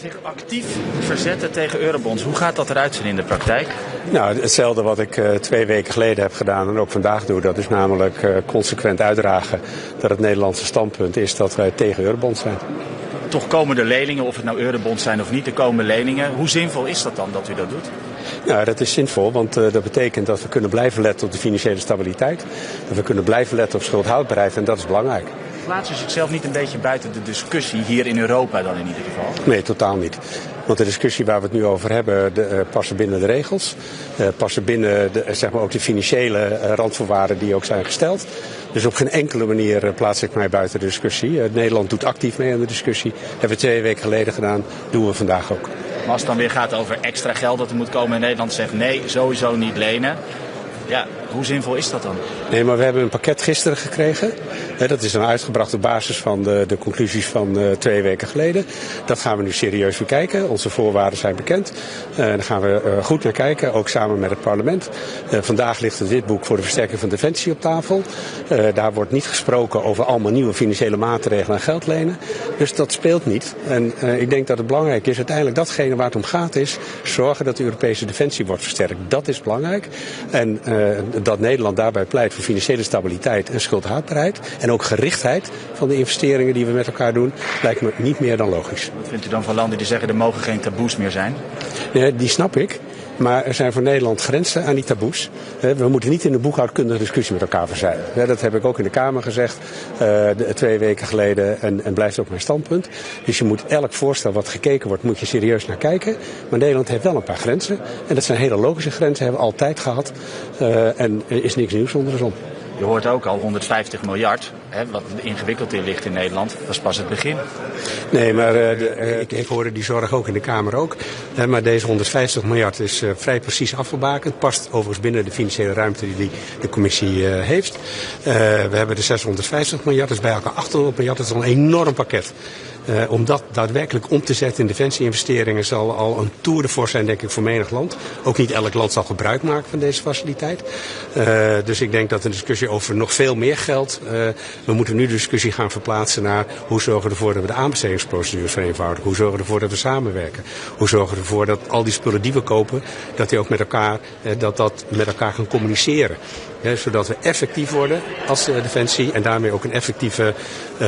zich actief verzetten tegen eurobonds. Hoe gaat dat eruit zien in de praktijk? Nou, hetzelfde wat ik 2 weken geleden heb gedaan en ook vandaag doe. Dat is namelijk consequent uitdragen dat het Nederlandse standpunt is dat wij tegen eurobonds zijn. Toch komen de leningen, of het nou eurobonds zijn of niet, er komen leningen. Hoe zinvol is dat dan dat u dat doet? Nou, dat is zinvol, want dat betekent dat we kunnen blijven letten op de financiële stabiliteit. Dat we kunnen blijven letten op schuldhoudbaarheid en dat is belangrijk. Plaatst u zichzelf niet een beetje buiten de discussie hier in Europa dan in ieder geval? Nee, totaal niet. Want de discussie waar we het nu over hebben passen binnen de regels. Passen binnen zeg maar ook de financiële randvoorwaarden die ook zijn gesteld. Dus op geen enkele manier plaats ik mij buiten de discussie. Nederland doet actief mee aan de discussie. Hebben we 2 weken geleden gedaan, doen we vandaag ook. Maar als het dan weer gaat over extra geld dat er moet komen en Nederland zegt nee, sowieso niet lenen. Ja, hoe zinvol is dat dan? Nee, maar we hebben een pakket gisteren gekregen. Dat is dan uitgebracht op basis van de conclusies van 2 weken geleden. Dat gaan we nu serieus bekijken. Onze voorwaarden zijn bekend. Daar gaan we goed naar kijken, ook samen met het parlement. Vandaag ligt het witboek voor de versterking van defensie op tafel. Daar wordt niet gesproken over allemaal nieuwe financiële maatregelen en geld lenen. Dus dat speelt niet. En ik denk dat het belangrijk is, uiteindelijk datgene waar het om gaat is zorgen dat de Europese defensie wordt versterkt. Dat is belangrijk. En dat Nederland daarbij pleit voor financiële stabiliteit en schuldhoudbaarheid. En ook gerichtheid van de investeringen die we met elkaar doen, lijkt me niet meer dan logisch. Wat vindt u dan van landen die zeggen er mogen geen taboes meer zijn? Nee, die snap ik. Maar er zijn voor Nederland grenzen aan die taboes. We moeten niet in een boekhoudkundige discussie met elkaar verzuilen. Dat heb ik ook in de Kamer gezegd 2 weken geleden en blijft ook mijn standpunt. Dus je moet elk voorstel wat gekeken wordt, moet je serieus naar kijken. Maar Nederland heeft wel een paar grenzen. En dat zijn hele logische grenzen, hebben we altijd gehad. En er is niks nieuws onder de zon. Je hoort ook al 150 miljard, wat ingewikkeld in ligt in Nederland. Dat is pas het begin. Nee, maar ik hoorde die zorg ook in de Kamer ook. Maar deze 150 miljard is vrij precies afgebakend. Past overigens binnen de financiële ruimte die de commissie heeft. We hebben de 650 miljard, dus bij elkaar 800 miljard. Dat is al een enorm pakket. Om dat daadwerkelijk om te zetten in defensie-investeringen zal al een tour de force zijn, denk ik, voor menig land. Ook niet elk land zal gebruik maken van deze faciliteit. Dus ik denk dat een discussie over nog veel meer geld. We moeten nu de discussie gaan verplaatsen naar hoe zorgen we ervoor dat we de aanbestedingsprocedures vereenvoudigen. Hoe zorgen we ervoor dat we samenwerken. Hoe zorgen we ervoor dat al die spullen die we kopen, dat die ook met elkaar, dat met elkaar gaan communiceren. Zodat we effectief worden als defensie en daarmee ook een effectieve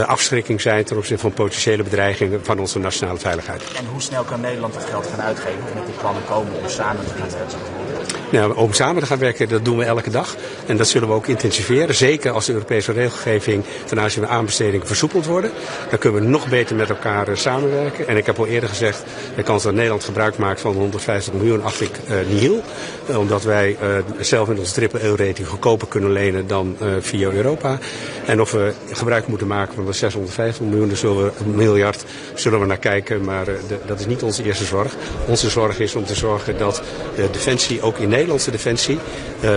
afschrikking zijn ten opzichte van potentiële bedreigingen van onze nationale veiligheid. En hoe snel kan Nederland dat geld gaan uitgeven of met die plannen komen om samen te gaan werken? Nou, om samen te gaan werken, dat doen we elke dag. En dat zullen we ook intensiveren. Zeker als de Europese regelgeving ten aanzien van aanbestedingen versoepeld worden. Dan kunnen we nog beter met elkaar samenwerken. En ik heb al eerder gezegd, de kans dat Nederland gebruik maakt van 150 miljoen acht ik nihil. Omdat wij zelf met onze triple-E-rating goedkoper kunnen lenen dan via Europa. En of we gebruik moeten maken van de 650 miljard, zullen we naar kijken. Maar dat is niet onze eerste zorg. Onze zorg is om te zorgen dat de defensie, ook in Nederlandse defensie,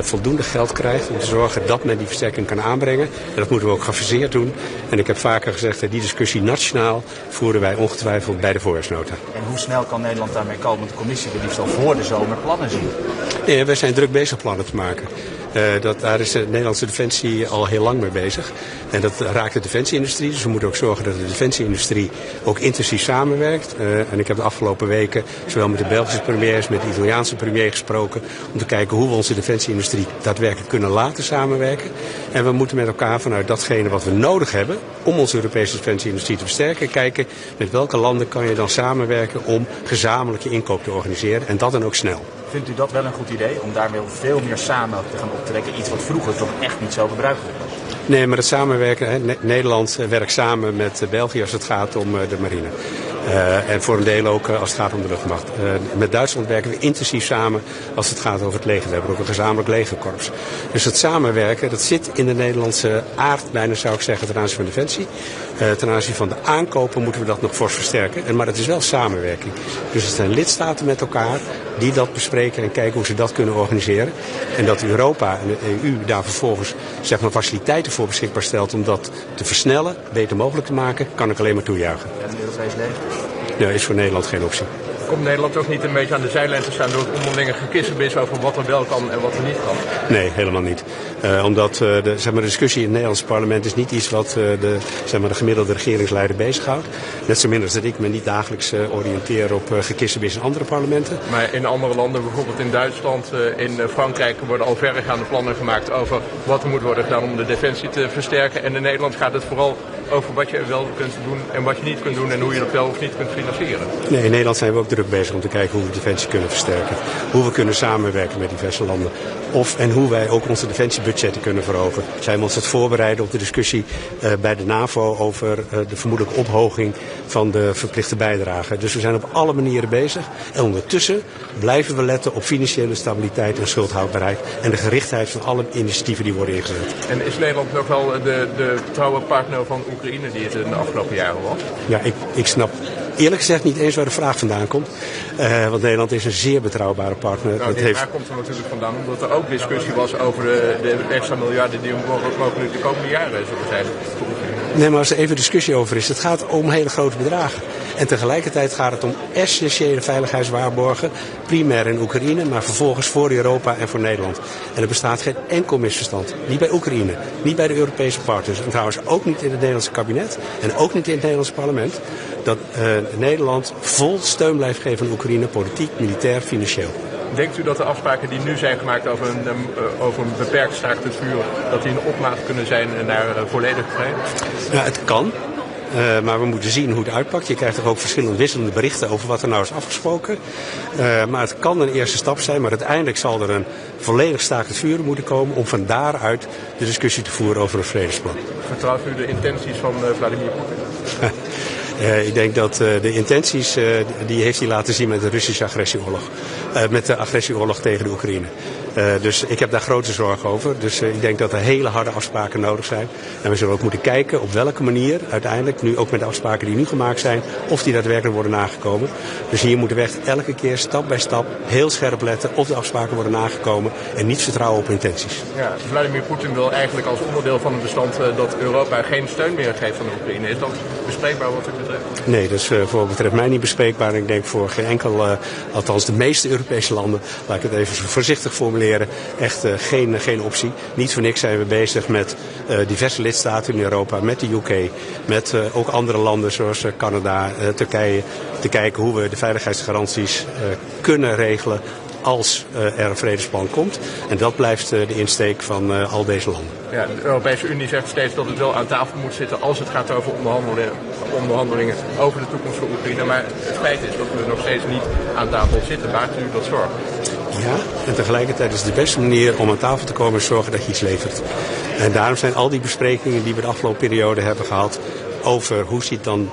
voldoende geld krijgt. Om te zorgen dat men die versterking kan aanbrengen. En dat moeten we ook gefaseerd doen. En ik heb vaker gezegd, die discussie nationaal voeren wij ongetwijfeld bij de voorjaarsnota. En hoe snel kan Nederland daarmee komen? Want de commissie wil liefst al voor de zomer plannen zien. Nee, wij zijn druk bezig plannen te maken. Daar is de Nederlandse defensie al heel lang mee bezig. En dat raakt de defensieindustrie. Dus we moeten ook zorgen dat de defensieindustrie ook intensief samenwerkt. En ik heb de afgelopen weken zowel met de Belgische premier als met de Italiaanse premier gesproken. Om te kijken hoe we onze defensieindustrie daadwerkelijk kunnen laten samenwerken. En we moeten met elkaar vanuit datgene wat we nodig hebben om onze Europese defensieindustrie te versterken. Kijken met welke landen kan je dan samenwerken om gezamenlijke inkoop te organiseren. En dat dan ook snel. Vindt u dat wel een goed idee om daarmee veel meer samen te gaan optrekken? Iets wat vroeger toch echt niet zo gebruikelijk was? Nee, maar het samenwerken. Nederland werkt samen met België als het gaat om de marine. En voor een deel ook als het gaat om de luchtmacht. Met Duitsland werken we intensief samen als het gaat over het leger. We hebben ook een gezamenlijk legerkorps. Dus het samenwerken, dat zit in de Nederlandse aard, bijna zou ik zeggen, ten aanzien van defensie. Ten aanzien van de aankopen moeten we dat nog fors versterken. Maar het is wel samenwerking. Dus het zijn lidstaten met elkaar die dat bespreken en kijken hoe ze dat kunnen organiseren. En dat Europa en de EU daar vervolgens zeg maar, faciliteiten voor beschikbaar stelt om dat te versnellen, beter mogelijk te maken, kan ik alleen maar toejuichen. En het Europees leger? Nee, is voor Nederland geen optie. komt Nederland ook niet een beetje aan de zijlijn te staan door het onderlinge gekissenbis over wat er wel kan en wat er niet kan? Nee, helemaal niet. Omdat de discussie in het Nederlandse parlement is niet iets wat de gemiddelde regeringsleider bezighoudt. Net zo min als dat ik me niet dagelijks oriënteer op gekissenbis in andere parlementen. Maar in andere landen, bijvoorbeeld in Duitsland, in Frankrijk, worden al verregaande plannen gemaakt over wat er moet worden gedaan om de defensie te versterken. En in Nederland gaat het vooral over wat je wel kunt doen en wat je niet kunt doen en hoe je dat wel of niet kunt financieren. Nee, in Nederland zijn we ook druk bezig om te kijken hoe we defensie kunnen versterken. Hoe we kunnen samenwerken met diverse landen. En hoe wij ook onze defensiebudgetten kunnen verhogen. Zijn we ons het voorbereiden op de discussie bij de NAVO over de vermoedelijke ophoging van de verplichte bijdrage. Dus we zijn op alle manieren bezig. En ondertussen blijven we letten op financiële stabiliteit en schuldhoudbaarheid. En de gerichtheid van alle initiatieven die worden ingezet. En is Nederland nog wel de trouwe partner van Oekraïne die het in de afgelopen jaren was? Ja, ik snap eerlijk gezegd niet eens waar de vraag vandaan komt. Want Nederland is een zeer betrouwbare partner. Nou, die vraag komt er natuurlijk vandaan omdat er ook discussie was over de extra miljarden die mogelijk de komende jaren zullen zijn. Nee, maar als er even discussie over is, het gaat om hele grote bedragen. En tegelijkertijd gaat het om essentiële veiligheidswaarborgen, primair in Oekraïne, maar vervolgens voor Europa en voor Nederland. En er bestaat geen enkel misverstand. Niet bij Oekraïne, niet bij de Europese partners en trouwens ook niet in het Nederlandse kabinet en ook niet in het Nederlandse parlement, dat Nederland vol steun blijft geven aan Oekraïne, politiek, militair, financieel. Denkt u dat de afspraken die nu zijn gemaakt over een beperkt staakt het vuur, dat die een opmaat kunnen zijn naar volledige vrede? Ja, het kan. Maar we moeten zien hoe het uitpakt. Je krijgt toch ook verschillende wisselende berichten over wat er nou is afgesproken. Maar het kan een eerste stap zijn. Maar uiteindelijk zal er een volledig staakt het vuren moeten komen om van daaruit de discussie te voeren over een vredesplan. Vertrouwt u de intenties van Vladimir Poetin? Ik denk dat de intenties, die heeft hij laten zien met de Russische agressieoorlog. Met de agressieoorlog tegen de Oekraïne. Dus ik heb daar grote zorgen over. Dus ik denk dat er hele harde afspraken nodig zijn. En we zullen ook moeten kijken op welke manier uiteindelijk, nu ook met de afspraken die nu gemaakt zijn, of die daadwerkelijk worden nagekomen. Dus hier moeten we echt elke keer stap bij stap heel scherp letten of de afspraken worden nagekomen en niet vertrouwen op intenties. Ja, Vladimir Poetin wil eigenlijk als onderdeel van het bestand dat Europa geen steun meer geeft aan de Oekraïne. Is dat bespreekbaar wat u betreft? Nee, dat is voor wat betreft mij niet bespreekbaar. En ik denk voor geen enkel, althans de meeste Europese landen, laat ik het even zo voorzichtig formuleren, echt geen optie. Niet voor niks zijn we bezig met diverse lidstaten in Europa, met de UK, met ook andere landen zoals Canada, Turkije, te kijken hoe we de veiligheidsgaranties kunnen regelen als er een vredesplan komt. En dat blijft de insteek van al deze landen. Ja, de Europese Unie zegt steeds dat het wel aan tafel moet zitten als het gaat over onderhandelingen over de toekomst van Oekraïne. Maar het feit is dat we nog steeds niet aan tafel zitten. Maakt u dat zorgen? Ja, en tegelijkertijd is de beste manier om aan tafel te komen zorgen dat je iets levert. En daarom zijn al die besprekingen die we de afgelopen periode hebben gehad over hoe ziet dan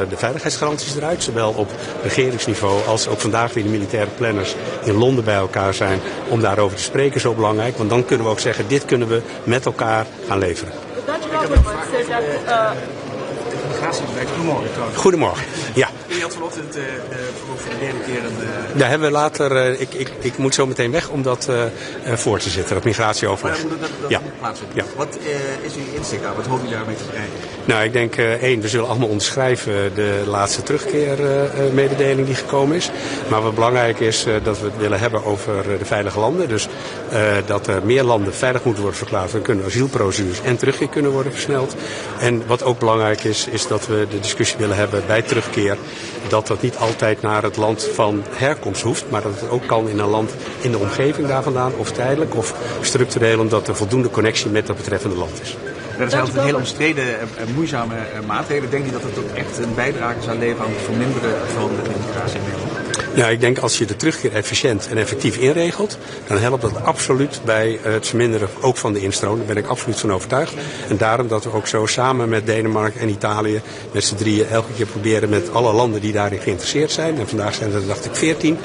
de veiligheidsgaranties eruit, zowel op regeringsniveau als ook vandaag weer de militaire planners in Londen bij elkaar zijn om daarover te spreken, zo belangrijk. Want dan kunnen we ook zeggen, dit kunnen we met elkaar gaan leveren. Goedemorgen. Ja. Je had vanochtend voor de derde keer een... Daar hebben we later... Ik moet zo meteen weg om dat voor te zitten, dat migratieoverleg. Maar dat moet plaatsvinden. Ja. Wat is uw insteek daar? Wat hoop je daarmee te bereiken? Nou, ik denk we zullen allemaal onderschrijven de laatste terugkeermededeling die gekomen is. Maar wat belangrijk is dat we het willen hebben over de veilige landen. Dus dat er meer landen veilig moeten worden verklaard. Dan kunnen asielprocedures en terugkeer kunnen worden versneld. En wat ook belangrijk is dat we de discussie willen hebben bij terugkeer. Dat niet altijd naar het land van herkomst hoeft. Maar dat het ook kan in een land in de omgeving daar vandaan. Of tijdelijk of structureel. Omdat er voldoende connectie met dat betreffende land is. Dat zijn altijd heel omstreden en moeizame maatregelen. Denk je dat het ook echt een bijdrage zou leveren aan het verminderen van de immigratie in Nederland? Ja, ik denk als je de terugkeer efficiënt en effectief inregelt, dan helpt dat absoluut bij het verminderen ook van de instroom. Daar ben ik absoluut van overtuigd. En daarom dat we ook zo samen met Denemarken en Italië met z'n drieën elke keer proberen met alle landen die daarin geïnteresseerd zijn. En vandaag zijn er, dacht ik, 14.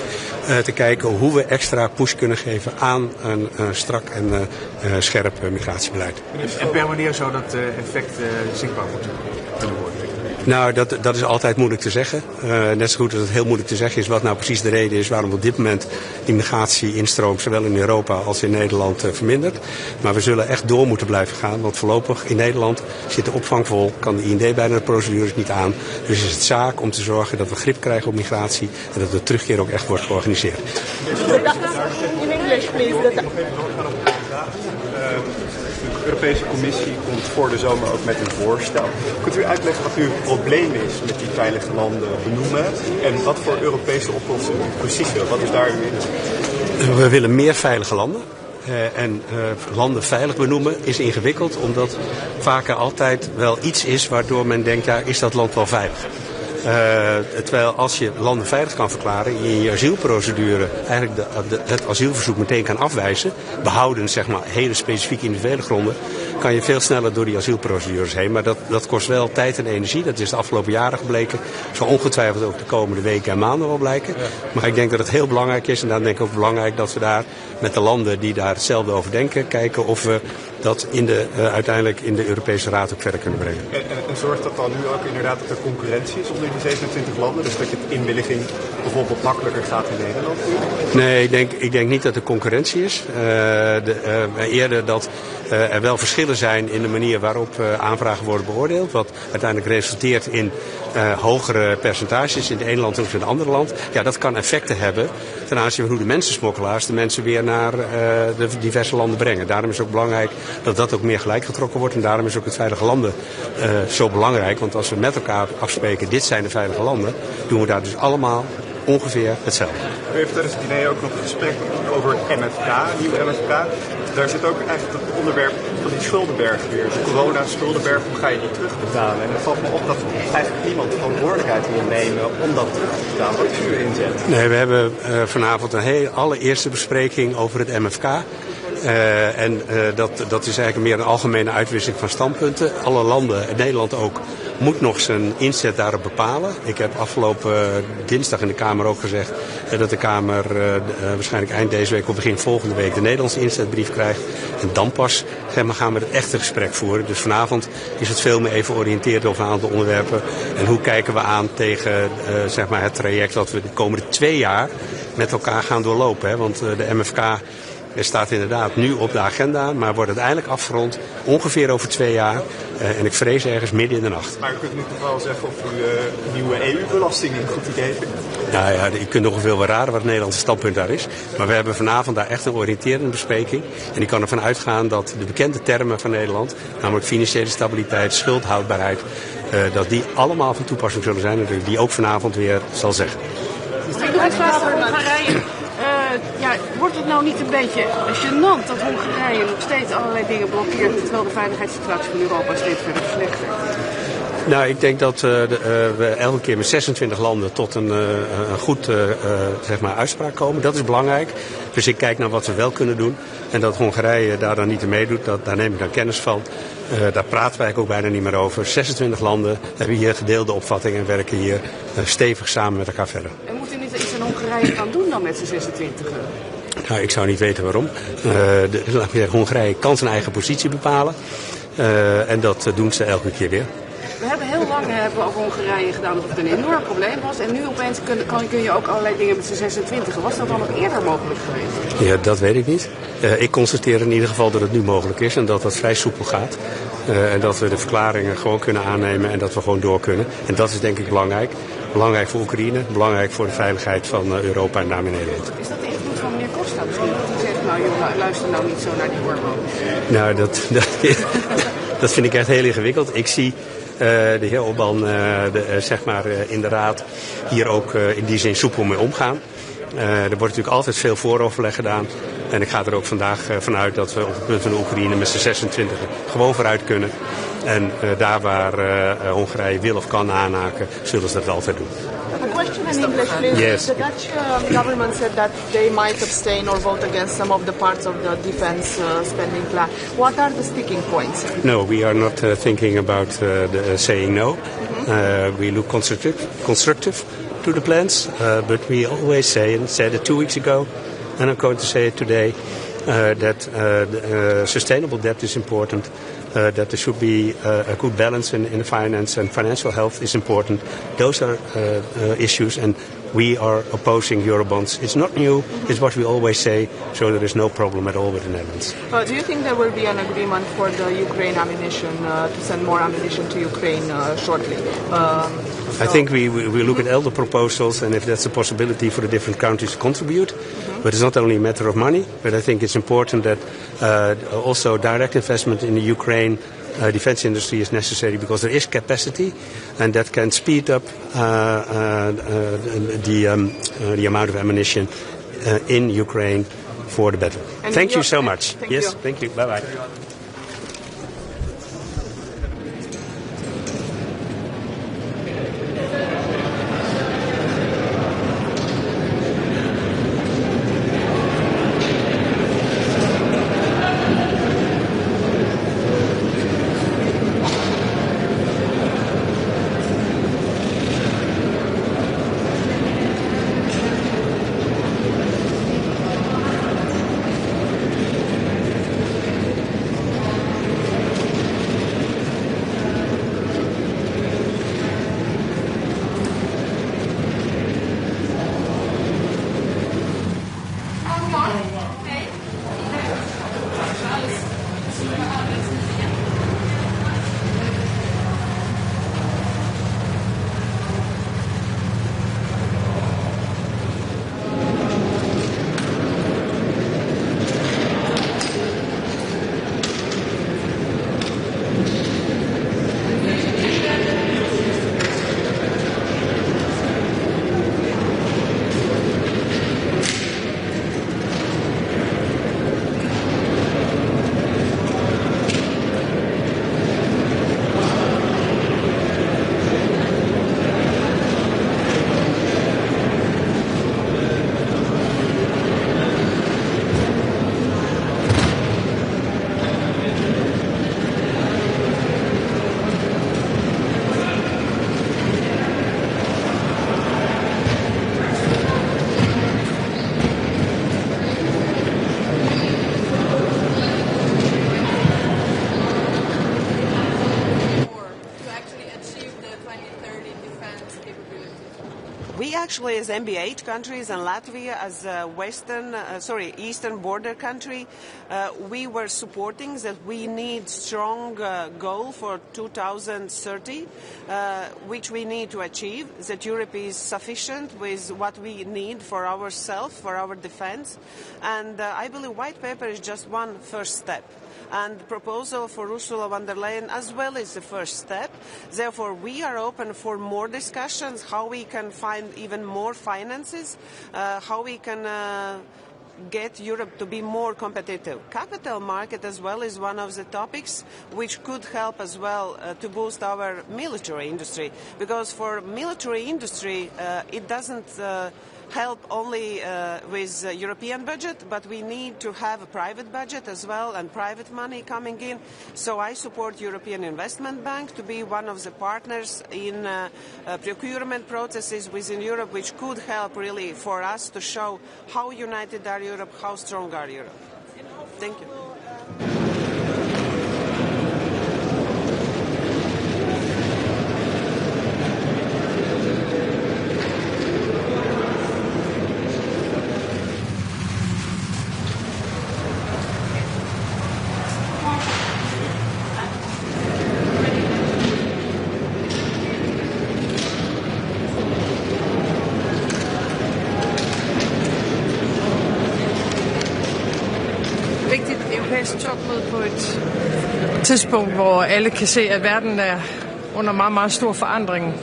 Te kijken hoe we extra push kunnen geven aan een strak en scherp migratiebeleid. En per wanneer zou dat effect zichtbaar moeten kunnen worden? Nou, dat is altijd moeilijk te zeggen. Net zo goed als het heel moeilijk te zeggen is wat nou precies de reden is waarom op dit moment die migratie-instroom zowel in Europa als in Nederland vermindert. Maar we zullen echt door moeten blijven gaan, want voorlopig in Nederland zit de opvang vol, kan de IND bijna de procedures niet aan. Dus is het zaak om te zorgen dat we grip krijgen op migratie en dat de terugkeer ook echt wordt georganiseerd. In English, please. De Europese Commissie komt voor de zomer ook met een voorstel. Kunt u uitleggen wat uw probleem is met die veilige landen benoemen en wat voor Europese oplossing u precies wil? Wat is daar uw? We willen meer veilige landen. Landen veilig benoemen is ingewikkeld, omdat vaker altijd wel iets is waardoor men denkt, ja, is dat land wel veilig? Terwijl als je landen veilig kan verklaren, je in je asielprocedure eigenlijk het asielverzoek meteen kan afwijzen, behoudend zeg maar hele specifieke individuele gronden, kan je veel sneller door die asielprocedures heen. Maar dat kost wel tijd en energie. Dat is de afgelopen jaren gebleken. Zal ongetwijfeld ook de komende weken en maanden wel blijken. Maar ik denk dat het heel belangrijk is, en daarom denk ik ook belangrijk dat we daar met de landen die daar hetzelfde over denken, kijken of we dat uiteindelijk in de Europese Raad ook verder kunnen brengen. En zorgt dat dan nu ook inderdaad dat er concurrentie is onder die 27 landen? Dus dat je het inwilliging bijvoorbeeld makkelijker gaat in Nederland? Nee, ik denk niet dat er concurrentie is. Eerder dat er wel verschillen zijn in de manier waarop aanvragen worden beoordeeld. Wat uiteindelijk resulteert in hogere percentages in het ene land of in het andere land. Ja, dat kan effecten hebben ten aanzien van hoe de mensensmokkelaars de mensen weer naar de diverse landen brengen. Daarom is het ook belangrijk dat dat ook meer gelijk getrokken wordt. En daarom is ook het veilige landen zo belangrijk. Want als we met elkaar afspreken, dit zijn de veilige landen, doen we daar dus allemaal ongeveer hetzelfde. U heeft tijdens het diner ook nog een gesprek over MFK, nieuw MFK. Daar zit ook eigenlijk het onderwerp van die schuldenberg weer. De corona-schuldenberg, hoe ga je die terugbetalen? En het valt me op dat eigenlijk niemand verantwoordelijkheid wil nemen om dat terug te betalen. Wat is uw inzet? Nee, we hebben vanavond een allereerste bespreking over het MFK. Dat is eigenlijk meer een algemene uitwisseling van standpunten. Alle landen, Nederland ook, moet nog zijn inzet daarop bepalen. Ik heb afgelopen dinsdag in de Kamer ook gezegd dat de Kamer waarschijnlijk eind deze week of begin volgende week de Nederlandse inzetbrief krijgt. En dan pas gaan we het echte gesprek voeren. Dus vanavond is het veel meer even oriënteerd over een aantal onderwerpen. En hoe kijken we aan tegen het traject dat we de komende 2 jaar met elkaar gaan doorlopen. Hè? Want de MFK staat inderdaad nu op de agenda, maar wordt uiteindelijk afgerond ongeveer over 2 jaar. En ik vrees ergens midden in de nacht. Maar u kunt nu toch wel zeggen of u nieuwe EU-belasting een goed idee vindt? Nou ja, je kunt ongeveer wel raden wat het Nederlandse standpunt daar is. Maar we hebben vanavond daar echt een oriënterende bespreking. En ik kan ervan uitgaan dat de bekende termen van Nederland, namelijk financiële stabiliteit, schuldhoudbaarheid, dat die allemaal van toepassing zullen zijn en dat ik die ook vanavond weer zal zeggen. Wordt het nou niet een beetje gênant dat Hongarije nog steeds allerlei dingen blokkeert, terwijl de veiligheidssituatie van Europa steeds verder verslechtert? Nou, ik denk dat we elke keer met 26 landen tot een goed uitspraak komen. Dat is belangrijk. Dus ik kijk naar wat we wel kunnen doen. En dat Hongarije daar dan niet aan meedoet, daar neem ik dan kennis van. Daar praten wij ook bijna niet meer over. 26 landen hebben hier gedeelde opvattingen en werken hier stevig samen met elkaar verder. En moet u niet iets aan Hongarije gaan doen dan met z'n 26? Nou, ik zou niet weten waarom. Laat ik zeggen, Hongarije kan zijn eigen positie bepalen. En dat doen ze elke keer weer. We hebben heel lang over Hongarije gedaan alsof het een enorm probleem was. En nu opeens kun je ook allerlei dingen met z'n 26. Was dat dan nog eerder mogelijk geweest? Ja, dat weet ik niet. Ik constateer in ieder geval dat het nu mogelijk is en dat dat vrij soepel gaat. En dat we de verklaringen gewoon kunnen aannemen en dat we gewoon door kunnen. En dat is denk ik belangrijk. Belangrijk voor Oekraïne, belangrijk voor de veiligheid van Europa en daarmee Nederland. Is dat de invloed van meneer Costa misschien? Dat hij zegt, nou joh, luister nou niet zo naar die hormonen. Nou, dat vind ik echt heel ingewikkeld. Ik zie de heer Orbán in de Raad hier ook in die zin soepel mee omgaan. Er wordt natuurlijk altijd veel vooroverleg gedaan. En ik ga er ook vandaag vanuit dat we op het punt van de Oekraïne met z'n 26 gewoon vooruit kunnen. En daar waar Hongarije wil of kan aanhaken, zullen ze dat altijd doen. A question in English, please. Yes. The Dutch government said that they might abstain or vote against some of the parts of the defense spending plan. What are the sticking points? No, we are not thinking about saying no. We look constructive to the plans, but we always say, and said it 2 weeks ago, and I'm going to say it today, that sustainable debt is important. that there should be a good balance in finance, and financial health is important. Those are issues, and we are opposing Eurobonds. It's not new, it's what we always say, so there is no problem at all with the Netherlands. Do you think there will be an agreement for the Ukraine ammunition, to send more ammunition to Ukraine shortly? I think we look at all the proposals, and if that's a possibility for the different countries to contribute. But it's not only a matter of money, but I think it's important that also direct investment in the Ukraine defense industry is necessary, because there is capacity, and that can speed up the amount of ammunition in Ukraine for the battle. Thank you so much. Thank you. Bye-bye. Actually, as MB8 countries and Latvia as a eastern border country, we were supporting that we need strong goal for 2030, which we need to achieve, that Europe is sufficient with what we need for ourselves, for our defense. And I believe white paper is just one first step. And the proposal for Ursula von der Leyen as well is the first step. Therefore, we are open for more discussions, how we can find even more finances, how we can get Europe to be more competitive. Capital market as well is one of the topics which could help as well to boost our military industry. Because for military industry, it doesn't help only with European budget, but we need to have a private budget as well and private money coming in. So I support European Investment Bank to be one of the partners in procurement processes within Europe, which could help really for us to show how united are Europe, how strong are Europe. Thank you. Topmøde på et tidspunkt, hvor alle kan se, at verden er under meget, meget stor forandring.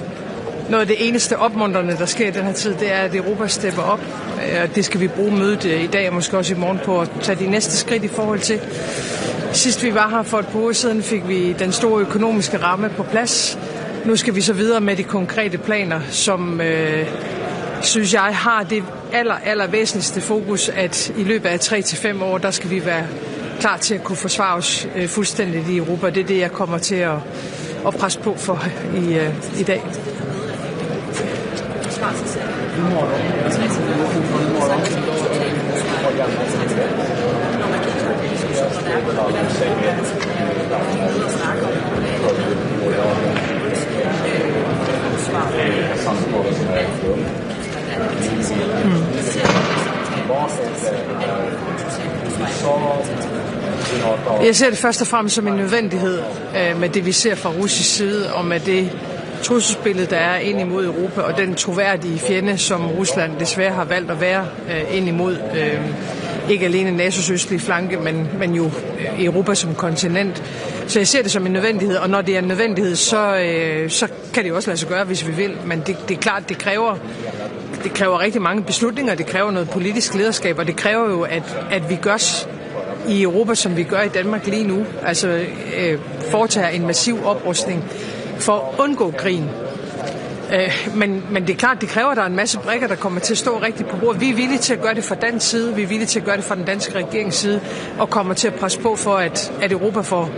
Noget af det eneste opmuntrende, der sker i den her tid, det er, at Europa stepper op. Det skal vi bruge mødet i dag og måske også i morgen på at tage de næste skridt i forhold til. Sidst vi var her for et par uger siden, fik vi den store økonomiske ramme på plads. Nu skal vi så videre med de konkrete planer, som synes jeg har det aller væsentligste fokus, at i løbet af 3 til 5 år, der skal vi være klar til at kunne forsvare os fuldstændigt i Europa. Det er det, jeg kommer til at presse på for i dag. Jeg ser det først og fremmest som en nødvendighed med det, vi ser fra russisk side, og med det trusselsbillede, der er ind imod Europa, og den troværdige fjende, som Rusland desværre har valgt at være ind imod. Ikke alene NATO's østlige flanke, men jo Europa som kontinent. Så jeg ser det som en nødvendighed, og når det er en nødvendighed, så kan det jo også lade sig gøre, hvis vi vil. Men det er klart, det kræver rigtig mange beslutninger, det kræver noget politisk lederskab, og det kræver jo, at vi gør i Europa, som vi gør i Danmark lige nu, altså foretager en massiv oprustning for at undgå krigen. Men det er klart, det kræver, at der er en masse brikker, der kommer til at stå rigtigt på bordet. Vi er villige til at gøre det fra dansk side, vi er villige til at gøre det fra den danske regerings side, og kommer til at presse på for, at Europa får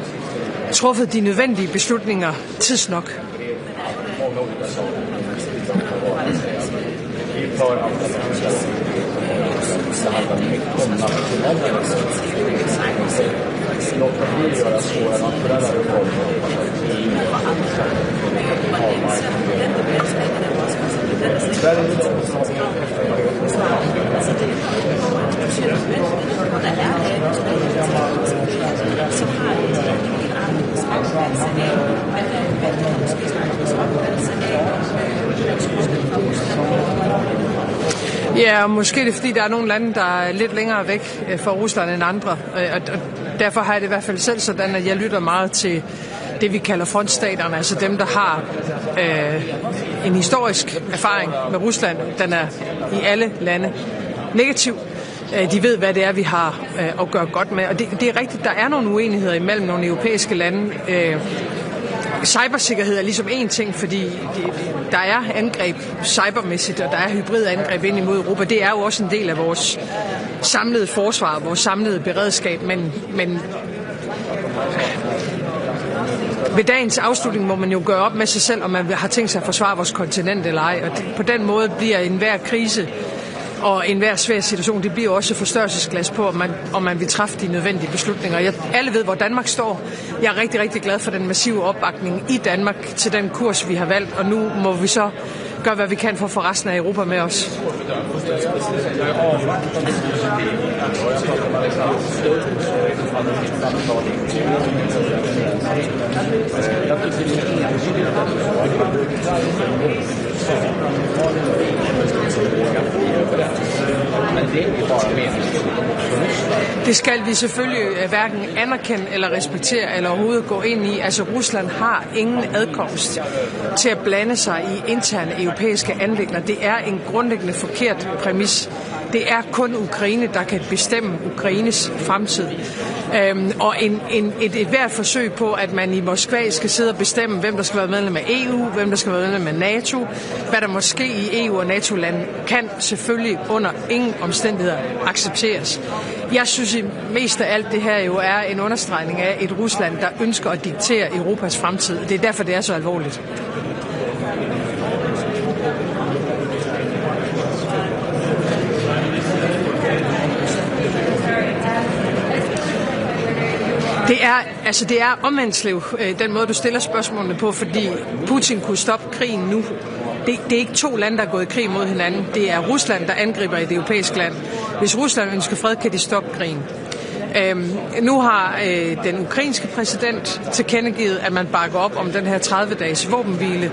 truffet de nødvendige beslutninger tidsnok. Ja, og måske det er, fordi der er nogle lande, der er lidt længere væk fra Rusland end andre. Og derfor har jeg det i hvert fald selv sådan, at jeg lytter meget til det, vi kalder frontstaterne, altså dem, der har en historisk erfaring med Rusland. Den er i alle lande negativ. De ved, hvad det er, vi har at gøre godt med. Og det er rigtigt, der er nogle uenigheder imellem nogle europæiske lande. Cybersikkerhed er ligesom én ting, fordi der er angreb cybermæssigt, og der er hybride angreb ind imod Europa. Det er jo også en del af vores samlede forsvar, vores samlede beredskab, men ved dagens afslutning må man jo gøre op med sig selv, om man har tænkt sig at forsvare vores kontinent eller ej. Og på den måde bliver enhver krise og enhver svær situation, det bliver også forstørrelsesglas på, om man vil træffe de nødvendige beslutninger. Alle ved, hvor Danmark står. Jeg er rigtig, rigtig glad for den massive opbakning i Danmark til den kurs, vi har valgt, og nu må vi så gøre, hvad vi kan for at få resten af Europa med os. Det skal vi selvfølgelig hverken anerkende eller respektere eller overhovedet gå ind i. Altså Rusland har ingen adkomst til at blande sig i interne europæiske anliggender. Det er en grundlæggende forkert præmis. Det er kun Ukraine, der kan bestemme Ukraines fremtid. Og et hvert forsøg på, at man i Moskva skal sidde og bestemme, hvem der skal være medlem af EU, hvem der skal være medlem af NATO, hvad der måske i EU og NATO-lande, kan selvfølgelig under ingen omstændigheder accepteres. Jeg synes mest af alt det her jo er en understregning af et Rusland, der ønsker at diktere Europas fremtid. Det er derfor, det er så alvorligt. Det er omvendslev, den måde, du stiller spørgsmålene på, fordi Putin kunne stoppe krigen nu. Det er ikke to lande, der er gået i krig mod hinanden. Det er Rusland, der angriber et europæisk land. Hvis Rusland ønsker fred, kan de stoppe krigen. Nu har den ukrainske præsident tilkendegivet, at man bakker op om den her 30-dages våbenhvile.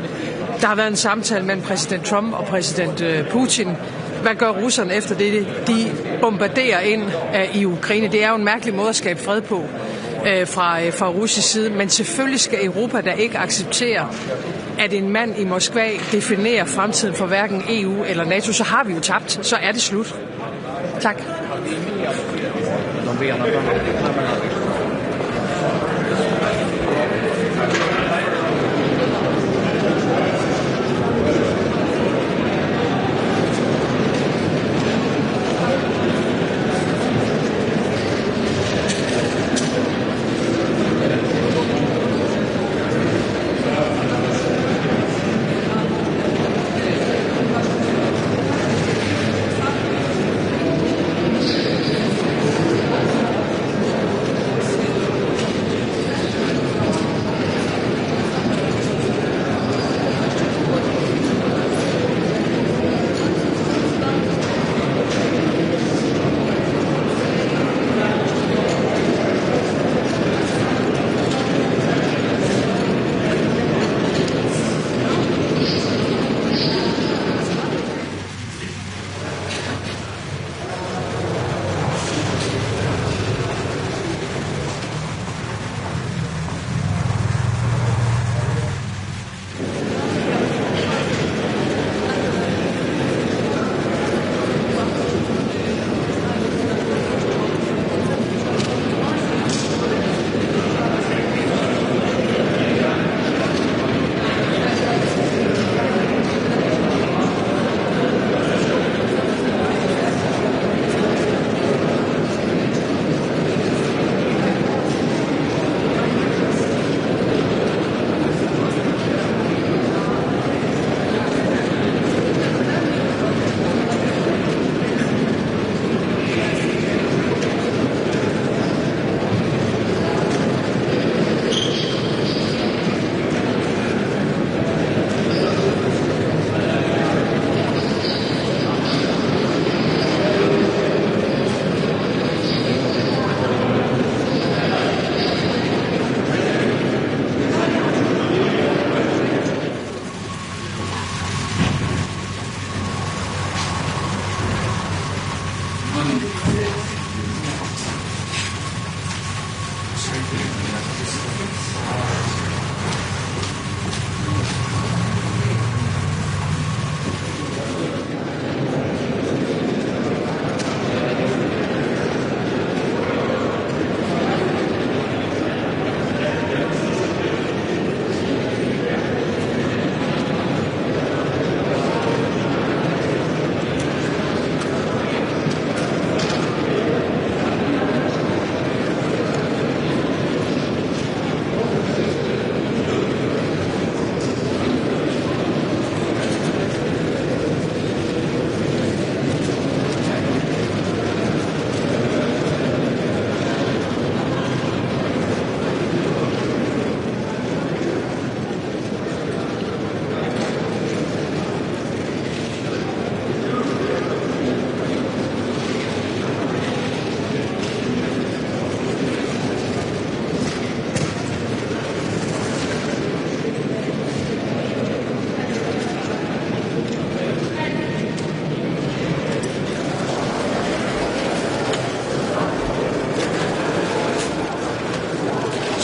Der har været en samtale mellem præsident Trump og præsident Putin. Hvad gør russerne efter det? De bombarderer ind i Ukraine. Det er jo en mærkelig måde at skabe fred på fra russisk side. Men selvfølgelig skal Europa da ikke acceptere, at en mand i Moskva definerer fremtiden for hverken EU eller NATO. Så har vi jo tabt. Så er det slut. Tak.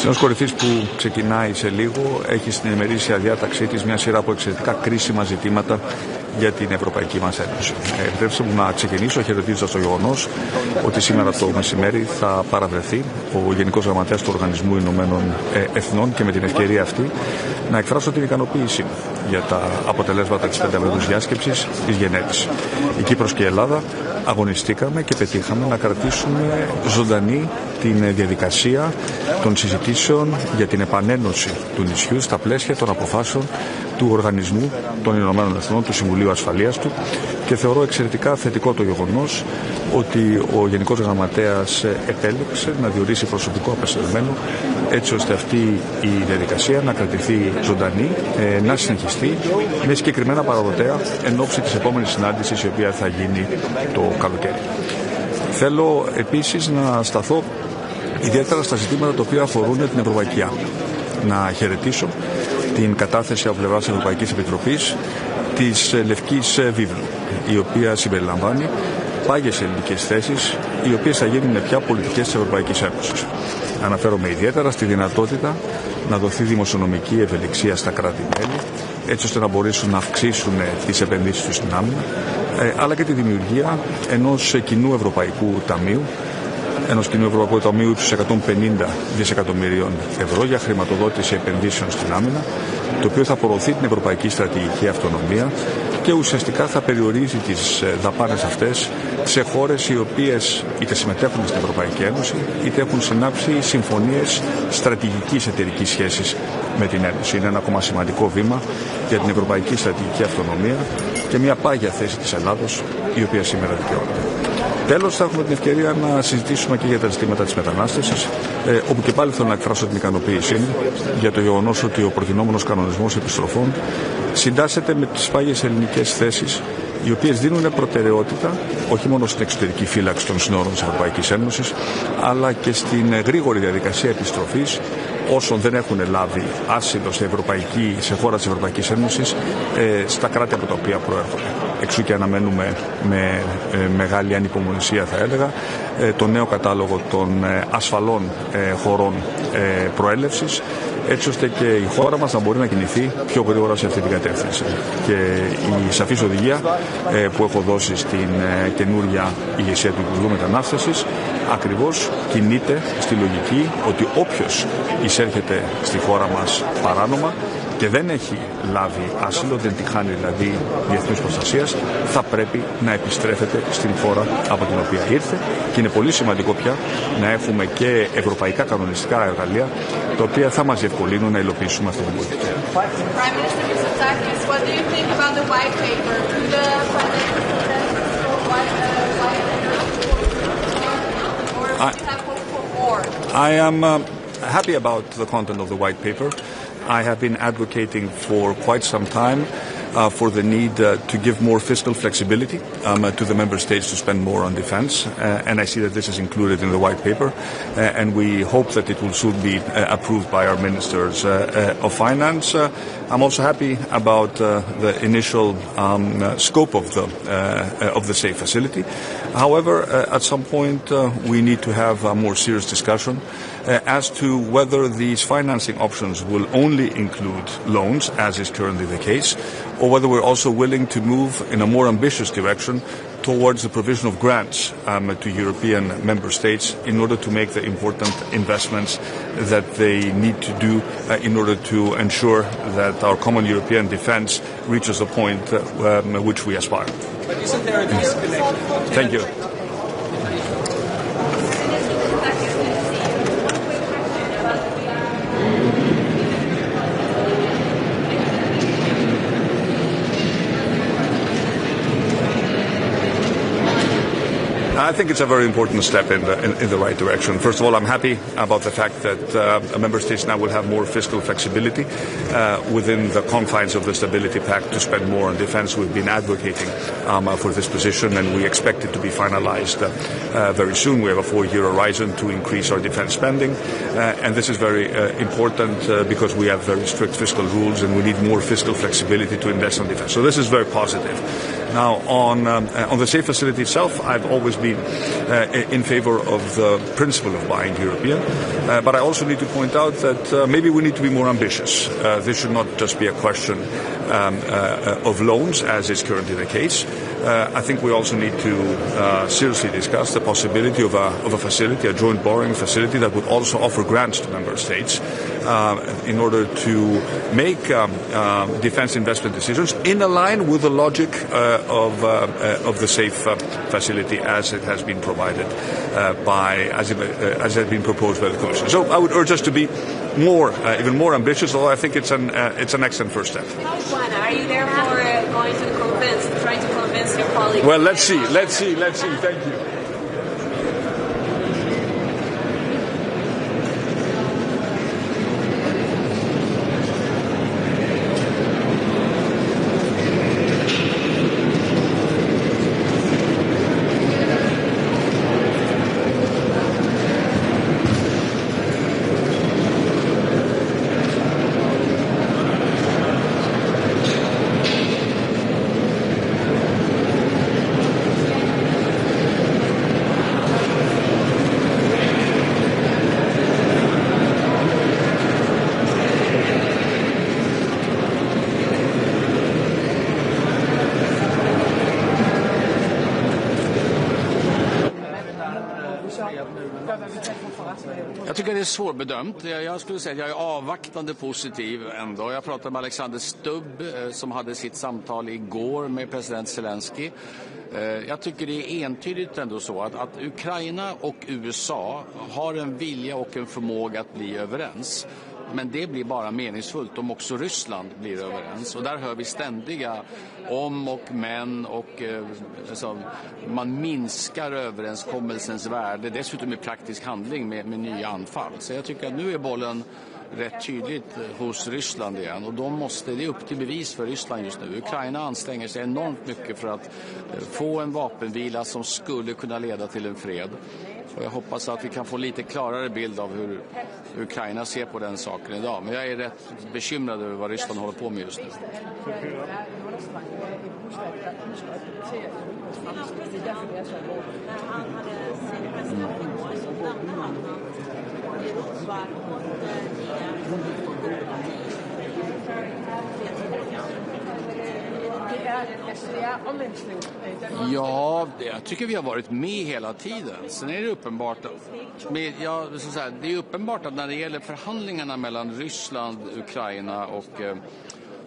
Συνός κορυφής που ξεκινάει σε λίγο έχει στην ημερήσια διάταξή της μια σειρά από εξαιρετικά κρίσιμα ζητήματα για την Ευρωπαϊκή μας Ένωση. Επιτρέψτε μου να ξεκινήσω χαιρετίζοντας το γεγονός ότι σήμερα το μεσημέρι θα παραβρεθεί ο Γενικός Γραμματέας του Οργανισμού Ηνωμένων Εθνών και με την ευκαιρία αυτή να εκφράσω την ικανοποίησή μου για τα αποτελέσματα της πενταμερούς διάσκεψης της Γενέβης. Η Κύπρος και η Ελλάδα αγωνιστήκαμε και πετύχαμε να κρατήσουμε ζωντανή την διαδικασία των συζητήσεων για την επανένωση του νησιού στα πλαίσια των αποφάσεων του Οργανισμού των Ηνωμένων Εθνών, του Συμβουλίου Ασφαλείας του, και θεωρώ εξαιρετικά θετικό το γεγονός ότι ο Γενικός Γραμματέας επέλεξε να διορίσει προσωπικό απεσταλμένο έτσι ώστε αυτή η διαδικασία να κρατηθεί ζωντανή, να συνεχιστεί με συγκεκριμένα παραδοτέα εν ώψη της επόμενης συνάντησης η οποία θα γίνει το καλοκαίρι. Θέλω επίσης να σταθώ ιδιαίτερα στα ζητήματα τα οποία αφορούν την Ευρωπαϊκή Άμυνα. Να χαιρετήσω την κατάθεση από πλευράς της Ευρωπαϊκής Επιτροπής της Λευκής Βίβλου, η οποία συμπεριλαμβάνει πάγιες ελληνικές θέσεις, οι οποίες θα γίνουν πια πολιτικές της Ευρωπαϊκής Ένωσης. Αναφέρομαι ιδιαίτερα στη δυνατότητα να δοθεί δημοσιονομική ευελιξία στα κράτη-μέλη, έτσι ώστε να μπορέσουν να αυξήσουν τις επενδύσεις τους στην άμυνα, αλλά και τη δημιουργία ενός κοινού ευρωπαϊκού ταμείου, ενός κοινού ευρωπαϊκού ταμείου ύψους 150 δισεκατομμυρίων ευρώ για χρηματοδότηση επενδύσεων στην άμυνα, το οποίο θα προωθεί την ευρωπαϊκή στρατηγική αυτονομία και ουσιαστικά θα περιορίζει τις δαπάνες αυτές σε χώρες οι οποίες είτε συμμετέχουν στην Ευρωπαϊκή Ένωση είτε έχουν συνάψει συμφωνίες στρατηγικής εταιρικής σχέσης με την Ένωση. Είναι ένα ακόμα σημαντικό βήμα για την ευρωπαϊκή στρατηγική αυτονομία και μια πάγια θέση της Ελλάδος, η οποία σήμερα δικαιώνεται. Τέλος, θα έχουμε την ευκαιρία να συζητήσουμε και για τα ζητήματα της μετανάστευσης, όπου και πάλι θέλω να εκφράσω την ικανοποίησή μου για το γεγονός ότι ο προτινόμενος κανονισμός επιστροφών συντάσσεται με τις πάγιες ελληνικές θέσεις, οι οποίες δίνουν προτεραιότητα όχι μόνο στην εξωτερική φύλαξη των συνόρων της Ευρωπαϊκής Ένωσης, αλλά και στην γρήγορη διαδικασία επιστροφής όσων δεν έχουν λάβει άσυλο σε χώρα της Ευρωπαϊκής Ένωσης στα κράτη από τα οποία προέρχονται. Εξού και αναμένουμε με μεγάλη ανυπομονησία, θα έλεγα, το νέο κατάλογο των ασφαλών χωρών προέλευσης, έτσι ώστε και η χώρα μας να μπορεί να κινηθεί πιο γρήγορα σε αυτή την κατεύθυνση. Και η σαφής οδηγία που έχω δώσει στην καινούργια ηγεσία του Υπουργού Μετανάστευσης ακριβώς κινείται στη λογική ότι όποιος εισέρχεται στη χώρα μας παράνομα και δεν έχει λάβει άσυλο, δεν τη χάνει δηλαδή διεθνούς προστασίας, θα πρέπει να επιστρέφεται στην χώρα από την οποία ήρθε, και είναι πολύ σημαντικό πια να έχουμε και ευρωπαϊκά κανονιστικά εργαλεία τα οποία θα μας διευκολύνουν να υλοποιήσουμε αυτή την πολιτική. I am happy about the content of the white paper. I have been advocating for quite some time for the need to give more fiscal flexibility to the member states to spend more on defense, and I see that this is included in the white paper, and we hope that it will soon be approved by our ministers of finance. I'm also happy about the initial scope of the SAFE facility. However, at some point we need to have a more serious discussion as to whether these financing options will only include loans, as is currently the case, or whether we're also willing to move in a more ambitious direction towards the provision of grants to European member states in order to make the important investments that they need to do in order to ensure that our common European defense reaches the point which we aspire. But isn't there a disconnect? Thank you. I think it's a very important step in the right direction. First of all, I'm happy about the fact that member states now will have more fiscal flexibility within the confines of the Stability Pact to spend more on defense. We've been advocating for this position, and we expect it to be finalized very soon. We have a 4-year horizon to increase our defense spending, and this is very important because we have very strict fiscal rules, and we need more fiscal flexibility to invest on defense. So this is very positive. Now, on the SAFE facility itself, I've always been in favor of the principle of buying European, but I also need to point out that maybe we need to be more ambitious. This should not just be a question of loans, as is currently the case. I think we also need to seriously discuss the possibility of a facility, a joint borrowing facility that would also offer grants to member states in order to make defense investment decisions in line with the logic of the SAFE facility as it has been provided as it has been proposed by the Commission. So I would urge us to be even more ambitious, although I think it's an excellent first step. Are you therefore going to trying to convince your colleagues? Well, let's see. Thank you. Jag tycker det är svårbedömt. Jag skulle säga att jag är avvaktande positiv ändå. Jag pratade med Alexander Stubb som hade sitt samtal igår med president Zelensky. Jag tycker det är entydigt ändå så att Ukraina och USA har en vilja och en förmåga att bli överens. Men det blir bara meningsfullt om också Ryssland blir överens. Och där hör vi ständiga om och men och man minskar överenskommelsens värde. Dessutom i praktisk handling med nya anfall. Så jag tycker att nu är bollen rätt tydligt hos Ryssland igen. Och det är upp till bevis för Ryssland just nu. Ukraina anstränger sig enormt mycket för att få en vapenvila som skulle kunna leda till en fred. Och jag hoppas att vi kan få lite klarare bild av hur Ukraina ser på den saken idag. Men jag är rätt bekymrad över vad Ryssland håller på med just nu. Ja, jag tycker vi har varit med hela tiden. Sen är det uppenbart att när det gäller förhandlingarna mellan Ryssland, Ukraina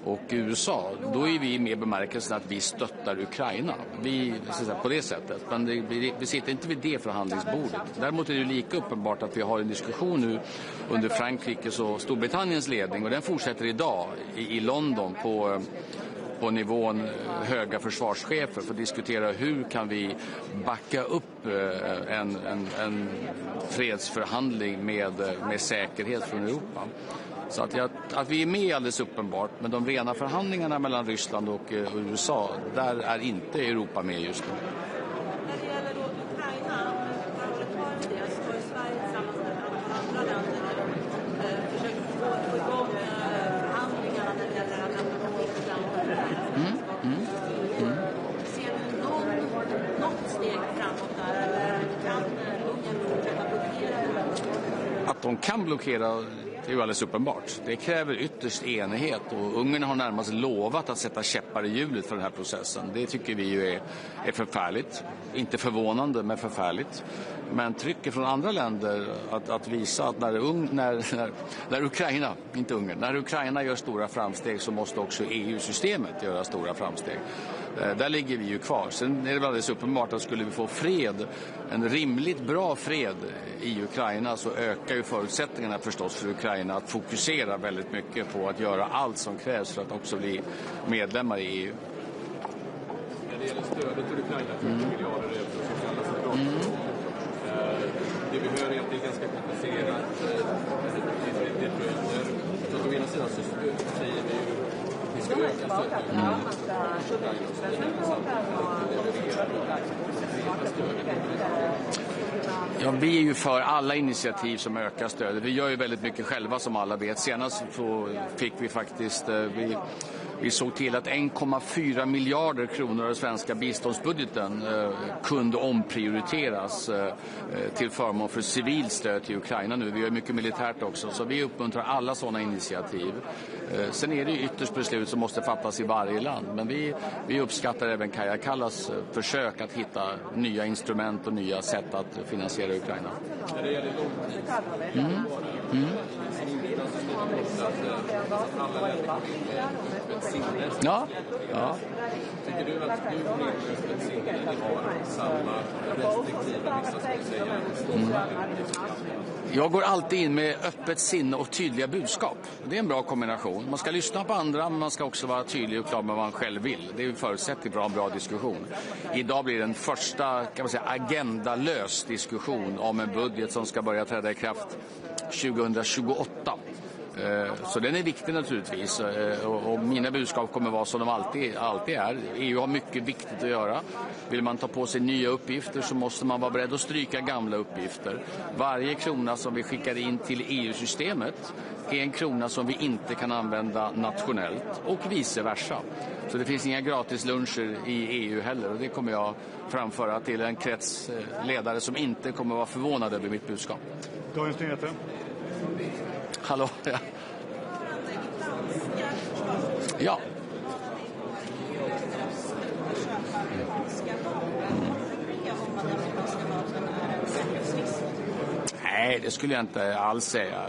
och USA, då är vi med bemärkelsen att vi stöttar Ukraina. Vi på det sättet. Men vi sitter inte vid det förhandlingsbordet. Däremot är det lika uppenbart att vi har en diskussion nu under Frankrikes och Storbritanniens ledning, och den fortsätter idag i London på nivån höga försvarschefer för att diskutera hur kan vi backa upp en fredsförhandling med säkerhet från Europa. Så att vi är med alldeles uppenbart, men de rena förhandlingarna mellan Ryssland och USA, där är inte Europa med just nu. När det gäller då Ukraina, så har Sverige tillsammans med andra länder försökt få igång förhandlingarna när det gäller att lämna konflikten. Ser du något steg framåt där? Kan Ungern fortsätta blockera? Att de kan blockera, det är ju alldeles uppenbart. Det kräver ytterst enighet, och Ungern har närmast lovat att sätta käppar i hjulet för den här processen. Det tycker vi ju är förfärligt. Inte förvånande, men förfärligt. Men trycket från andra länder att visa att när Ukraina, inte Ungern, när Ukraina gör stora framsteg, så måste också EU-systemet göra stora framsteg. Där ligger vi ju kvar. Sen är det alldeles uppenbart att skulle vi få fred, en rimligt bra fred i Ukraina, så ökar ju förutsättningarna förstås för Ukraina att fokusera väldigt mycket på att göra allt som krävs för att också bli medlemmar i EU. När det gäller stödet till Ukraina, 40 miljarder euro som kallas för brott. Det vi hör är att det är ganska komplicerat. Det dröjer. Så att å ena sidan så säger vi ju vi ska öka stödet. Ja, vi är ju för alla initiativ som ökar stödet. Vi gör ju väldigt mycket själva, som alla vet. Senast så fick vi faktiskt vi såg till att 1,4 miljarder kronor av den svenska biståndsbudgeten kunde omprioriteras till förmån för civilt stöd till Ukraina nu. Vi gör mycket militärt också, så vi uppmuntrar alla sådana initiativ. Sen är det ju ytterst beslut som måste fattas i varje land, men vi uppskattar även Kaja Kallas försök att hitta nya instrument och nya sätt att finansiera Ukraina. Ja. Tycker du att du med öppet sinne har samma restriktiva vissa Jag går alltid in med öppet sinne och tydliga budskap. Det är en bra kombination. Man ska lyssna på andra, men man ska också vara tydlig och klar med vad man själv vill. Det är en förutsättning för att ha en bra diskussion. Idag blir det en första, kan man säga, agendalös diskussion om en budget som ska börja träda i kraft 2028. Så den är viktig naturligtvis, och mina budskap kommer vara som de alltid är. EU har mycket viktigt att göra. Vill man ta på sig nya uppgifter så måste man vara beredd att stryka gamla uppgifter. Varje krona som vi skickar in till EU-systemet är en krona som vi inte kan använda nationellt, och vice versa. Så det finns inga gratisluncher i EU heller, och det kommer jag framföra till en krets ledare som inte kommer vara förvånad över mitt budskap. Dagens nyheter. Hallå, ja. Ja. Nej, det skulle jag inte alls säga.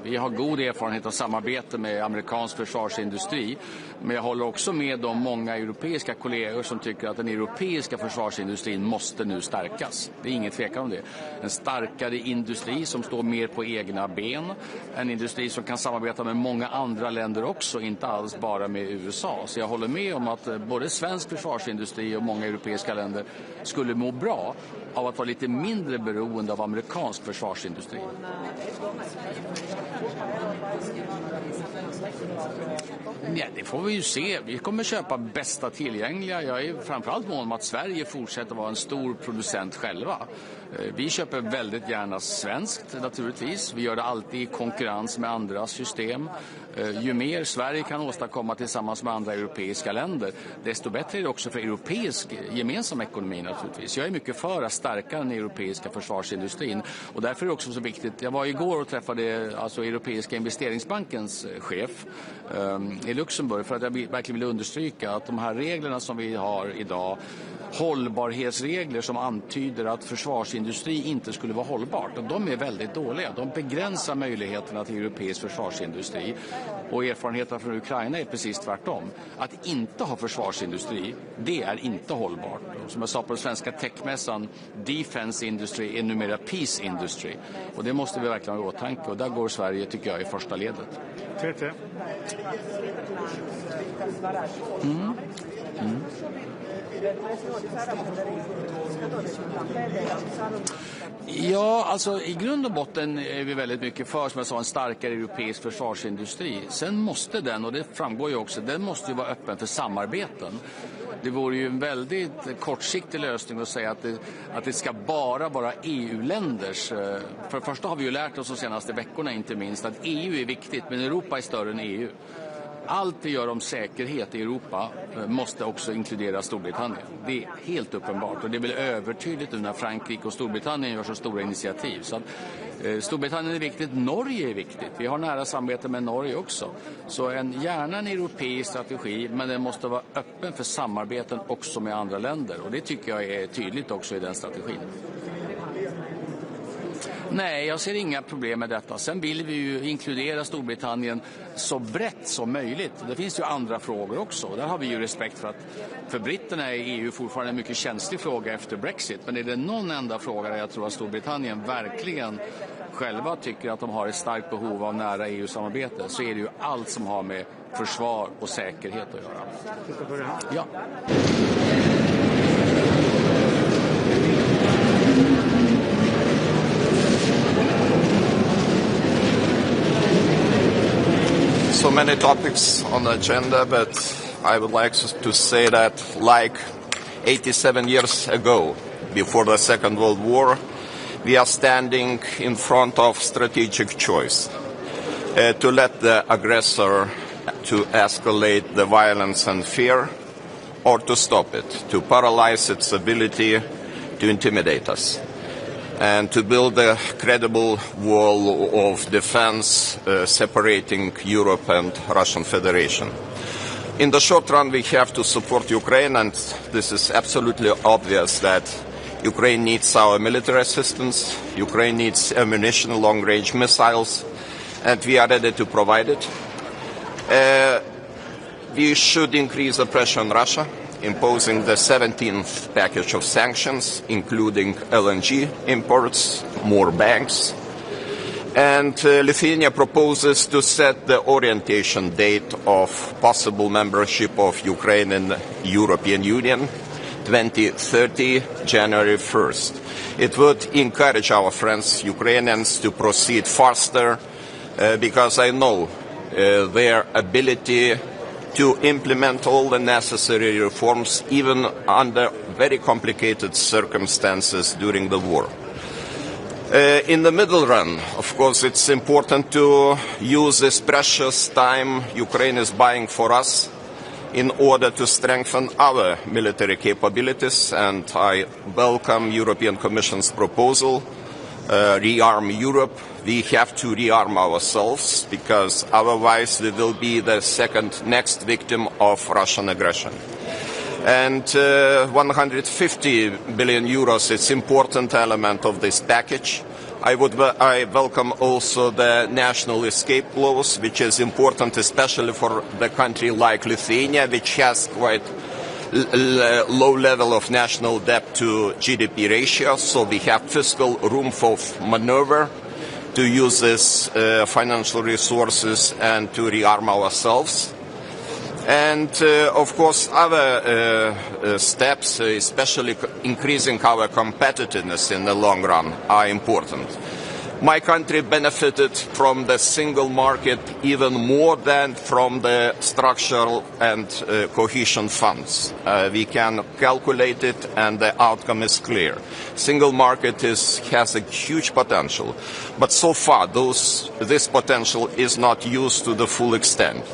Vi har god erfarenhet av samarbete med amerikansk försvarsindustri, men jag håller också med de många europeiska kollegor som tycker att den europeiska försvarsindustrin måste nu stärkas. Det är inget tvekan om det. En starkare industri som står mer på egna ben, en industri som kan samarbeta med många andra länder också, inte alls bara med USA. Så jag håller med om att både svensk försvarsindustri och många europeiska länder skulle må bra av att vara lite mindre beroende av amerikansk försvarsindustri. Ja, det får vi ju se. Vi kommer köpa bästa tillgängliga. Jag är framförallt mån om att Sverige fortsätter vara en stor producent själva. Vi köper väldigt gärna svenskt naturligtvis. Vi gör det alltid i konkurrens med andra system. Ju mer Sverige kan åstadkomma tillsammans med andra europeiska länder, desto bättre är det också för europeisk gemensam ekonomi naturligtvis. Jag är mycket för att stärka den europeiska försvarsindustrin, och därför är det också så viktigt. Jag var igår och träffade Europeiska investeringsbankens chef i Luxemburg för att jag verkligen vill understryka att de här reglerna som vi har idag, hållbarhetsregler som antyder att försvarsindustri inte skulle vara hållbart, och de är väldigt dåliga. De begränsar möjligheterna till europeisk försvarsindustri, och erfarenheterna från Ukraina är precis tvärtom. Att inte ha försvarsindustri, det är inte hållbart. Som jag sa på den svenska techmässan, defense industry är numera peace industry, och det måste vi verkligen ha i åtanke, och där går Sverige, tycker jag, i första ledet. TT. Ja, alltså i grund och botten är vi väldigt mycket för, som jag sa, en starkare europeisk försvarsindustri. Sen måste den, och det framgår ju också, den måste ju vara öppen för samarbeten. Det vore ju en väldigt kortsiktig lösning att säga att det ska bara vara EU-länders. För det första har vi ju lärt oss de senaste veckorna inte minst att EU är viktigt, men Europa är större än EU. Allt vi gör om säkerhet i Europa måste också inkludera Storbritannien. Det är helt uppenbart, och det är väl övertydligt nu när Frankrike och Storbritannien gör så stora initiativ. Så att, Storbritannien är viktigt, Norge är viktigt. Vi har nära samarbete med Norge också. Så gärna en europeisk strategi, men den måste vara öppen för samarbeten också med andra länder. Och det tycker jag är tydligt också i den strategin. Nej, jag ser inga problem med detta. Sen vill vi ju inkludera Storbritannien så brett som möjligt. Det finns ju andra frågor också. Där har vi ju respekt för att för britterna är EU fortfarande en mycket känslig fråga efter Brexit. Men är det någon enda fråga där jag tror att Storbritannien verkligen själva tycker att de har ett starkt behov av nära EU-samarbete, så är det ju allt som har med försvar och säkerhet att göra. Ja. So many topics on the agenda, but I would like to say that, like 87 years ago, before the Second World War, we are standing in front of strategic choice to let the aggressor to escalate the violence and fear, or to stop it, to paralyze its ability to intimidate us, and to build a credible wall of defense separating Europe and Russian Federation. In the short run, we have to support Ukraine, and this is absolutely obvious that Ukraine needs our military assistance, Ukraine needs ammunition, long-range missiles, and we are ready to provide it. We should increase the pressure on Russia, imposing the 17th package of sanctions, including LNG imports, more banks. And Lithuania proposes to set the orientation date of possible membership of Ukraine in the European Union, 2030, January 1st. It would encourage our friends, Ukrainians, to proceed faster, because I know their ability to implement all the necessary reforms, even under very complicated circumstances during the war. In the middle run, of course, it's important to use this precious time Ukraine is buying for us in order to strengthen our military capabilities, and I welcome European Commission's proposal, Rearm Europe. We have to rearm ourselves, because otherwise we will be the second next victim of Russian aggression. And 150 billion euros is an important element of this package. I welcome also the national escape clause, which is important especially for the country like Lithuania, which has quite low level of national debt to GDP ratio, so we have fiscal room for maneuver to use these financial resources and to rearm ourselves. And of course other steps, especially increasing our competitiveness in the long run, are important. My country benefited from the single market even more than from the structural and cohesion funds. We can calculate it, and the outcome is clear. Single market has a huge potential, but so far this potential is not used to the full extent.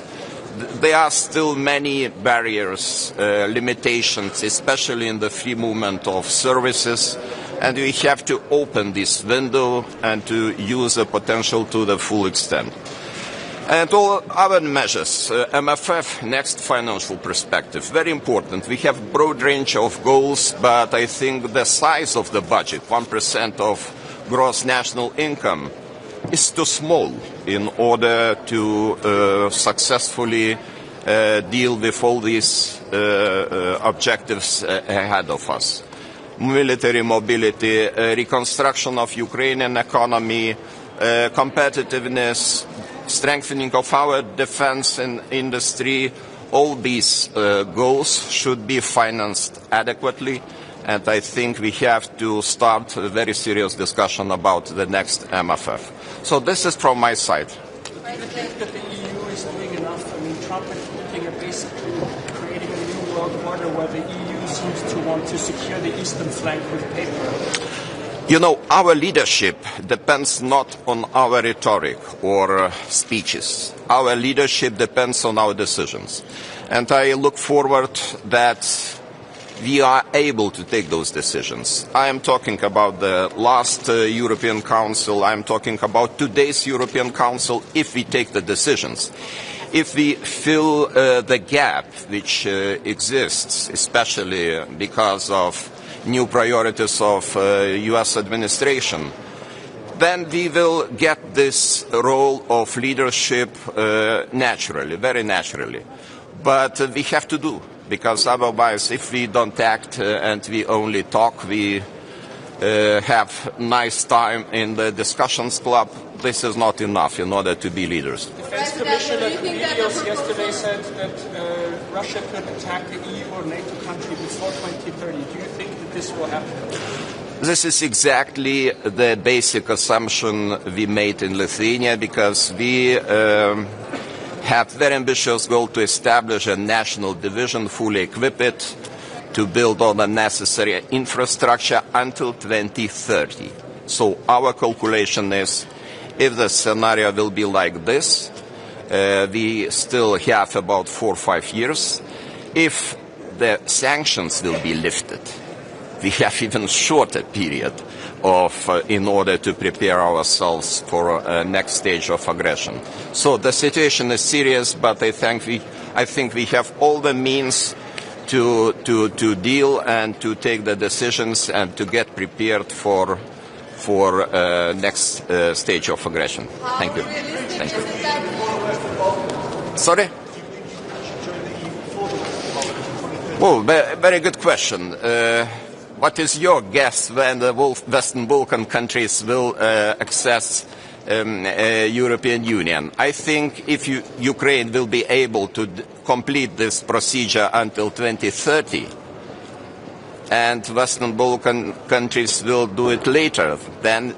There are still many barriers, limitations, especially in the free movement of services, and we have to open this window and to use the potential to the full extent. And all other measures, MFF, next financial perspective, very important. We have a broad range of goals, but I think the size of the budget, 1% of gross national income, is too small in order to successfully deal with all these objectives ahead of us. Military mobility, reconstruction of Ukrainian economy, competitiveness, strengthening of our defense and industry, all these goals should be financed adequately, and I think we have to start a very serious discussion about the next MFF. So this is from my side. Do you think that the EU is doing enough? I mean, Trump is looking at basically creating a new world order where the EU seems to want to secure the eastern flank with paper. You know, our leadership depends not on our rhetoric or speeches. Our leadership depends on our decisions. And I look forward that we are able to take those decisions. I am talking about the last European Council. I am talking about today's European Council if we take the decisions. If we fill the gap which exists, especially because of new priorities of US administration, then we will get this role of leadership naturally, very naturally. But we have to do, because otherwise if we don't act and we only talk, we have nice time in the discussions club, this is not enough in order to be leaders. Defense Commissioner Kubilius yesterday said that Russia could attack the EU or NATO country before 2030. Do you think that this will happen? This is exactly the basic assumption we made in Lithuania, because we have very ambitious goal to establish a national division, fully equip it, to build all the necessary infrastructure until 2030. So our calculation is, if the scenario will be like this, we still have about 4 or 5 years. If the sanctions will be lifted, we have even shorter period in order to prepare ourselves for a next stage of aggression. So the situation is serious, but I think we have all the means to deal and to take the decisions and to get prepared for next stage of aggression. Thank you. Thank you. Sorry? Well, very good question. What is your guess when the Western Balkan countries will access European Union? I think if Ukraine will be able to complete this procedure until 2030, and Western Balkan countries will do it later, then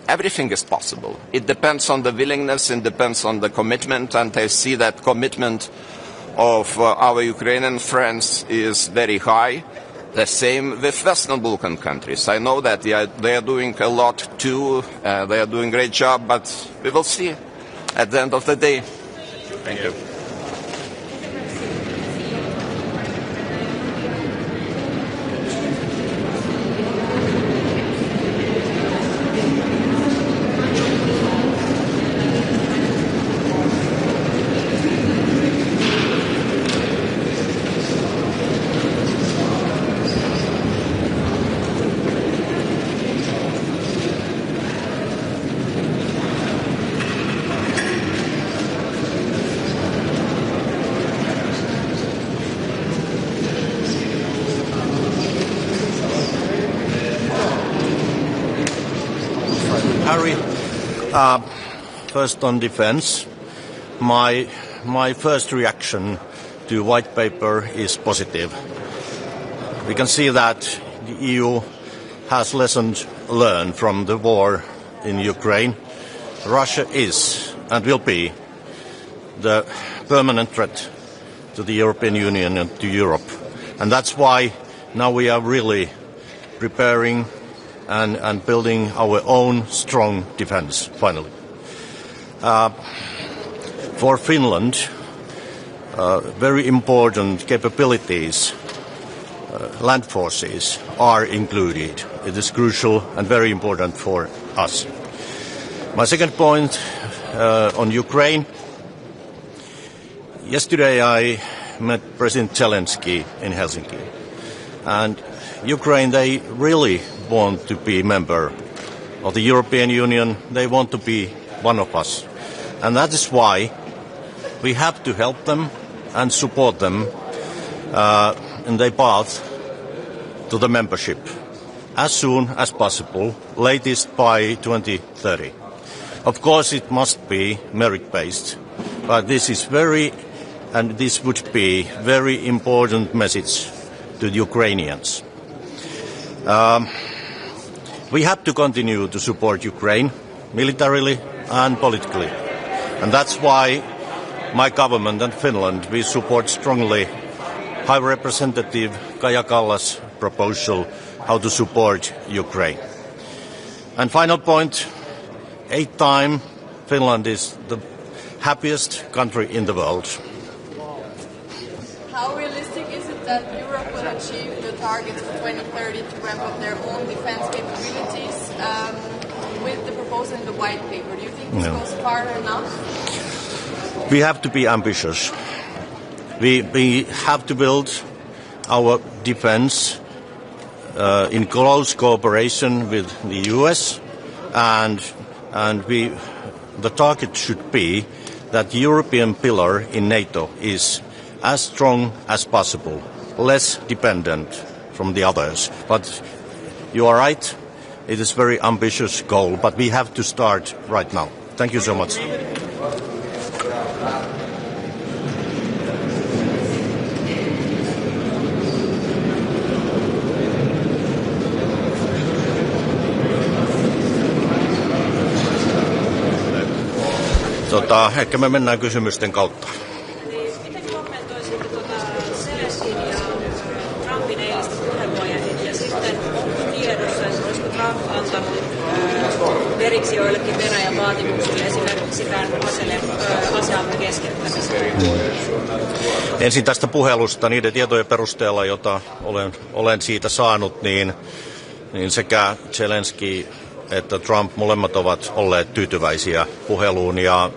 everything is possible. It depends on the willingness, it depends on the commitment, and I see that commitment of our Ukrainian friends is very high. The same with Western Balkan countries. I know that they are doing a lot too, they are doing a great job, but we will see at the end of the day. Thank you. First on defense, my first reaction to white paper is positive. We can see that the EU has lessons learned from the war in Ukraine. Russia is and will be the permanent threat to the European Union and to Europe. And that's why now we are really preparing and building our own strong defense, finally. For Finland, very important capabilities, land forces, are included. It is crucial and very important for us. My second point on Ukraine. Yesterday I met President Zelensky in Helsinki. And Ukraine, they really want to be a member of the European Union. They want to be one of us. And that is why we have to help them and support them in their path to the membership as soon as possible, latest by 2030. Of course, it must be merit-based, but this is very and this would be very important message to the Ukrainians. We have to continue to support Ukraine militarily and politically, and that's why my government and Finland, we support strongly High Representative Kaja Kallas' proposal how to support Ukraine. And final point, 8th time Finland is the happiest country in the world. How realistic is it that Europe will achieve the targets for 2030 to ramp up their own defense capabilities with the proposal in the white paper? Do you think this goes far enough? We have to be ambitious. We have to build our defense in close cooperation with the US, and the target should be that the European pillar in NATO is as strong as possible, less dependent from the others. But you are right, it is a very ambitious goal, but we have to start right now. Thank you so much. Ehkä me mennään kysymysten kautta. Miten kommentoisitte Zelenskin ja Trumpin eilistä puhelua ja sitten onko tiedossa, että olisiko Trump antanut periksi joillekin Venäjän vaatimuksille esimerkiksi tämän aseamme keskeyttämistä? Ensin tästä puhelusta niiden tietojen perusteella, jota olen siitä saanut, niin sekä Zelenski että Trump molemmat ovat olleet tyytyväisiä puheluun ja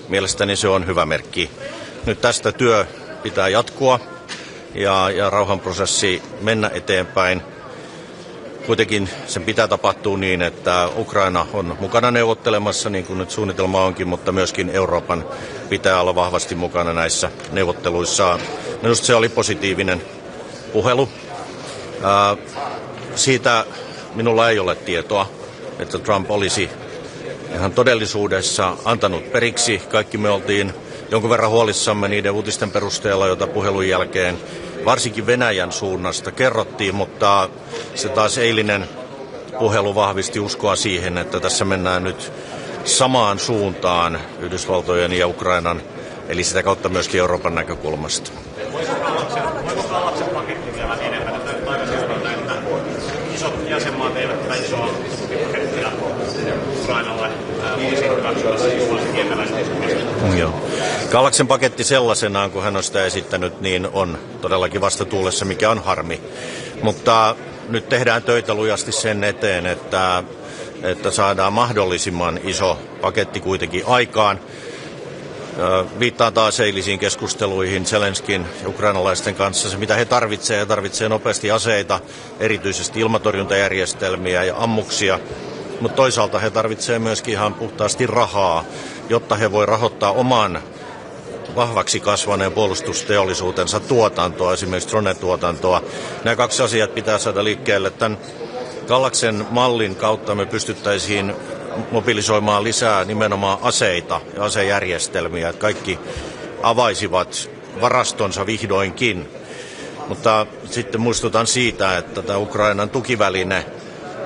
mielestäni se on hyvä merkki. Nyt tästä työ pitää jatkua ja rauhanprosessi mennä eteenpäin. Kuitenkin sen pitää tapahtua niin, että Ukraina on mukana neuvottelemassa, niin kuin nyt suunnitelma onkin, mutta myöskin Euroopan pitää olla vahvasti mukana näissä neuvotteluissa. Minusta se oli positiivinen puhelu. Siitä minulla ei ole tietoa, että Trump olisi ihan todellisuudessa antanut periksi. Kaikki me oltiin jonkun verran huolissamme niiden uutisten perusteella, joita puhelun jälkeen varsinkin Venäjän suunnasta kerrottiin, mutta se taas eilinen puhelu vahvisti uskoa siihen, että tässä mennään nyt samaan suuntaan Yhdysvaltojen ja Ukrainan, eli sitä kautta myöskin Euroopan näkökulmasta. Voiko Kallaksen paketti vielä enemmän? Että isot jäsenmaat eivät tätä isoa tukipakettia Ukrainalle olisi hyväksymässä Joo. Kallaksen paketti sellaisenaan, kun hän on sitä esittänyt, niin on todellakin vastatuulessa, mikä on harmi. Mutta nyt tehdään töitä lujasti sen eteen, että saadaan mahdollisimman iso paketti kuitenkin aikaan. Viittaan taas eilisiin keskusteluihin Zelenskin ja ukrainalaisten kanssa. Se, mitä he tarvitsee nopeasti aseita, erityisesti ilmatorjuntajärjestelmiä ja ammuksia. Mutta toisaalta he tarvitsevat myöskin ihan puhtaasti rahaa, jotta he voi rahoittaa oman vahvaksi kasvaneen puolustusteollisuutensa tuotantoa, esimerkiksi drone-tuotantoa. Nämä kaksi asiat pitää saada liikkeelle. Tämän Kallaksen mallin kautta me pystyttäisiin mobilisoimaan lisää nimenomaan aseita ja asejärjestelmiä, että kaikki avaisivat varastonsa vihdoinkin. Mutta sitten muistutan siitä, että tämä Ukrainan tukiväline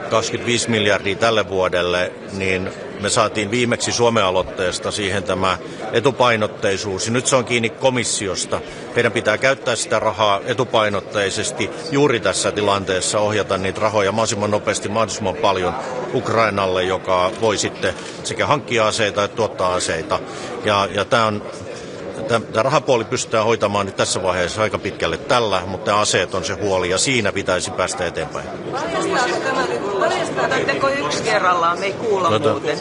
25 miljardia tälle vuodelle, niin me saatiin viimeksi Suomen aloitteesta siihen tämä etupainotteisuus. Ja nyt se on kiinni komissiosta. Heidän pitää käyttää sitä rahaa etupainotteisesti juuri tässä tilanteessa, ohjata niitä rahoja mahdollisimman nopeasti, mahdollisimman paljon Ukrainalle, joka voi sitten sekä hankkia aseita että tuottaa aseita. Ja tämä rahapuoli pystytään hoitamaan nyt tässä vaiheessa aika pitkälle tällä, mutta aseet on se huoli ja siinä pitäisi päästä eteenpäin. Paljastetaanko yksi kerrallaan? Me ei kuulla muuten.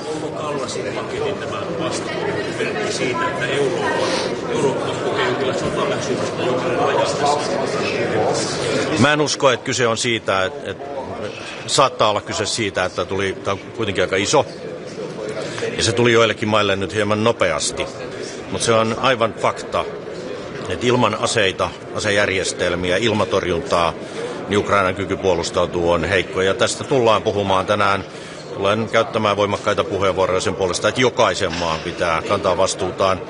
Siitä, että Eurooppa kokee jonkinlaista sotaväsymystä Mä en usko, että kyse on siitä, että saattaa olla kyse siitä, että tämä on kuitenkin aika iso ja se tuli joillekin maille nyt hieman nopeasti. Mutta se on aivan fakta, että ilman aseita, asejärjestelmiä, ilmatorjuntaa, niin Ukrainan kyky puolustautuu on heikko. Ja tästä tullaan puhumaan tänään. Tulen käyttämään voimakkaita puheenvuoroja sen puolesta, että jokaisen maan pitää kantaa vastuutaan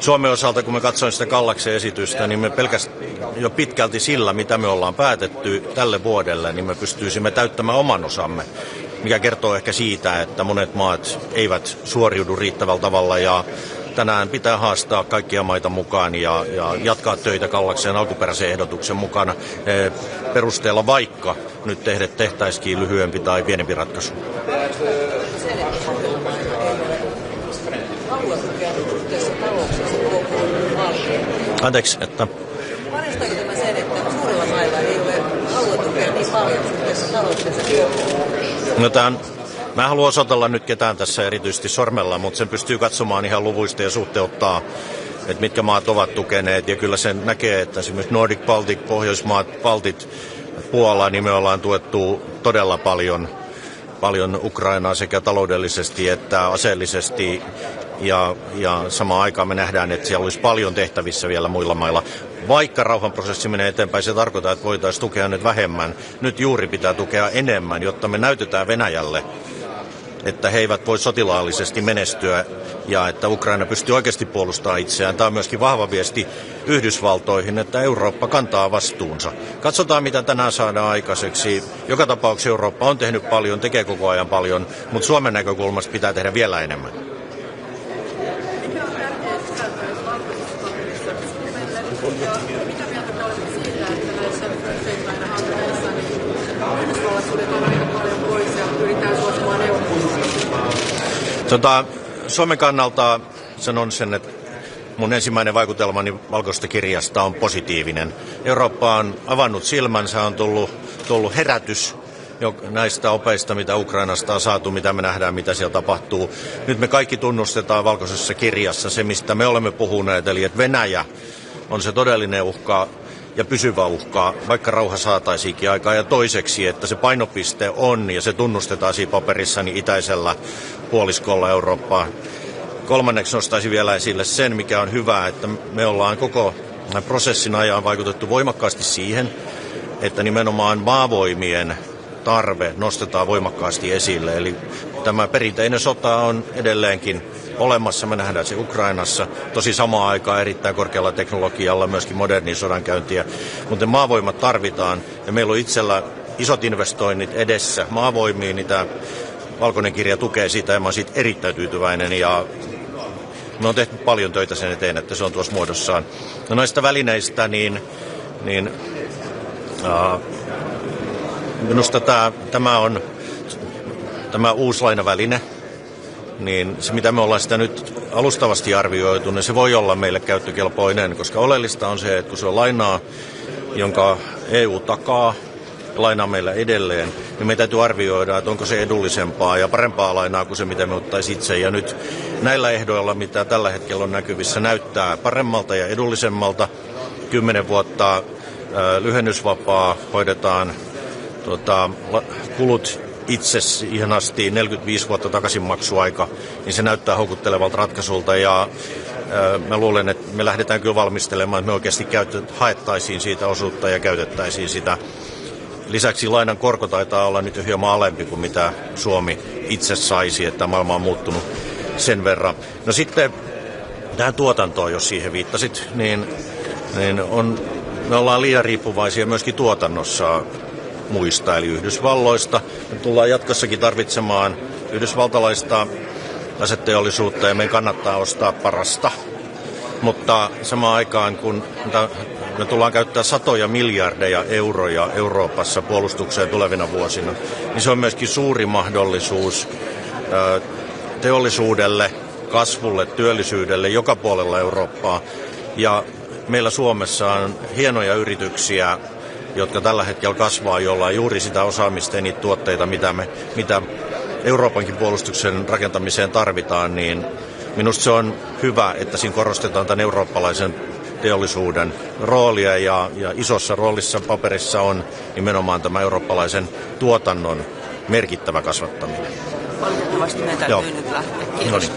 Suomen osalta, kun me katsoin sitä Kallaksen esitystä, niin me pelkästään jo pitkälti sillä, mitä me ollaan päätetty tälle vuodelle, niin me pystyisimme täyttämään oman osamme, mikä kertoo ehkä siitä, että monet maat eivät suoriudu riittävällä tavalla ja tänään pitää haastaa kaikkia maita mukaan ja jatkaa töitä Kallaksen alkuperäisen ehdotuksen mukana perusteella, vaikka nyt tehtäisikin lyhyempi tai pienempi ratkaisu. Anteeksi, että... Varmistaako tämä sen, että suurilla mailla ei ole halua tukea niin paljon suhteessa taloutensa? Mä en halua osoitella nyt ketään tässä erityisesti sormella, mutta sen pystyy katsomaan ihan luvuista ja suhteuttaa, että mitkä maat ovat tukeneet. Ja kyllä sen näkee, että esimerkiksi Nordic Baltic, Pohjoismaat, Baltit, Puola, niin me ollaan tuettu todella paljon Ukrainaa sekä taloudellisesti että aseellisesti. Ja samaan aikaan me nähdään, että siellä olisi paljon tehtävissä vielä muilla mailla. Vaikka rauhanprosessi menee eteenpäin, se tarkoittaa, että voitaisiin tukea nyt vähemmän. Nyt juuri pitää tukea enemmän, jotta me näytetään Venäjälle, että he eivät voi sotilaallisesti menestyä ja että Ukraina pystyy oikeasti puolustamaan itseään. Tämä on myöskin vahva viesti Yhdysvaltoihin, että Eurooppa kantaa vastuunsa. Katsotaan, mitä tänään saadaan aikaiseksi. Joka tapauksessa Eurooppa on tehnyt paljon, tekee koko ajan paljon, mutta Suomen näkökulmasta pitää tehdä vielä enemmän. Mitä mieltä te olette siitä, että näissä aina hankkeissa Yhdysvallat suljetaan aika paljon pois ja pyritään suosimaan neuvotteluja? Suomen kannalta sanon sen, että mun ensimmäinen vaikutelmani valkoisesta kirjasta on positiivinen. Eurooppa on avannut silmänsä, on tullut herätys näistä opeista, mitä Ukrainasta on saatu, mitä me nähdään, mitä siellä tapahtuu. Nyt me kaikki tunnustetaan valkoisessa kirjassa se, mistä me olemme puhuneet, eli että Venäjä on se todellinen uhka ja pysyvä uhka, vaikka rauha saataisiinkin aikaan. Ja toiseksi, että se painopiste on, ja se tunnustetaan siinä paperissa, niin itäisellä puoliskolla Eurooppaa. Kolmanneksi nostaisin vielä esille sen, mikä on hyvä, että me ollaan koko prosessin ajan vaikutettu voimakkaasti siihen, että nimenomaan maavoimien tarve nostetaan voimakkaasti esille. Eli tämä perinteinen sota on edelleenkin olemassa, me nähdään se Ukrainassa, tosi samaan aikaan erittäin korkealla teknologialla myöskin modernin sodankäyntiä, mutta maavoimat tarvitaan ja meillä on itsellä isot investoinnit edessä maavoimiin, niin tämä valkoinen kirja tukee sitä ja mä oon siitä erittäin tyytyväinen ja me on tehty paljon töitä sen eteen, että se on tuossa muodossaan. No näistä välineistä, minusta tämä uusi lainaväline, niin se mitä me ollaan sitä nyt alustavasti arvioitu, niin se voi olla meille käyttökelpoinen, koska oleellista on se, että kun se on lainaa, jonka EU takaa, lainaa meillä edelleen, niin meidän täytyy arvioida, että onko se edullisempaa ja parempaa lainaa kuin se, mitä me ottaisiin itse. Ja nyt näillä ehdoilla, mitä tällä hetkellä on näkyvissä, näyttää paremmalta ja edullisemmalta. 10 vuotta lyhennysvapaa, hoidetaan kulut itse ihanasti 45 vuotta takaisinmaksuaika, niin se näyttää houkuttelevalta ratkaisulta ja mä luulen, että me lähdetään kyllä valmistelemaan, että me oikeasti haettaisiin siitä osuutta ja käytettäisiin sitä. Lisäksi lainan korko taitaa olla nyt hieman alempi kuin mitä Suomi itse saisi, että maailma on muuttunut sen verran. No sitten tähän tuotantoon, jos siihen viittasit, niin me ollaan liian riippuvaisia myöskin tuotannossa muista, eli Yhdysvalloista. Me tullaan jatkossakin tarvitsemaan yhdysvaltalaista aseteollisuutta ja meidän kannattaa ostaa parasta. Mutta samaan aikaan, kun me tullaan käyttää satoja miljardeja euroja Euroopassa puolustukseen tulevina vuosina, niin se on myöskin suuri mahdollisuus teollisuudelle, kasvulle, työllisyydelle joka puolella Eurooppaa. Ja meillä Suomessa on hienoja yrityksiä, jotka tällä hetkellä kasvaa, jolla on juuri sitä osaamista ja niitä tuotteita, mitä Euroopankin puolustuksen rakentamiseen tarvitaan, niin minusta se on hyvä, että siinä korostetaan tämän eurooppalaisen teollisuuden roolia ja isossa roolissa paperissa on nimenomaan tämä eurooppalaisen tuotannon merkittävä kasvattaminen. Valitettavasti meidän täytyy nyt lähteä. Kiitos.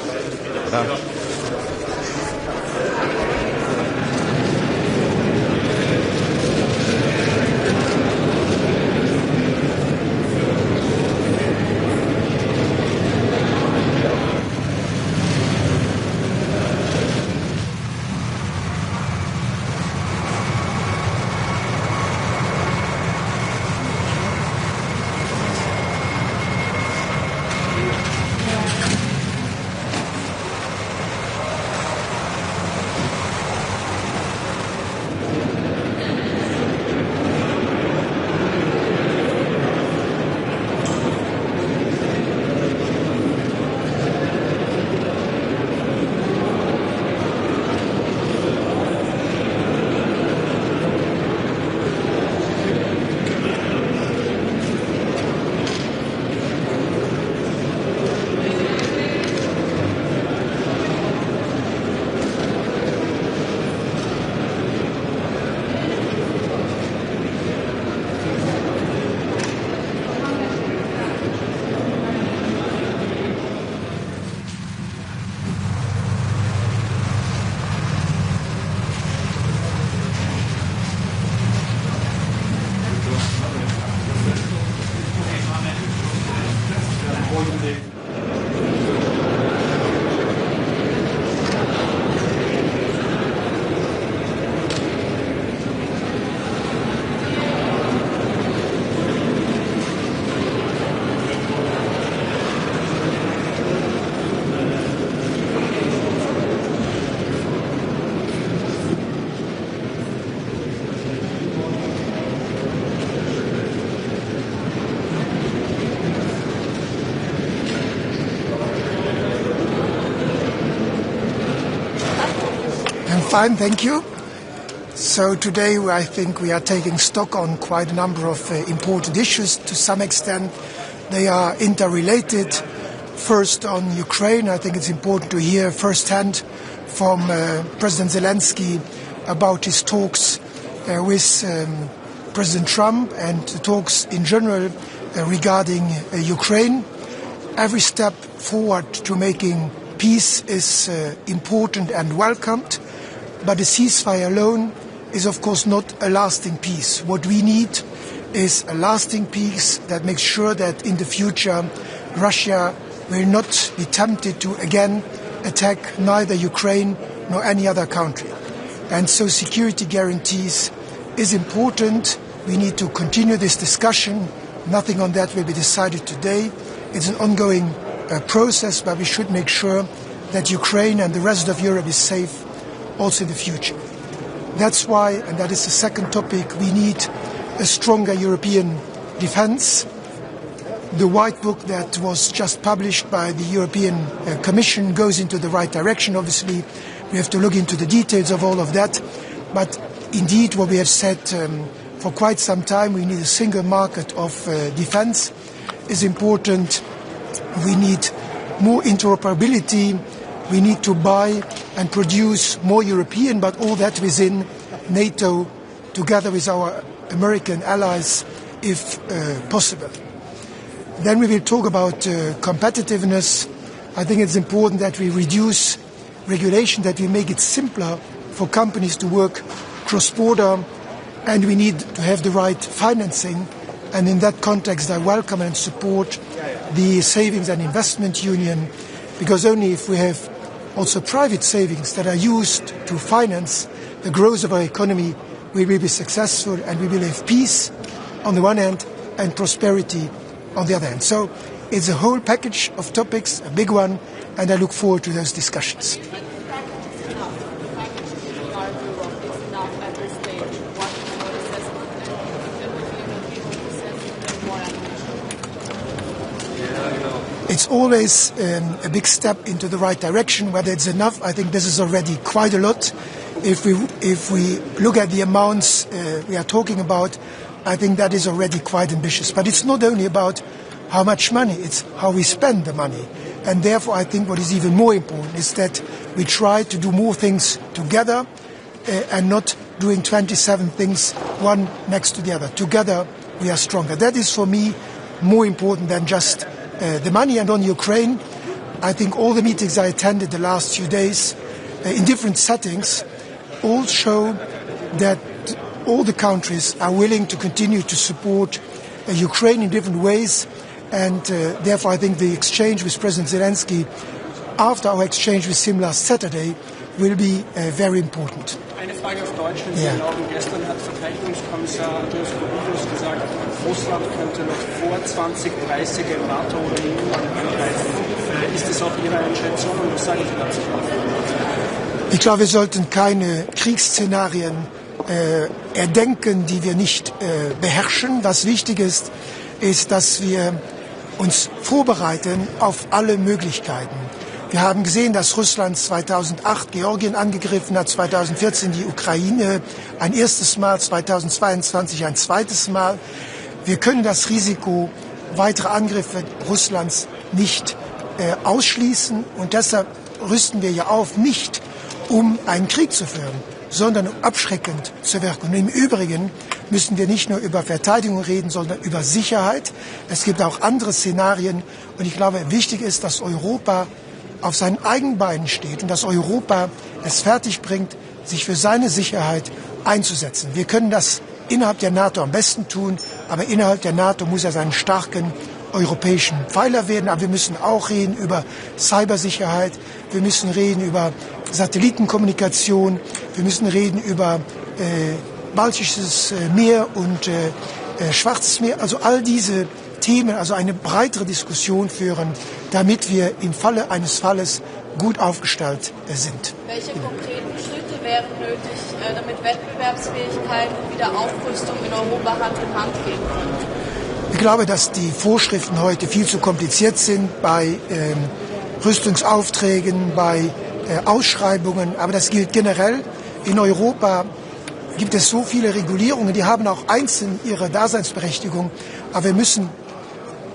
Grunde. Fine, thank you. So today I think we are taking stock on quite a number of important issues. To some extent they are interrelated. First on Ukraine, I think it's important to hear firsthand from President Zelensky about his talks with President Trump and the talks in general regarding Ukraine. Every step forward to making peace is important and welcomed. But a ceasefire alone is, of course, not a lasting peace. What we need is a lasting peace that makes sure that in the future Russia will not be tempted to again attack neither Ukraine nor any other country. And so security guarantees is important. We need to continue this discussion. Nothing on that will be decided today. It's an ongoing process, but we should make sure that Ukraine and the rest of Europe is safe also in the future. That's why, and that is the second topic, we need a stronger European defence. The white book that was just published by the European Commission goes into the right direction. Obviously, we have to look into the details of all of that. But indeed, what we have said for quite some time, we need a single market of defence is important. We need more interoperability. We need to buy and produce more European, but all that within NATO, together with our American allies, if possible. Then we will talk about competitiveness. I think it's important that we reduce regulation, that we make it simpler for companies to work cross-border, and we need to have the right financing. And in that context, I welcome and support the Savings and Investment Union, because only if we have also private savings that are used to finance the growth of our economy, we will be successful and we will have peace on the one hand and prosperity on the other hand. So it's a whole package of topics, a big one, and I look forward to those discussions. It's always a big step into the right direction. Whether it's enough, I think this is already quite a lot. If we look at the amounts we are talking about, I think that is already quite ambitious. But it's not only about how much money, it's how we spend the money. And therefore, I think what is even more important is that we try to do more things together and not doing 27 things one next to the other. Together, we are stronger. That is, for me, more important than just the money. And on Ukraine, I think all the meetings I attended the last few days in different settings all show that all the countries are willing to continue to support Ukraine in different ways. And therefore, I think the exchange with President Zelensky after our exchange with him last Saturday will be very important. Eine Frage auf Deutsch, wenn Sie erlauben. Gestern hat Verteidigungskommissar Andreas Kubilius gesagt, Russland könnte noch vor 2030 in NATO oder EU angreifen. Ist das auch Ihre Einschätzung und was sagen Sie dazu? Ich glaube, wir sollten keine Kriegsszenarien erdenken, die wir nicht beherrschen. Was wichtig ist, ist, dass wir uns vorbereiten auf alle Möglichkeiten. Wir haben gesehen, dass Russland 2008 Georgien angegriffen hat, 2014 die Ukraine ein erstes Mal, 2022 ein zweites Mal. Wir können das Risiko weiterer Angriffe Russlands nicht ausschließen und deshalb rüsten wir ja auf, nicht um einen Krieg zu führen, sondern um abschreckend zu wirken. Und im Übrigen müssen wir nicht nur über Verteidigung reden, sondern über Sicherheit. Es gibt auch andere Szenarien und ich glaube, wichtig ist, dass Europa auf seinen eigenen Beinen steht und dass Europa es fertigbringt, sich für seine Sicherheit einzusetzen. Wir können das innerhalb der NATO am besten tun, aber innerhalb der NATO muss er seinen starken europäischen Pfeiler werden. Aber wir müssen auch reden über Cybersicherheit, wir müssen reden über Satellitenkommunikation, wir müssen reden über Baltisches Meer und Schwarzes Meer. Also all diese Themen, also eine breitere Diskussion führen, damit wir im Falle eines Falles gut aufgestellt sind. Welche konkreten Schritte wären nötig, damit Wettbewerbsfähigkeit und Wiederaufrüstung in Europa Hand in Hand gehen können? Ich glaube, dass die Vorschriften heute viel zu kompliziert sind bei Rüstungsaufträgen, bei Ausschreibungen. Aber das gilt generell. In Europa gibt es so viele Regulierungen, die haben auch einzeln ihre Daseinsberechtigung. Aber wir müssen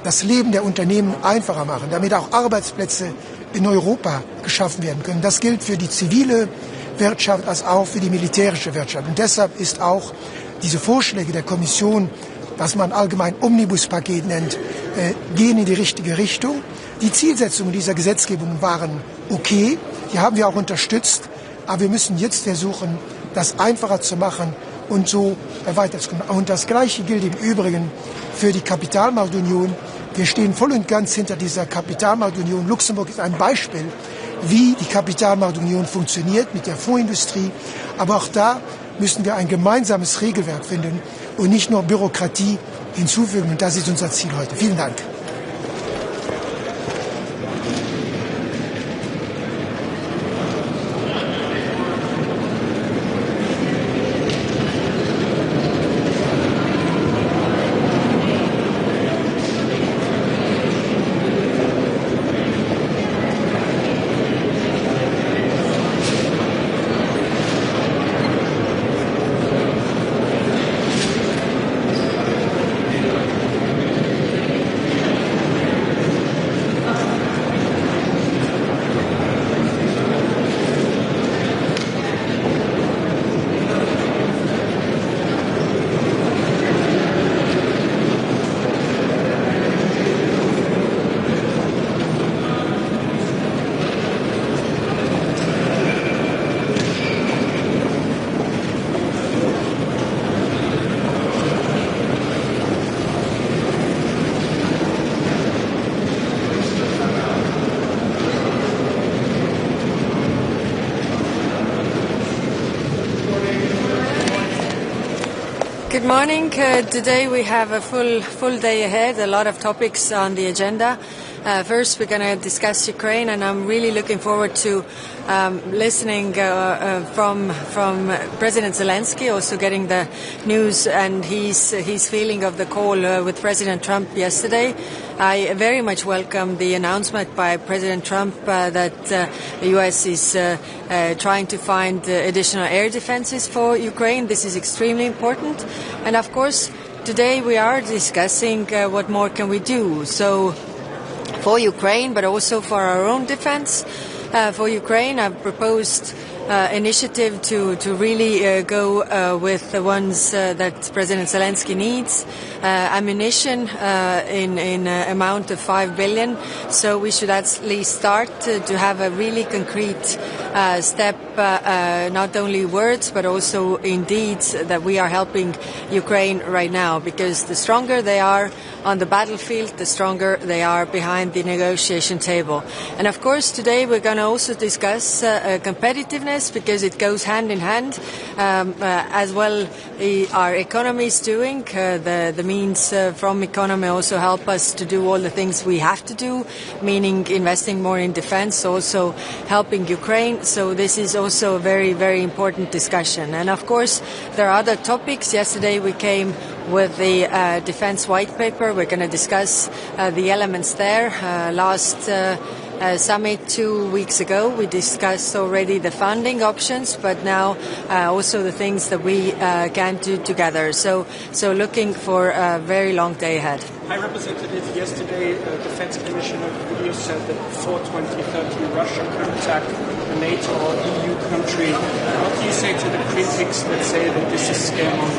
das Leben der Unternehmen einfacher machen, damit auch Arbeitsplätze in Europa geschaffen werden können. Das gilt für die zivile Wirtschaft als auch für die militärische Wirtschaft. Und deshalb ist auch diese Vorschläge der Kommission, was man allgemein Omnibuspaket nennt, gehen in die richtige Richtung. Die Zielsetzungen dieser Gesetzgebung waren okay, die haben wir auch unterstützt, aber wir müssen jetzt versuchen, das einfacher zu machen und so weiterzukommen. Und das Gleiche gilt im Übrigen für die Kapitalmarktunion. Wir stehen voll und ganz hinter dieser Kapitalmarktunion. Luxemburg ist ein Beispiel, wie die Kapitalmarktunion funktioniert mit der Fondsindustrie. Aber auch da müssen wir ein gemeinsames Regelwerk finden und nicht nur Bürokratie hinzufügen. Und das ist unser Ziel heute. Vielen Dank. Good morning. Today we have a full day ahead, a lot of topics on the agenda. First, we're going to discuss Ukraine, and I'm really looking forward to listening from President Zelensky, also getting the news and his feeling of the call with President Trump yesterday. I very much welcome the announcement by President Trump that the U.S. is trying to find additional air defenses for Ukraine. This is extremely important. And of course, today we are discussing what more can we do. So, for Ukraine, but also for our own defense. For Ukraine, I've proposed initiative to really go with the ones that President Zelensky needs. Ammunition in amount of 5 billion. So we should at least start to have a really concrete step, not only words, but also in deeds, that we are helping Ukraine right now. Because the stronger they are on the battlefield, the stronger they are behind the negotiation table. And of course, today we're going to also discuss competitiveness, because it goes hand in hand, as well our economy is doing. The means from economy also help us to do all the things we have to do, meaning investing more in defense, also helping Ukraine. So this is also a very, very important discussion. And of course, there are other topics. Yesterday we came with the defense white paper. We're going to discuss the elements there. Last Summit 2 weeks ago, we discussed already the funding options, but now also the things that we can do together. So looking for a very long day ahead. High Representative, yesterday Defense Commissioner of the EU said that before 2030 Russia could attack a NATO or EU country. What do you say to the critics that say that this is scam on?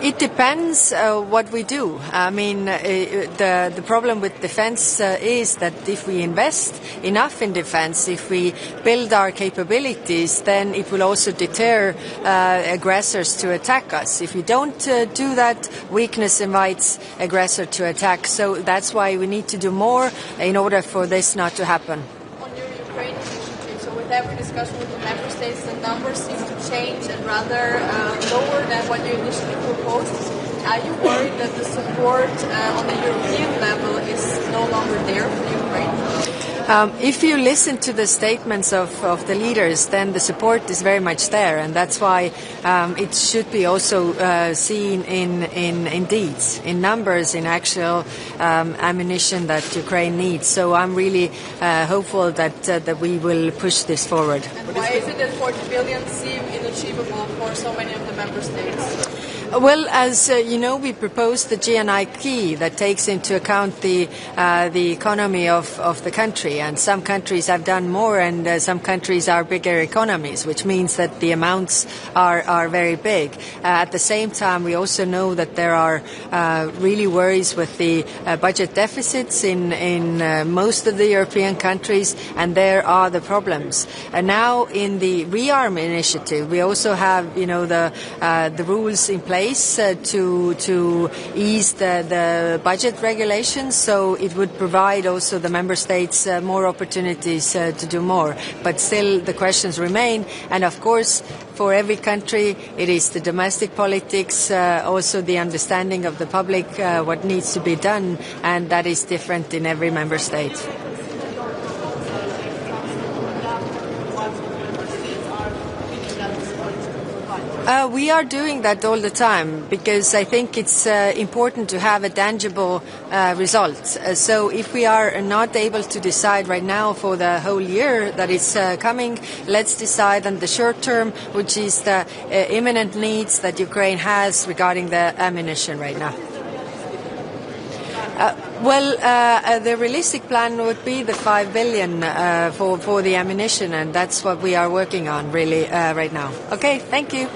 It depends what we do. I mean, the problem with defense is that if we invest enough in defense, if we build our capabilities, then it will also deter aggressors to attack us. If we don't do that, weakness invites aggressor to attack. So that's why we need to do more in order for this not to happen. On your Ukraine initiative, so with every discussion with the member states, the numbers seem to change and rather lower than what you initially proposed. Are you worried that the support on the European level is no longer there for Ukraine? If you listen to the statements of the leaders, then the support is very much there, and that's why it should be also seen in deeds, in numbers, in actual ammunition that Ukraine needs. So I'm really hopeful that we will push this forward. And why is it that 40 billion seem inachievable for so many of the member states? Well, as you know, we proposed the GNI key that takes into account the economy of the country, and some countries have done more, and some countries are bigger economies, which means that the amounts are very big. At the same time, we also know that there are really worries with the budget deficits in most of the European countries, and there are the problems. And now, in the rearm initiative, we also have, the rules in place to ease the budget regulations, so it would provide also the member states more opportunities to do more. But still the questions remain, and of course for every country it is the domestic politics, also the understanding of the public, what needs to be done, and that is different in every member state. We are doing that all the time because I think it's important to have a tangible result. So if we are not able to decide right now for the whole year that is coming, let's decide on the short term, which is the imminent needs that Ukraine has regarding the ammunition right now. The realistic plan would be the 5 billion for the ammunition, and that's what we are working on really right now. Okay, thank you.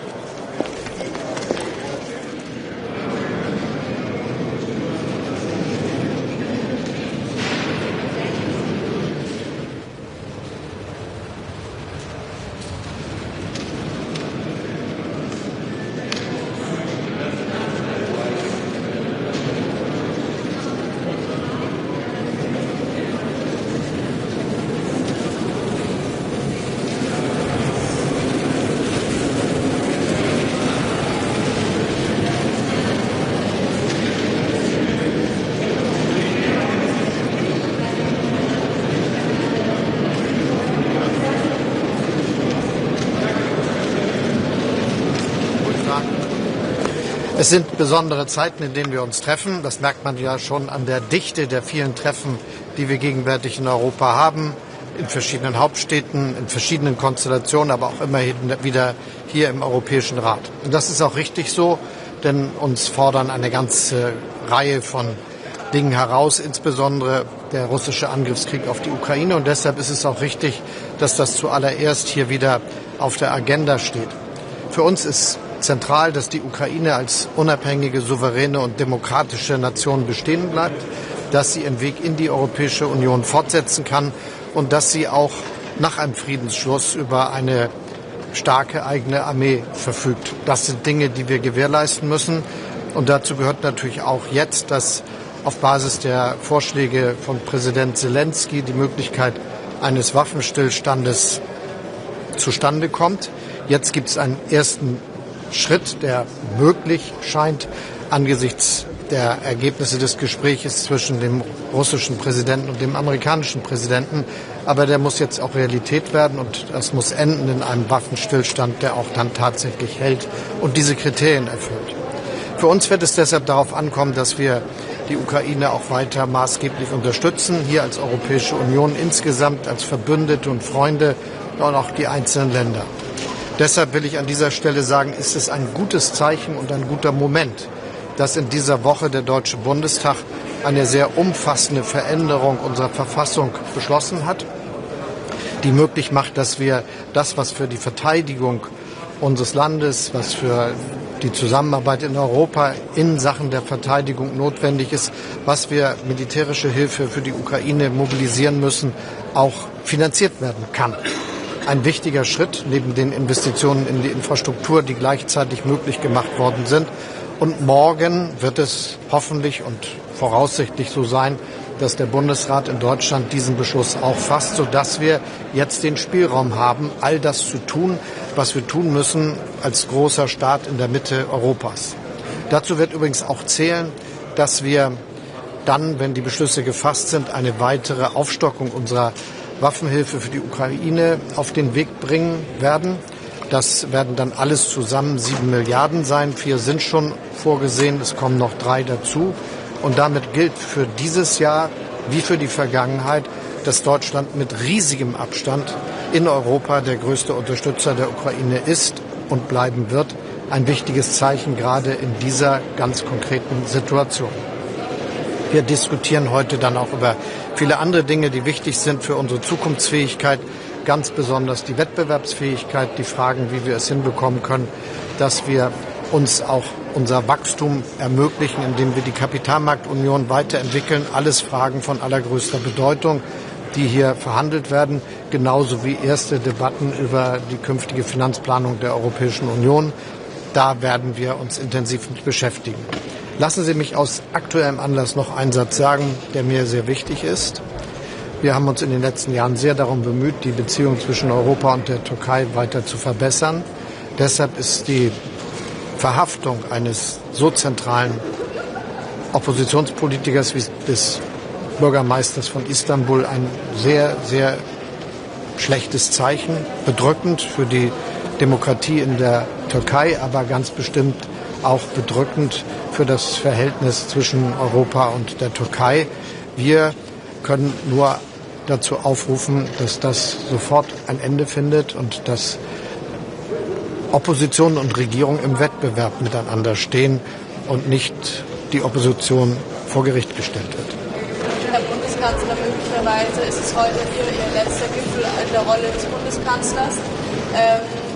Es sind besondere Zeiten, in denen wir uns treffen. Das merkt man ja schon an der Dichte der vielen Treffen, die wir gegenwärtig in Europa haben, in verschiedenen Hauptstädten, in verschiedenen Konstellationen, aber auch immerhin wieder hier im Europäischen Rat. Und das ist auch richtig so, denn uns fordern eine ganze Reihe von Dingen heraus, insbesondere der russische Angriffskrieg auf die Ukraine. Und deshalb ist es auch richtig, dass das zuallererst hier wieder auf der Agenda steht. Für uns ist zentral, dass die Ukraine als unabhängige, souveräne und demokratische Nation bestehen bleibt, dass sie ihren Weg in die Europäische Union fortsetzen kann und dass sie auch nach einem Friedensschluss über eine starke eigene Armee verfügt. Das sind Dinge, die wir gewährleisten müssen. Und dazu gehört natürlich auch jetzt, dass auf Basis der Vorschläge von Präsident Zelensky die Möglichkeit eines Waffenstillstandes zustande kommt. Jetzt gibt es einen ersten Schritt, der möglich scheint angesichts der Ergebnisse des Gesprächs zwischen dem russischen Präsidenten und dem amerikanischen Präsidenten. Aber der muss jetzt auch Realität werden und das muss enden in einem Waffenstillstand, der auch dann tatsächlich hält und diese Kriterien erfüllt. Für uns wird es deshalb darauf ankommen, dass wir die Ukraine auch weiter maßgeblich unterstützen, hier als Europäische Union insgesamt, als Verbündete und Freunde und auch die einzelnen Länder. Deshalb will ich an dieser Stelle sagen, ist es ein gutes Zeichen und ein guter Moment, dass in dieser Woche der Deutsche Bundestag eine sehr umfassende Veränderung unserer Verfassung beschlossen hat, die möglich macht, dass wir das, was für die Verteidigung unseres Landes, was für die Zusammenarbeit in Europa in Sachen der Verteidigung notwendig ist, was wir militärische Hilfe für die Ukraine mobilisieren müssen, auch finanziert werden kann. Ein wichtiger Schritt neben den Investitionen in die Infrastruktur, die gleichzeitig möglich gemacht worden sind. Und morgen wird es hoffentlich und voraussichtlich so sein, dass der Bundesrat in Deutschland diesen Beschluss auch fasst, sodass wir jetzt den Spielraum haben, all das zu tun, was wir tun müssen als großer Staat in der Mitte Europas. Dazu wird übrigens auch zählen, dass wir dann, wenn die Beschlüsse gefasst sind, eine weitere Aufstockung unserer Waffenhilfe für die Ukraine auf den Weg bringen werden. Das werden dann alles zusammen 7 Milliarden sein. 4 sind schon vorgesehen, es kommen noch 3 dazu. Und damit gilt für dieses Jahr wie für die Vergangenheit, dass Deutschland mit riesigem Abstand in Europa der größte Unterstützer der Ukraine ist und bleiben wird. Ein wichtiges Zeichen gerade in dieser ganz konkreten Situation. Wir diskutieren heute dann auch über viele andere Dinge, die wichtig sind für unsere Zukunftsfähigkeit, ganz besonders die Wettbewerbsfähigkeit, die Fragen, wie wir es hinbekommen können, dass wir uns auch unser Wachstum ermöglichen, indem wir die Kapitalmarktunion weiterentwickeln. Alles Fragen von allergrößter Bedeutung, die hier verhandelt werden, genauso wie erste Debatten über die künftige Finanzplanung der Europäischen Union. Da werden wir uns intensiv mit beschäftigen. Lassen Sie mich aus aktuellem Anlass noch einen Satz sagen, der mir sehr wichtig ist. Wir haben uns in den letzten Jahren sehr darum bemüht, die Beziehung zwischen Europa und der Türkei weiter zu verbessern. Deshalb ist die Verhaftung eines so zentralen Oppositionspolitikers wie des Bürgermeisters von Istanbul ein sehr, sehr schlechtes Zeichen, bedrückend für die Demokratie in der Türkei, aber ganz bestimmt auch bedrückend für das Verhältnis zwischen Europa und der Türkei. Wir können nur dazu aufrufen, dass das sofort ein Ende findet und dass Opposition und Regierung im Wettbewerb miteinander stehen und nicht die Opposition vor Gericht gestellt wird. Herr Bundeskanzler, möglicherweise ist es heute Ihr letzter Gipfel in der Rolle des Bundeskanzlers.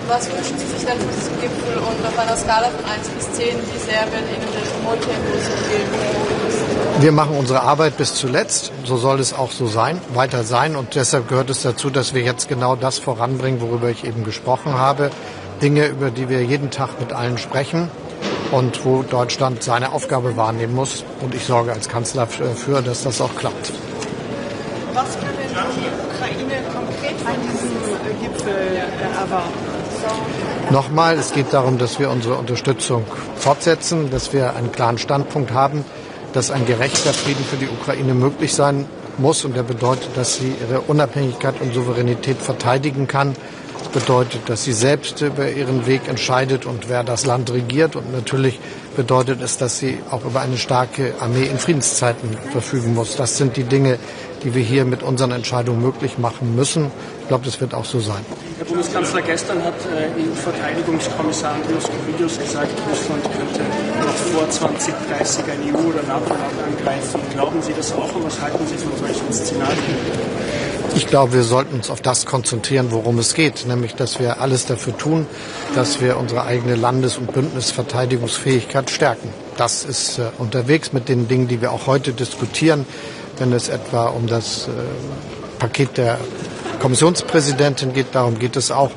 Was wünschen Sie sich denn für diesen Gipfel und auf einer Skala von 1 bis 10, wie sehr wird Ihnen der Tumulttempus geben? Wir machen unsere Arbeit bis zuletzt, so soll es auch so sein, weiter sein und deshalb gehört es dazu, dass wir jetzt genau das voranbringen, worüber ich eben gesprochen habe. Dinge, über die wir jeden Tag mit allen sprechen und wo Deutschland seine Aufgabe wahrnehmen muss. Und ich sorge als Kanzler dafür, dass das auch klappt. Was kann denn die Ukraine konkret von diesem Gipfel erwarten? Nochmal, es geht darum, dass wir unsere Unterstützung fortsetzen, dass wir einen klaren Standpunkt haben, dass ein gerechter Frieden für die Ukraine möglich sein muss. Und der bedeutet, dass sie ihre Unabhängigkeit und Souveränität verteidigen kann. Das bedeutet, dass sie selbst über ihren Weg entscheidet und wer das Land regiert. Und natürlich bedeutet es, dass sie auch über eine starke Armee in Friedenszeiten verfügen muss. Das sind die Dinge, die wir hier mit unseren Entscheidungen möglich machen müssen. Ich glaube, das wird auch so sein. Herr Bundeskanzler, gestern hat EU-Verteidigungskommissar Andrius gesagt, Russland könnte noch vor 2030 ein EU- oder NATO-Land angreifen. Glauben Sie das auch und was halten Sie von solchen Szenarien? Ich glaube, wir sollten uns auf das konzentrieren, worum es geht, nämlich, dass wir alles dafür tun, dass wir unsere eigene Landes- und Bündnisverteidigungsfähigkeit stärken. Das ist unterwegs mit den Dingen, die wir auch heute diskutieren, wenn es etwa um das Paket der Kommissionspräsidentin geht. Darum geht es auch,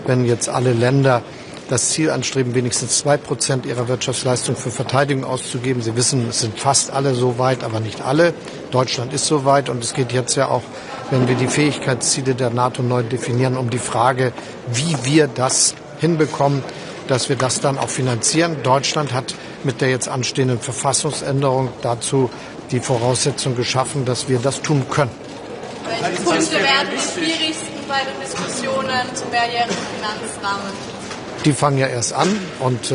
wenn jetzt alle Länder das Ziel anstreben, wenigstens 2% ihrer Wirtschaftsleistung für Verteidigung auszugeben. Sie wissen, es sind fast alle so weit, aber nicht alle. Deutschland ist so weit und es geht jetzt ja auch, wenn wir die Fähigkeitsziele der NATO neu definieren, um die Frage, wie wir das hinbekommen, dass wir das dann auch finanzieren. Deutschland hat mit der jetzt anstehenden Verfassungsänderung dazu die Voraussetzung geschaffen, dass wir das tun können. Welche Punkte werden die schwierigsten bei den Diskussionen zum mehrjährigen Finanzrahmen? Die fangen ja erst an und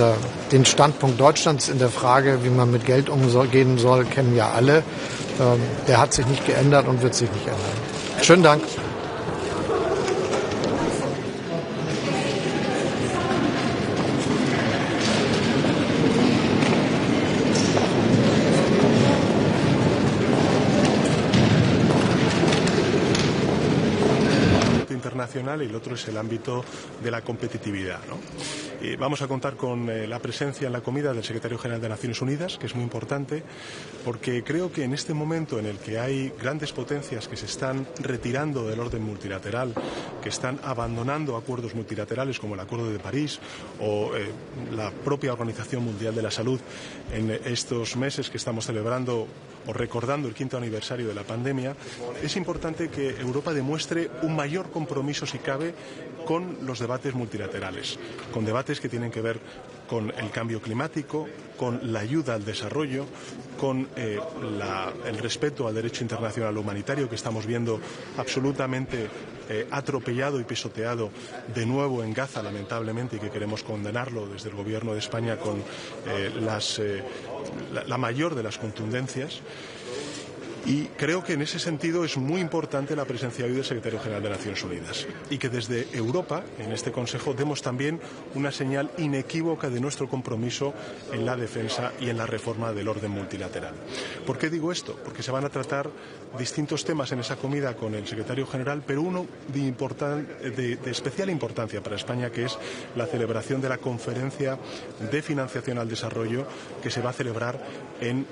den Standpunkt Deutschlands in der Frage, wie man mit Geld umgehen soll, kennen ja alle. Der hat sich nicht geändert und wird sich nicht ändern. Schönen Dank. internacional y el otro es el ámbito de la competitividad, ¿no? Vamos a contar con la presencia en la comida del secretario general de Naciones Unidas, que es muy importante, porque creo que en este momento en el que hay grandes potencias que se están retirando del orden multilateral, que están abandonando acuerdos multilaterales como el Acuerdo de París o la propia Organización Mundial de la Salud, en estos meses que estamos celebrando o recordando el 5º aniversario de la pandemia, es importante que Europa demuestre un mayor compromiso, si cabe, con los debates multilaterales, con debates que tienen que ver con el cambio climático, con la ayuda al desarrollo, con el respeto al derecho internacional humanitario, que estamos viendo absolutamente atropellado y pisoteado de nuevo en Gaza, lamentablemente, y que queremos condenarlo desde el Gobierno de España con la mayor de las contundencias. Y creo que en ese sentido es muy importante la presencia hoy del secretario general de Naciones Unidas y que desde Europa, en este Consejo, demos también una señal inequívoca de nuestro compromiso en la defensa y en la reforma del orden multilateral. ¿Por qué digo esto? Porque se van a tratar distintos temas en esa comida con el secretario general, pero uno de especial importancia para España, que es la celebración de la conferencia de financiación al desarrollo que se va a celebrar en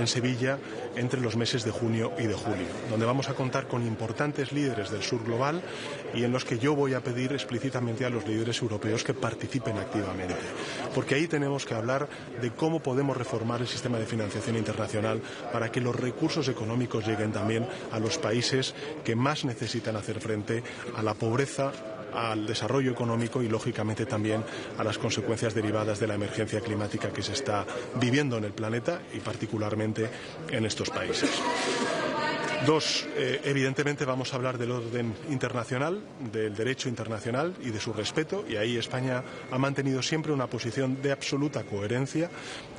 Sevilla entre los meses de junio y de julio, donde vamos a contar con importantes líderes del sur global y en los que yo voy a pedir explícitamente a los líderes europeos que participen activamente, porque ahí tenemos que hablar de cómo podemos reformar el sistema de financiación internacional para que los recursos económicos lleguen también a los países que más necesitan hacer frente a la pobreza, al desarrollo económico y, lógicamente, también a las consecuencias derivadas de la emergencia climática que se está viviendo en el planeta y particularmente en estos países. Dos, evidentemente vamos a hablar del orden internacional, del derecho internacional y de su respeto, y ahí España ha mantenido siempre una posición de absoluta coherencia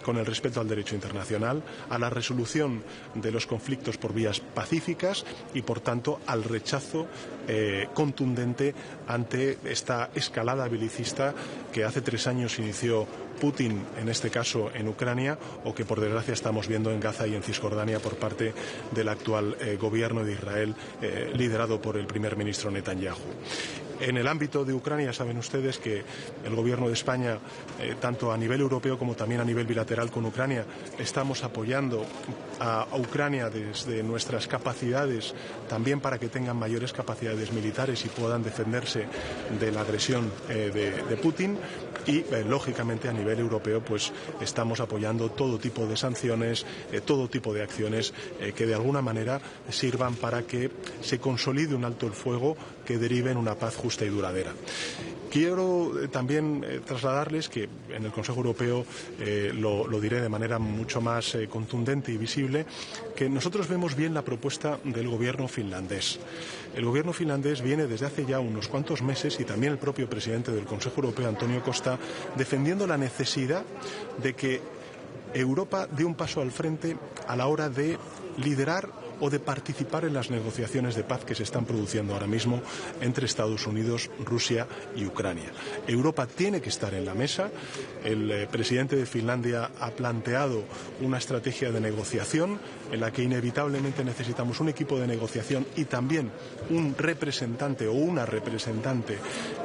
con el respeto al derecho internacional, a la resolución de los conflictos por vías pacíficas y, por tanto, al rechazo contundente ante esta escalada belicista que hace 3 años inició Putin, en este caso en Ucrania, o que por desgracia estamos viendo en Gaza y en Cisjordania por parte del actual gobierno de Israel, liderado por el primer ministro Netanyahu. En el ámbito de Ucrania, saben ustedes que el Gobierno de España, tanto a nivel europeo como también a nivel bilateral con Ucrania, estamos apoyando a Ucrania desde nuestras capacidades, también para que tengan mayores capacidades militares y puedan defenderse de la agresión de Putin. Y, lógicamente, a nivel europeo, pues estamos apoyando todo tipo de sanciones, todo tipo de acciones que de alguna manera sirvan para que se consolide un alto el fuego que derive en una paz justa y duradera. Quiero también trasladarles que en el Consejo Europeo, lo diré de manera mucho más contundente y visible, que nosotros vemos bien la propuesta del gobierno finlandés. El gobierno finlandés viene desde hace ya unos cuantos meses, y también el propio presidente del Consejo Europeo, Antonio Costa, defendiendo la necesidad de que Europa dé un paso al frente a la hora de liderar o de participar en las negociaciones de paz que se están produciendo ahora mismo entre Estados Unidos, Rusia y Ucrania. Europa tiene que estar en la mesa. El presidente de Finlandia ha planteado una estrategia de negociación en la que inevitablemente necesitamos un equipo de negociación y también un representante o una representante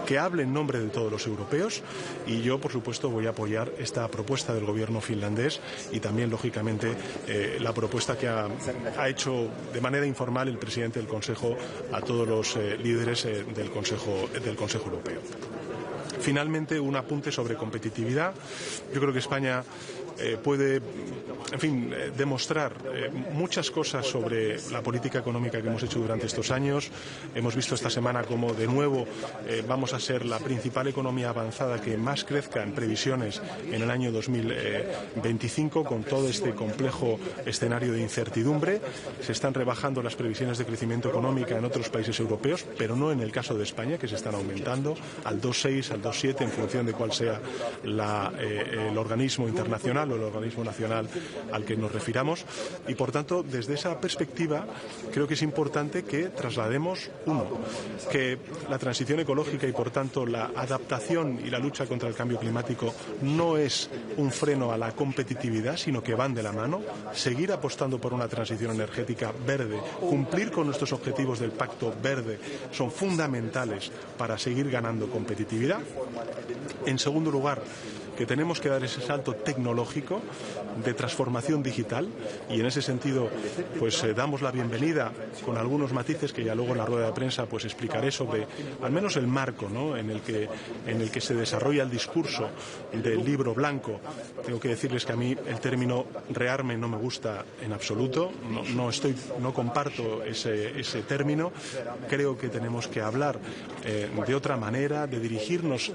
que hable en nombre de todos los europeos, y yo, por supuesto, voy a apoyar esta propuesta del gobierno finlandés y también, lógicamente, la propuesta que ha hecho de manera informal el presidente del Consejo a todos los líderes del Consejo Europeo. Finalmente, un apunte sobre competitividad. Yo creo que España puede, en fin, demostrar muchas cosas sobre la política económica que hemos hecho durante estos años. Hemos visto esta semana cómo, de nuevo, vamos a ser la principal economía avanzada que más crezca en previsiones en el año 2025, con todo este complejo escenario de incertidumbre. Se están rebajando las previsiones de crecimiento económico en otros países europeos, pero no en el caso de España, que se están aumentando al 2,6, al 2,7, en función de cuál sea el organismo internacional nacional o el organismo nacional al que nos refiramos. Y por tanto, desde esa perspectiva, creo que es importante que traslademos, que la transición ecológica y por tanto la adaptación y la lucha contra el cambio climático no es un freno a la competitividad, sino que van de la mano. Seguir apostando por una transición energética verde, cumplir con nuestros objetivos del Pacto Verde son fundamentales para seguir ganando competitividad. En segundo lugar, que tenemos que dar ese salto tecnológico de transformación digital, y en ese sentido pues damos la bienvenida con algunos matices que ya luego en la rueda de prensa pues explicaré sobre al menos el marco, ¿no?, en el que se desarrolla el discurso del libro blanco. Tengo que decirles que a mí el término rearme no me gusta en absoluto, no comparto ese término. Creo que tenemos que hablar de otra manera, de dirigirnos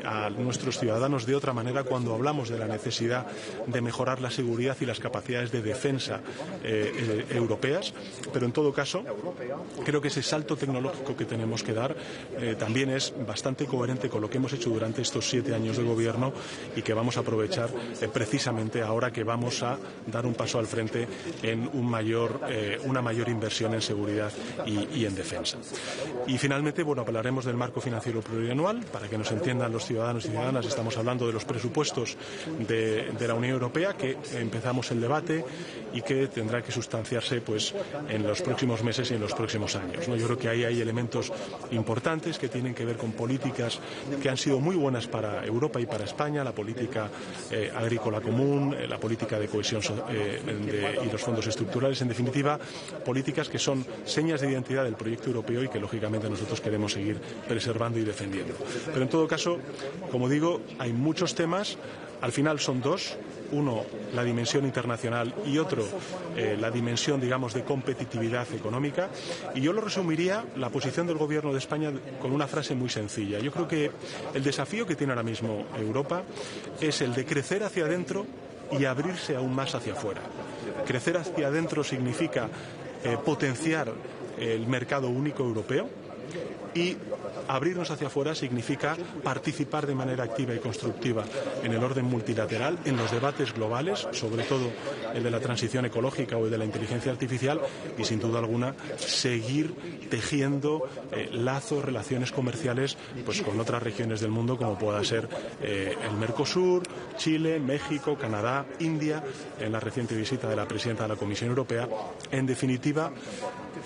a nuestros ciudadanos de otra manera cuando hablamos de la necesidad de mejorar la seguridad y las capacidades de defensa europeas, pero en todo caso creo que ese salto tecnológico que tenemos que dar también es bastante coherente con lo que hemos hecho durante estos 7 años de gobierno y que vamos a aprovechar precisamente ahora que vamos a dar un paso al frente en una mayor inversión en seguridad y en defensa. Y finalmente, bueno, hablaremos del marco financiero plurianual. Para que nos entiendan los ciudadanos y ciudadanas, estamos hablando de los presupuestos de la Unión Europea, que empezamos el debate y que tendrá que sustanciarse pues en los próximos meses y en los próximos años, ¿no? Yo creo que ahí hay elementos importantes que tienen que ver con políticas que han sido muy buenas para Europa y para España, la política agrícola común, la política de cohesión y los fondos estructurales, en definitiva, políticas que son señas de identidad del proyecto europeo y que lógicamente nosotros queremos seguir preservando y defendiendo. Pero en todo caso, como digo, hay muchos temas. Al final son dos. Uno, la dimensión internacional, y otro, la dimensión, digamos, de competitividad económica. Y yo lo resumiría, la posición del Gobierno de España, con una frase muy sencilla. Yo creo que el desafío que tiene ahora mismo Europa es el de crecer hacia adentro y abrirse aún más hacia afuera. Crecer hacia adentro significa potenciar el mercado único europeo, y abrirnos hacia afuera significa participar de manera activa y constructiva en el orden multilateral, en los debates globales, sobre todo el de la transición ecológica o el de la inteligencia artificial, y sin duda alguna seguir tejiendo lazos, relaciones comerciales pues con otras regiones del mundo, como pueda ser el Mercosur, Chile, México, Canadá, India, en la reciente visita de la presidenta de la Comisión Europea. En definitiva,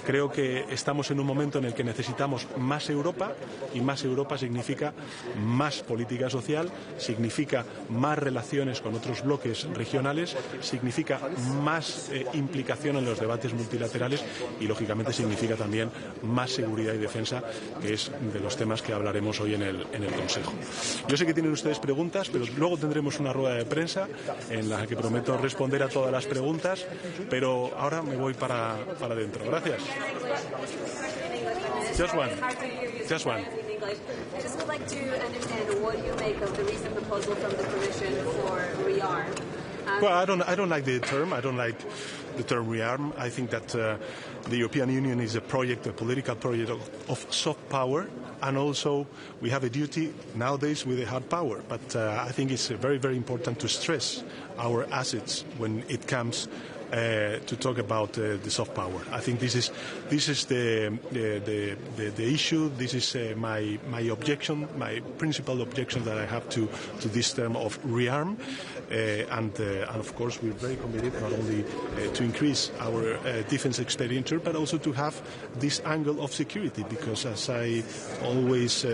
creo que estamos en un momento en el que necesitamos más Europa, y más Europa significa más política social, significa más relaciones con otros bloques regionales, significa más implicación en los debates multilaterales y, lógicamente, significa también más seguridad y defensa, que es de los temas que hablaremos hoy en el Consejo. Yo sé que tienen ustedes preguntas, pero luego tendremos una rueda de prensa en la que prometo responder a todas las preguntas, pero ahora me voy para adentro. Gracias. Just one. I just would like to understand what you make of the recent proposal from the Commission for rearm. Well, I don't like the term. I don't like the term rearm. I think that the European Union is a political project of soft power, and also we have a duty nowadays with a hard power. But I think it's very, very important to stress our assets when it comes to talk about the soft power. I think this is the issue. This is my objection, my principal objection that I have to this term of rearm. And of course, we're very committed not only to increase our defense expenditure, but also to have this angle of security, because as I always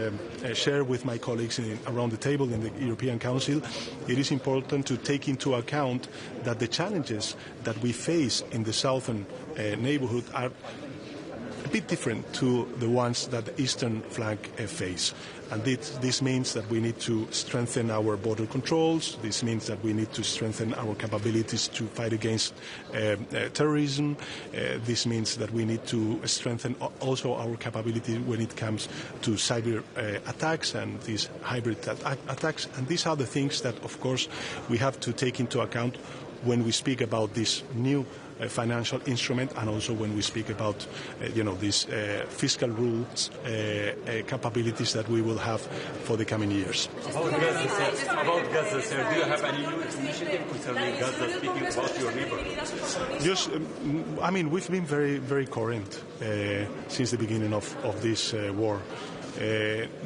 share with my colleagues around the table in the European Council, it is important to take into account that the challenges that we face in the southern neighborhood are a bit different to the ones that the eastern flank face. And this means that we need to strengthen our border controls. This means that we need to strengthen our capabilities to fight against terrorism. This means that we need to strengthen also our capability when it comes to cyber attacks and these hybrid attacks. And these are the things that, of course, we have to take into account when we speak about this new financial instrument, and also when we speak about these fiscal rules capabilities that we will have for the coming years. About Gaza, sir, do you have any new initiative concerning Gaza, speaking about your neighbor? Just, we've been very, very coherent since the beginning of this war.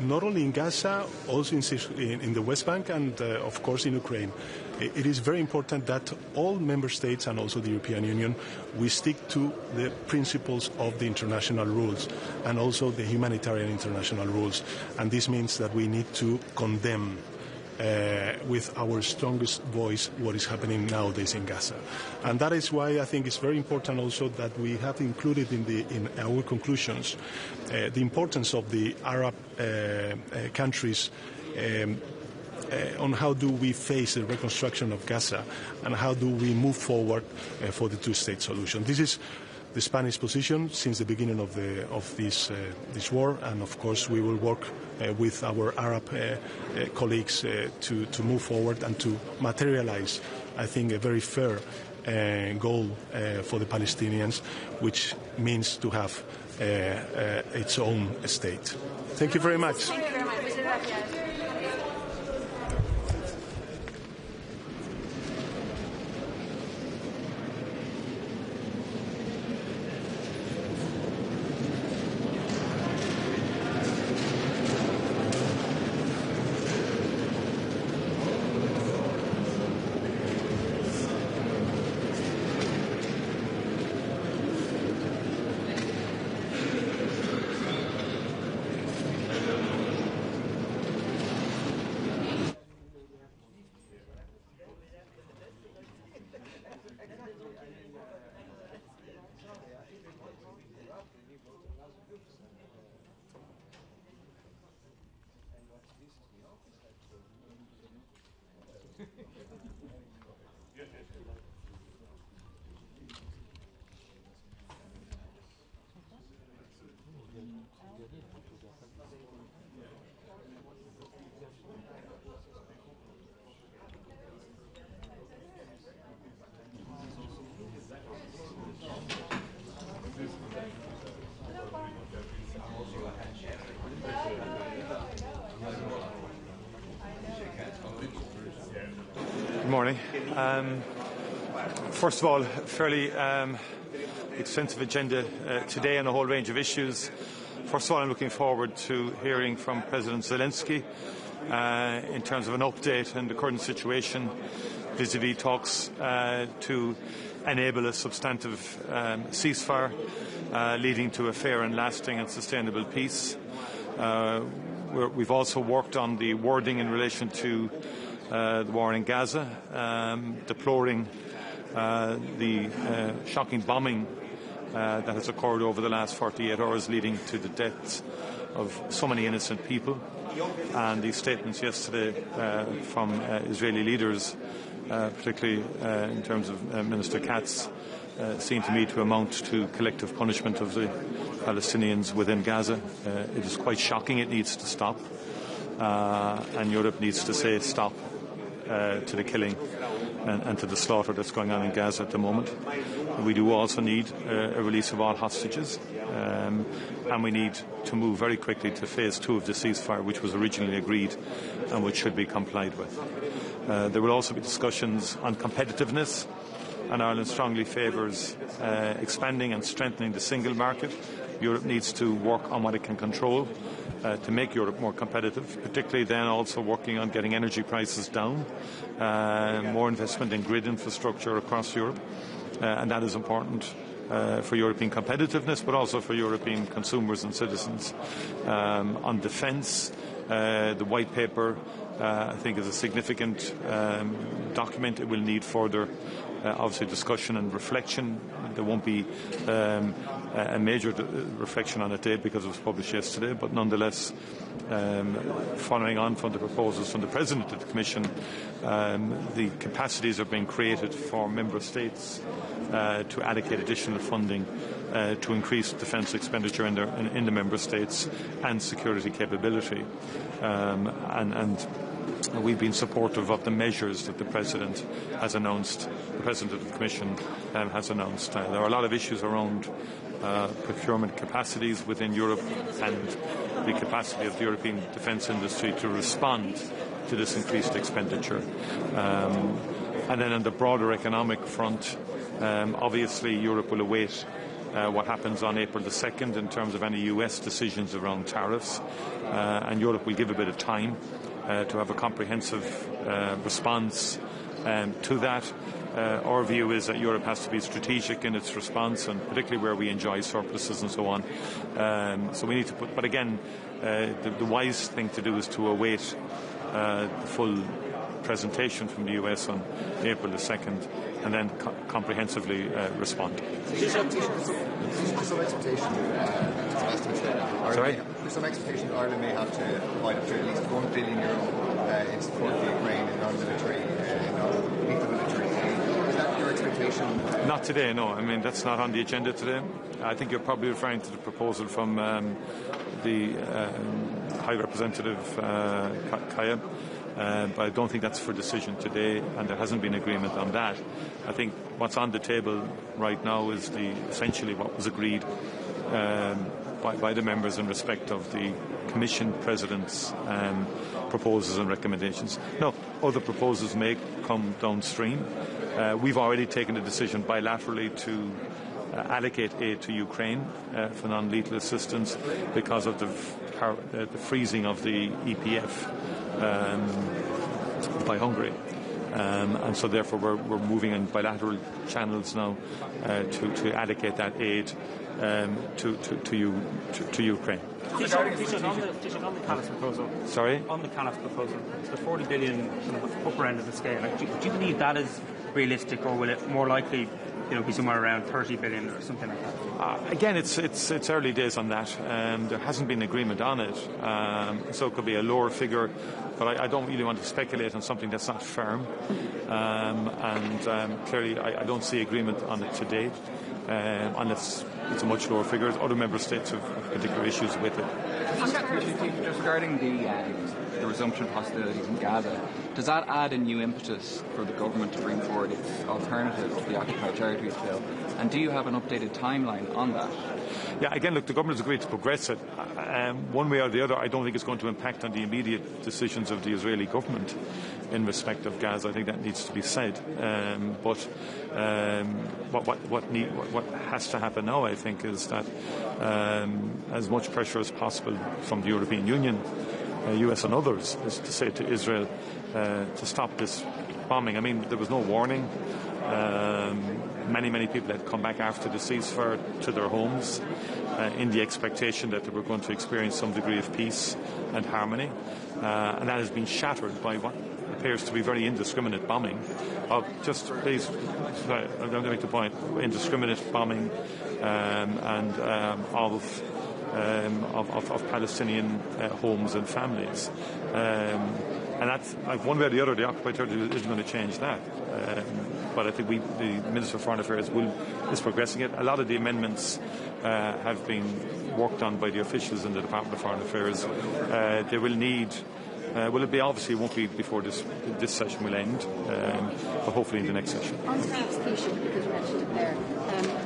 Not only in Gaza, also in the West Bank and, of course, in Ukraine. It is very important that all member states and also the European Union, we stick to the principles of the international rules and also the humanitarian international rules. And this means that we need to condemn with our strongest voice what is happening nowadays in Gaza. And that is why I think it's very important also that we have included in our conclusions the importance of the Arab countries on how do we face the reconstruction of Gaza and how do we move forward for the two-state solution. This is the Spanish position since the beginning of this war, and of course we will work with our Arab colleagues to move forward and to materialize, I think, a very fair goal for the Palestinians, which means to have its own state. Thank you very much. Thank you very much. Good morning. First of all, fairly extensive agenda today on a whole range of issues. First of all, I'm looking forward to hearing from President Zelensky in terms of an update on the current situation vis-à-vis talks to enable a substantive ceasefire leading to a fair and lasting and sustainable peace. We've also worked on the wording in relation to the war in Gaza, deploring the shocking bombing that has occurred over the last 48 hours, leading to the deaths of so many innocent people, and these statements yesterday from Israeli leaders, particularly in terms of Minister Katz, seem to me to amount to collective punishment of the Palestinians within Gaza. It is quite shocking. It needs to stop, and Europe needs to say stop to the killing and to the slaughter that's going on in Gaza at the moment. We do also need a release of all hostages, and we need to move very quickly to phase 2 of the ceasefire, which was originally agreed and which should be complied with. There will also be discussions on competitiveness, and Ireland strongly favours expanding and strengthening the single market. Europe needs to work on what it can control to make Europe more competitive, particularly then also working on getting energy prices down, more investment in grid infrastructure across Europe, and that is important for European competitiveness, but also for European consumers and citizens. On defence, the white paper, I think, is a significant document. It will need further obviously discussion and reflection. There won't be a major reflection on it today because it was published yesterday, but nonetheless, following on from the proposals from the President of the Commission, the capacities are being created for Member States to allocate additional funding to increase defence expenditure in the Member States and security capability. And we've been supportive of the measures that the President has announced, the President of the Commission has announced. There are a lot of issues around procurement capacities within Europe and the capacity of the European defence industry to respond to this increased expenditure. And then on the broader economic front, obviously Europe will await what happens on April the 2nd in terms of any US decisions around tariffs, and Europe will give a bit of time to have a comprehensive response to that. Our view is that Europe has to be strategic in its response, and particularly where we enjoy surpluses and so on. So we need to put, but again, the wise thing to do is to await the full presentation from the US on April the 2nd, and then comprehensively respond. There's some expectation that Ireland may have to provide up to at least €1 billion in support for Ukraine in non-military, lethal military aid. Is that your expectation? Not today, no. I mean, that's not on the agenda today. I think you're probably referring to the proposal from the High Representative Kaya. But I don't think that's for decision today, and there hasn't been agreement on that. I think what's on the table right now is essentially what was agreed by the members in respect of the Commission President's proposals and recommendations. Now, other proposals may come downstream. We've already taken a decision bilaterally to allocate aid to Ukraine for non-lethal assistance because of the freezing of the EPF by Hungary. And so therefore we're moving in bilateral channels now to allocate that aid to Ukraine. On the Callus proposal. Sorry? On the Callus proposal, the 40 billion kind of upper end of the scale. Like, do you believe that is realistic, or will it more likely be somewhere around 30 billion or something like that? Again, it's early days on that. There hasn't been agreement on it, so it could be a lower figure, but I don't really want to speculate on something that's not firm. Clearly, I don't see agreement on it today, unless it's a much lower figure. Other member states have particular issues with it. Just regarding the resumption of hostilities in Gaza, does that add a new impetus for the government to bring forward its alternative to the Occupied Territories Bill? And do you have an updated timeline on that? Yeah, again, look, the government has agreed to progress it. One way or the other, I don't think it's going to impact on the immediate decisions of the Israeli government in respect of Gaza. I think that needs to be said. But what has to happen now, I think, is that as much pressure as possible from the European Union, US and others, is to say to Israel to stop this bombing. I mean, there was no warning. Many people had come back after the ceasefire to their homes in the expectation that they were going to experience some degree of peace and harmony. And that has been shattered by what appears to be very indiscriminate bombing of just, please, sorry, I'm going to make the point, indiscriminate bombing of Palestinian homes and families. And that's, like, one way or the other, the occupied territory isn't going to change that. But I think the Minister of Foreign Affairs is progressing it. A lot of the amendments have been worked on by the officials in the Department of Foreign Affairs. They will need. Obviously it won't be before this session will end, but hopefully in the next session. On taxation, because you mentioned it there,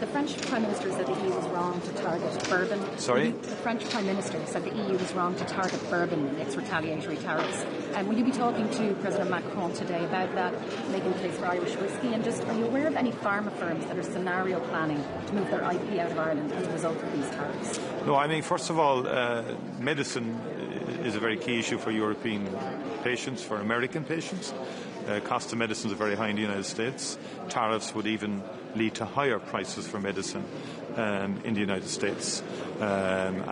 the French Prime Minister said the EU was wrong to target bourbon. Sorry? The French Prime Minister said the EU was wrong to target bourbon in its retaliatory tariffs. Will you be talking to President Macron today about that, making the case for Irish whiskey? And just, are you aware of any pharma firms that are scenario planning to move their IP out of Ireland as a result of these tariffs? No, I mean, first of all, medicine is a very key issue for European patients, for American patients. Cost of medicines are very high in the United States. Tariffs would even lead to higher prices for medicine in the United States. So I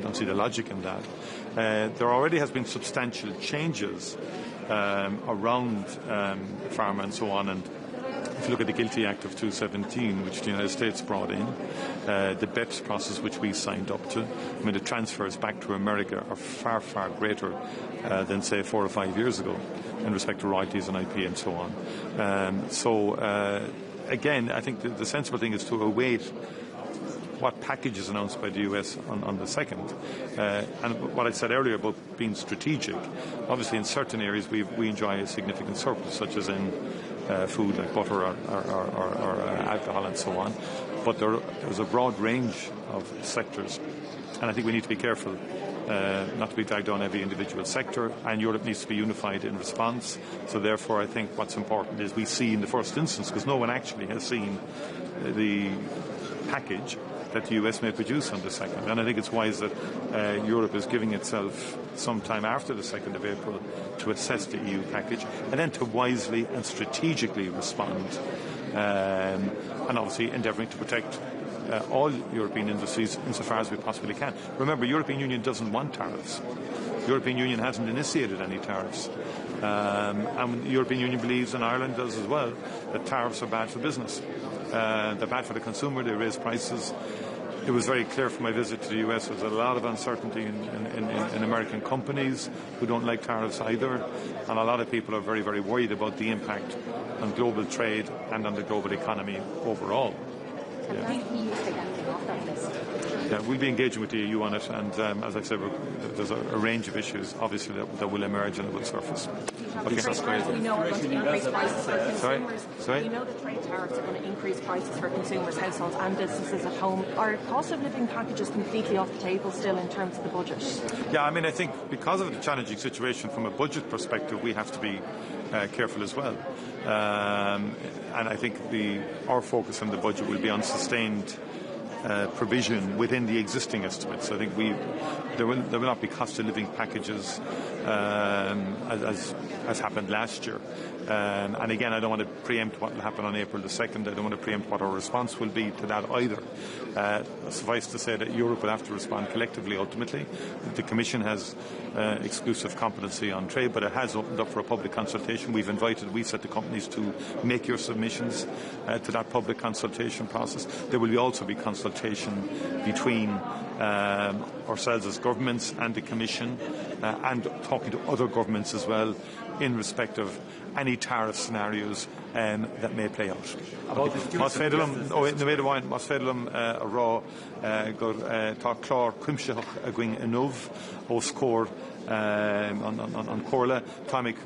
don't see the logic in that. There already has been substantial changes around pharma and so on, and if you look at the Guilty Act of 2017, which the United States brought in, the BEPS process which we signed up to, I mean, the transfers back to America are far, far greater than, say, 4 or 5 years ago in respect to royalties and IP and so on. Again, I think the sensible thing is to await what package is announced by the US on the 2nd. And what I said earlier about being strategic, obviously in certain areas we enjoy a significant surplus, such as in food like butter or alcohol and so on. But there's a broad range of sectors, and I think we need to be careful not to be dragged down every individual sector, and Europe needs to be unified in response. So therefore I think what's important is we see in the first instance, because no one actually has seen the package that the US may produce on the 2nd. And I think it's wise that Europe is giving itself some time after the 2nd of April to assess the EU package and then to wisely and strategically respond, and obviously endeavouring to protect all European industries insofar as we possibly can. Remember, the European Union doesn't want tariffs. The European Union hasn't initiated any tariffs. And the European Union believes, and Ireland does as well, that tariffs are bad for business. They're bad for the consumer, they raise prices. It was very clear from my visit to the US there's a lot of uncertainty in American companies who don't like tariffs either, and a lot of people are very, very worried about the impact on global trade and on the global economy overall. Yeah, we'll be engaging with the EU on it, and as I said, there's a range of issues, obviously, that will emerge and will surface. We know are going to increase prices for consumers. Sorry? We know that trade tariffs are going to increase prices for consumers, households and businesses at home. Are cost of living packages completely off the table still in terms of the budget? Yeah, I mean, I think because of the challenging situation from a budget perspective, we have to be careful as well. And I think our focus on the budget will be on sustained provision within the existing estimates. I think there will not be cost of living packages as happened last year. And again, I don't want to preempt what will happen on April the 2nd. I don't want to preempt what our response will be to that either. Suffice to say that Europe will have to respond collectively ultimately. The Commission has exclusive competency on trade, but it has opened up for a public consultation. We've said to companies to make your submissions to that public consultation process. There will also be consultation between ourselves as governments and the Commission, and talking to other governments as well in respect of any tariff scenarios that may play out. Mas féidirlum na méidir bhain mas féidirlum a rá gur tá clár cuimseach a going inmh ó scór an cóirla tá ag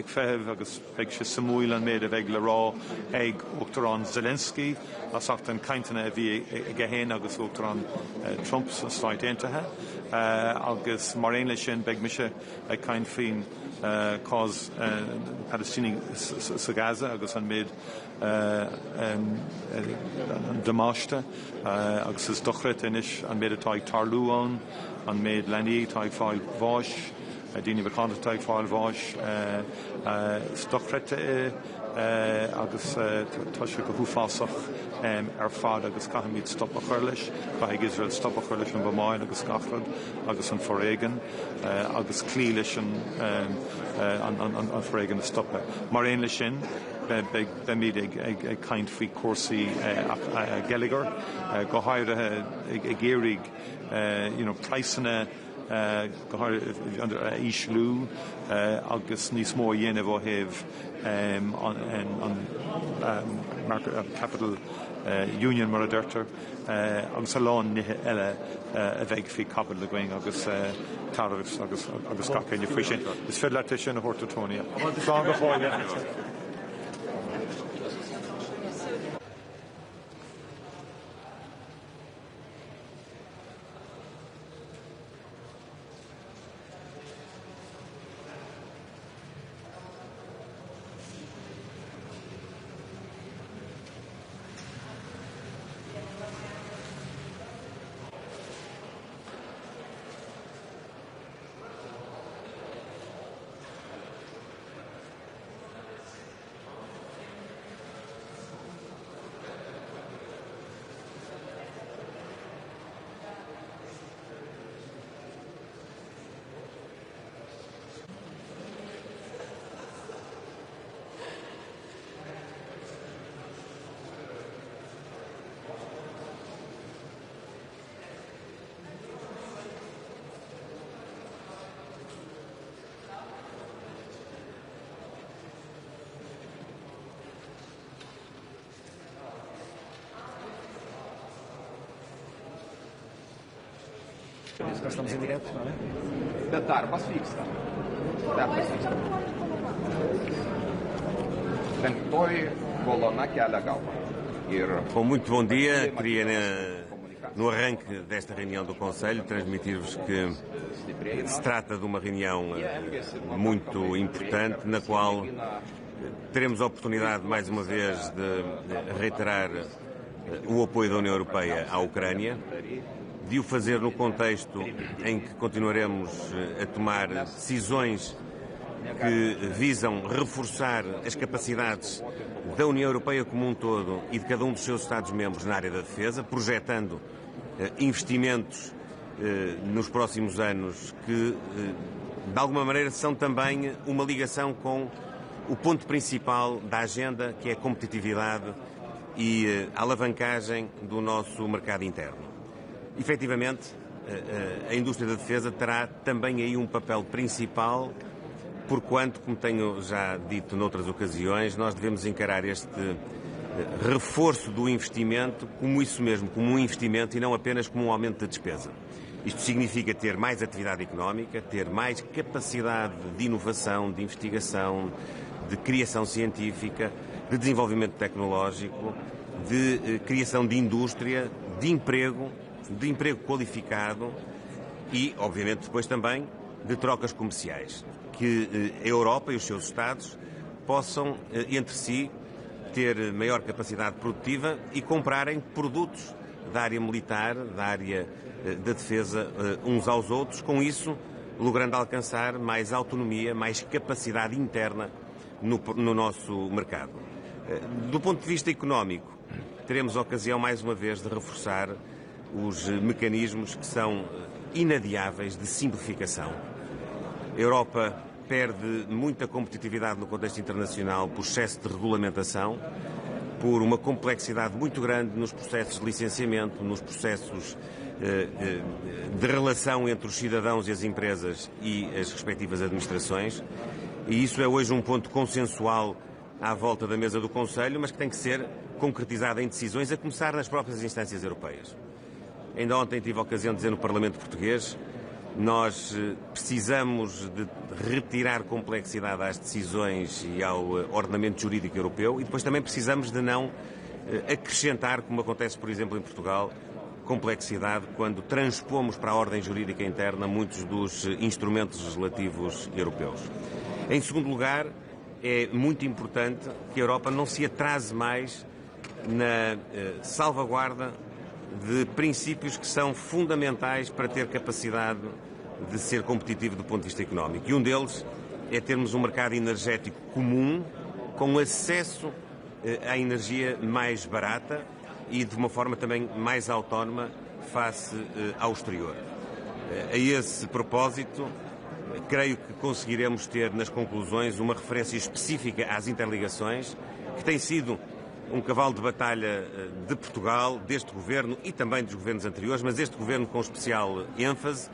feitheamh agus ag se samúil an méid a bheith le rá ag Uachtarán Zelensky as ach an cainteanna a bhí ag a héin agus Uachtarán Trump sa Stáit Aontaithe agus mar aon lei sin beidh mise ag caint faoin cause Palestinian sa Gaza agus an méid damáiste agus is dochret inis an méid atá ag tarlúán an méid lení tá ag fáil bháis daoine bhcánta tá ag fáil bháis stochrete agus tá sé go thuúfásach ar fad agus caithimid stop a chuir leis caithigh Israel stop a chuir leis an bhamáin agus gachrad agus an foréigean agus clí leis an foréigean stoppe. Mar aon lei sin míad ag caint faoi cuasaí geiligar go háirithe ag géirig praissanna go háir íslú agus níos mó dhéanamh ó thaobh an Capital Union mar a deirtear agus a lán nithe eile a bheith faoi cabal le going agus tariffs agus gacéine faoi sin. Is féidir leite sin a Hortatónia. Slán go fáile. Nós estamos em direto, não é? Dar, posso fixar. Dar, posso fixar. Portanto, toi colonna que ela galva. Bom, muito bom dia. Queria, no arranque desta reunião do Conselho, transmitir-vos que se trata de uma reunião muito importante, na qual teremos a oportunidade, mais uma vez, de reiterar o apoio da União Europeia à Ucrânia, de o fazer no contexto em que continuaremos a tomar decisões que visam reforçar as capacidades da União Europeia como um todo e de cada um dos seus Estados-membros na área da defesa, projetando investimentos nos próximos anos que, de alguma maneira, são também uma ligação com o ponto principal da agenda, que é a competitividade e a alavancagem do nosso mercado interno. Efetivamente, a indústria da defesa terá também aí um papel principal, porquanto, como tenho já dito noutras ocasiões, nós devemos encarar este reforço do investimento como isso mesmo, como um investimento e não apenas como um aumento da despesa. Isto significa ter mais atividade económica, ter mais capacidade de inovação, de investigação, de criação científica, de desenvolvimento tecnológico, de criação de indústria, de emprego qualificado e, obviamente, depois também de trocas comerciais. Que a Europa e os seus Estados possam, entre si, ter maior capacidade produtiva e comprarem produtos da área militar, da área da defesa, uns aos outros, com isso logrando alcançar mais autonomia, mais capacidade interna no nosso mercado. Do ponto de vista económico, teremos a ocasião, mais uma vez, de reforçar os mecanismos que são inadiáveis de simplificação. A Europa perde muita competitividade no contexto internacional por excesso de regulamentação, por uma complexidade muito grande nos processos de licenciamento, nos processos de relação entre os cidadãos e as empresas e as respectivas administrações. E isso é hoje um ponto consensual à volta da mesa do Conselho, mas que tem que ser concretizado em decisões, a começar nas próprias instâncias europeias. Ainda ontem tive a ocasião de dizer no Parlamento Português: nós precisamos de retirar complexidade às decisões e ao ordenamento jurídico europeu e depois também precisamos de não acrescentar, como acontece, por exemplo, em Portugal, complexidade quando transpomos para a ordem jurídica interna muitos dos instrumentos legislativos europeus. Em segundo lugar, é muito importante que a Europa não se atrase mais na salvaguarda de princípios que são fundamentais para ter capacidade de ser competitivo do ponto de vista económico. E um deles é termos um mercado energético comum, com acesso à energia mais barata e de uma forma também mais autónoma face ao exterior. A esse propósito, creio que conseguiremos ter nas conclusões uma referência específica às interligações, que tem sido um cavalo de batalha de Portugal, deste governo e também dos governos anteriores, mas este governo com especial ênfase,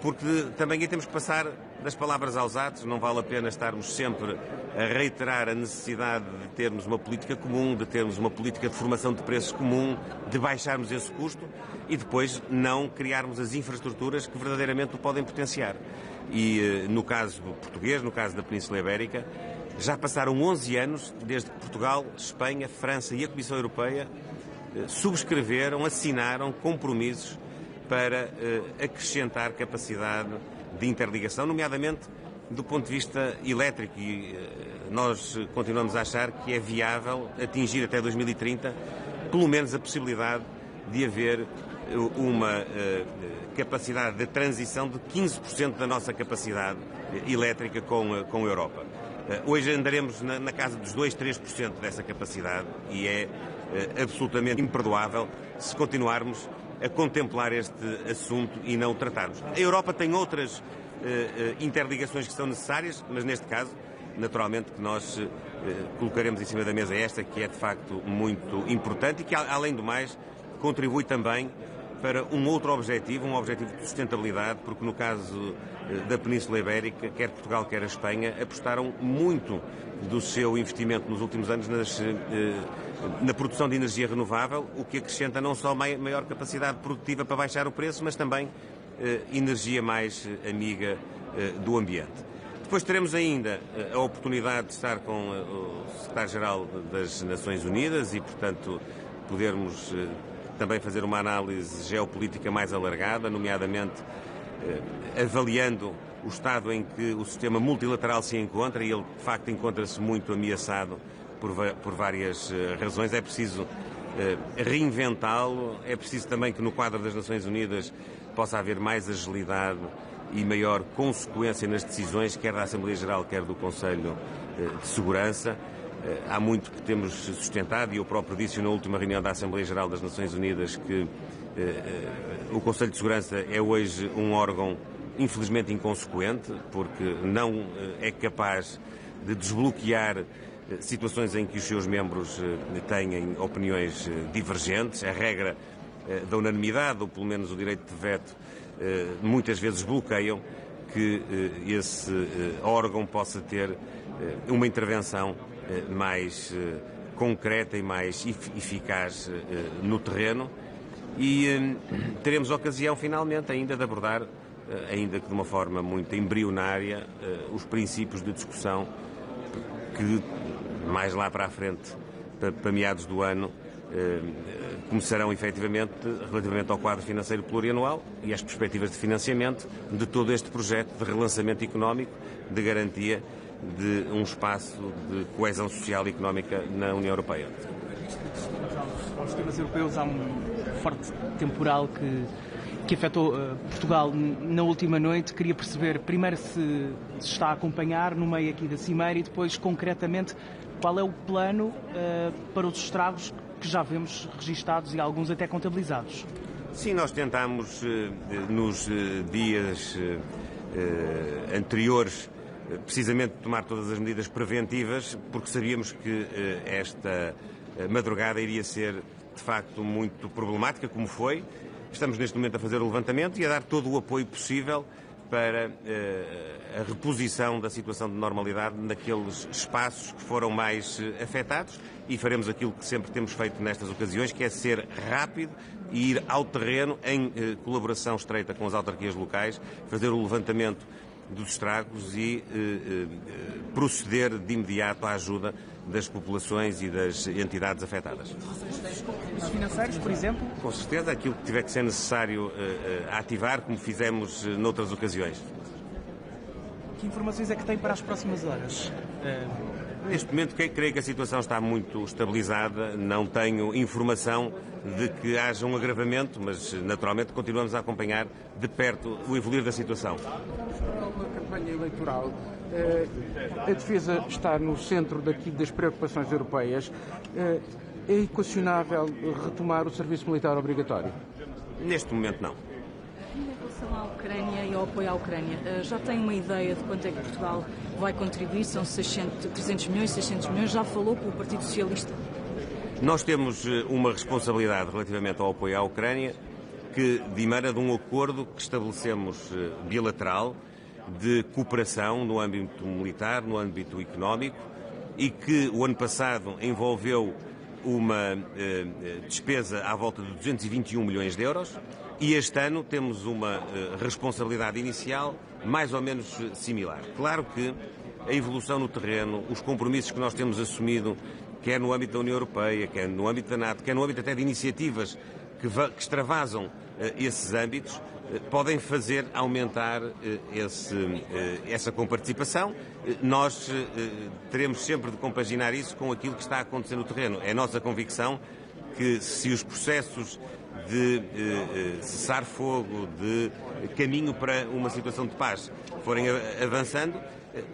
porque também aí temos que passar das palavras aos atos. Não vale a pena estarmos sempre a reiterar a necessidade de termos uma política comum, de termos uma política de formação de preços comum, de baixarmos esse custo e depois não criarmos as infraestruturas que verdadeiramente o podem potenciar. E no caso português, no caso da Península Ibérica, já passaram 11 anos desde que Portugal, Espanha, França e a Comissão Europeia subscreveram, assinaram compromissos para acrescentar capacidade de interligação, nomeadamente do ponto de vista elétrico. E nós continuamos a achar que é viável atingir até 2030 pelo menos a possibilidade de haver uma capacidade de transição de 15% da nossa capacidade elétrica com a Europa. Hoje andaremos na casa dos 2-3% dessa capacidade e é absolutamente imperdoável se continuarmos a contemplar este assunto e não o tratarmos. A Europa tem outras interligações que são necessárias, mas neste caso, naturalmente, que nós colocaremos em cima da mesa esta, que é de facto muito importante e que, além do mais, contribui também para um outro objetivo, um objetivo de sustentabilidade, porque no caso da Península Ibérica, quer Portugal, quer a Espanha, apostaram muito do seu investimento nos últimos anos na produção de energia renovável, o que acrescenta não só maior capacidade produtiva para baixar o preço, mas também energia mais amiga do ambiente. Depois teremos ainda a oportunidade de estar com o secretário-geral das Nações Unidas e, portanto, podermos também fazer uma análise geopolítica mais alargada, nomeadamente avaliando o estado em que o sistema multilateral se encontra, e ele, de facto, encontra-se muito ameaçado por várias razões. É preciso reinventá-lo, é preciso também que no quadro das Nações Unidas possa haver mais agilidade e maior consequência nas decisões, quer da Assembleia Geral, quer do Conselho de Segurança. Há muito que temos sustentado, e eu próprio disse na última reunião da Assembleia Geral das Nações Unidas que o Conselho de Segurança é hoje um órgão infelizmente inconsequente, porque não é capaz de desbloquear situações em que os seus membros têm opiniões divergentes. A regra da unanimidade, ou pelo menos o direito de veto, muitas vezes bloqueiam que esse órgão possa ter uma intervenção mais concreta e mais eficaz no terreno, e teremos ocasião finalmente ainda de abordar, ainda que de uma forma muito embrionária, os princípios de discussão que mais lá para a frente, para meados do ano, começarão efetivamente relativamente ao quadro financeiro plurianual e às perspectivas de financiamento de todo este projeto de relançamento económico, de garantia de um espaço de coesão social e económica na União Europeia. Aos temas europeus há um forte temporal que afetou Portugal na última noite. Queria perceber primeiro se está a acompanhar no meio aqui da cimeira, e depois concretamente qual é o plano para os estragos que já vemos registados e alguns até contabilizados. Sim, nós tentámos nos dias anteriores precisamente tomar todas as medidas preventivas, porque sabíamos que esta madrugada iria ser de facto muito problemática, como foi. Estamos neste momento a fazer o levantamento e a dar todo o apoio possível para a reposição da situação de normalidade naqueles espaços que foram mais afetados, e faremos aquilo que sempre temos feito nestas ocasiões, que é ser rápido e ir ao terreno em colaboração estreita com as autarquias locais, fazer o levantamento dos estragos e proceder de imediato à ajuda das populações e das entidades afetadas. Os financeiros, por exemplo? Com certeza, aquilo que tiver que ser necessário ativar, como fizemos noutras ocasiões. Que informações é que tem para as próximas horas? Neste momento, creio que a situação está muito estabilizada. Não tenho informação de que haja um agravamento, mas naturalmente continuamos a acompanhar de perto o evoluir da situação. Na campanha eleitoral, a defesa está no centro das preocupações europeias. É equacionável retomar o serviço militar obrigatório? Neste momento, não. Em relação à Ucrânia e ao apoio à Ucrânia, já tem uma ideia de quanto é que Portugal vai contribuir? São 300 milhões, 600 milhões? Já falou com o Partido Socialista? Nós temos uma responsabilidade relativamente ao apoio à Ucrânia, que dimana de um acordo que estabelecemos bilateral de cooperação no âmbito militar, no âmbito económico, e que o ano passado envolveu uma despesa à volta de 221 milhões de euros, e este ano temos uma responsabilidade inicial mais ou menos similar. Claro que a evolução no terreno, os compromissos que nós temos assumido, quer no âmbito da União Europeia, quer no âmbito da NATO, quer no âmbito até de iniciativas que extravasam esses âmbitos, podem fazer aumentar essa comparticipação. Nós teremos sempre de compaginar isso com aquilo que está a acontecer no terreno. É a nossa convicção que, se os processos de cessar-fogo, de caminho para uma situação de paz forem avançando,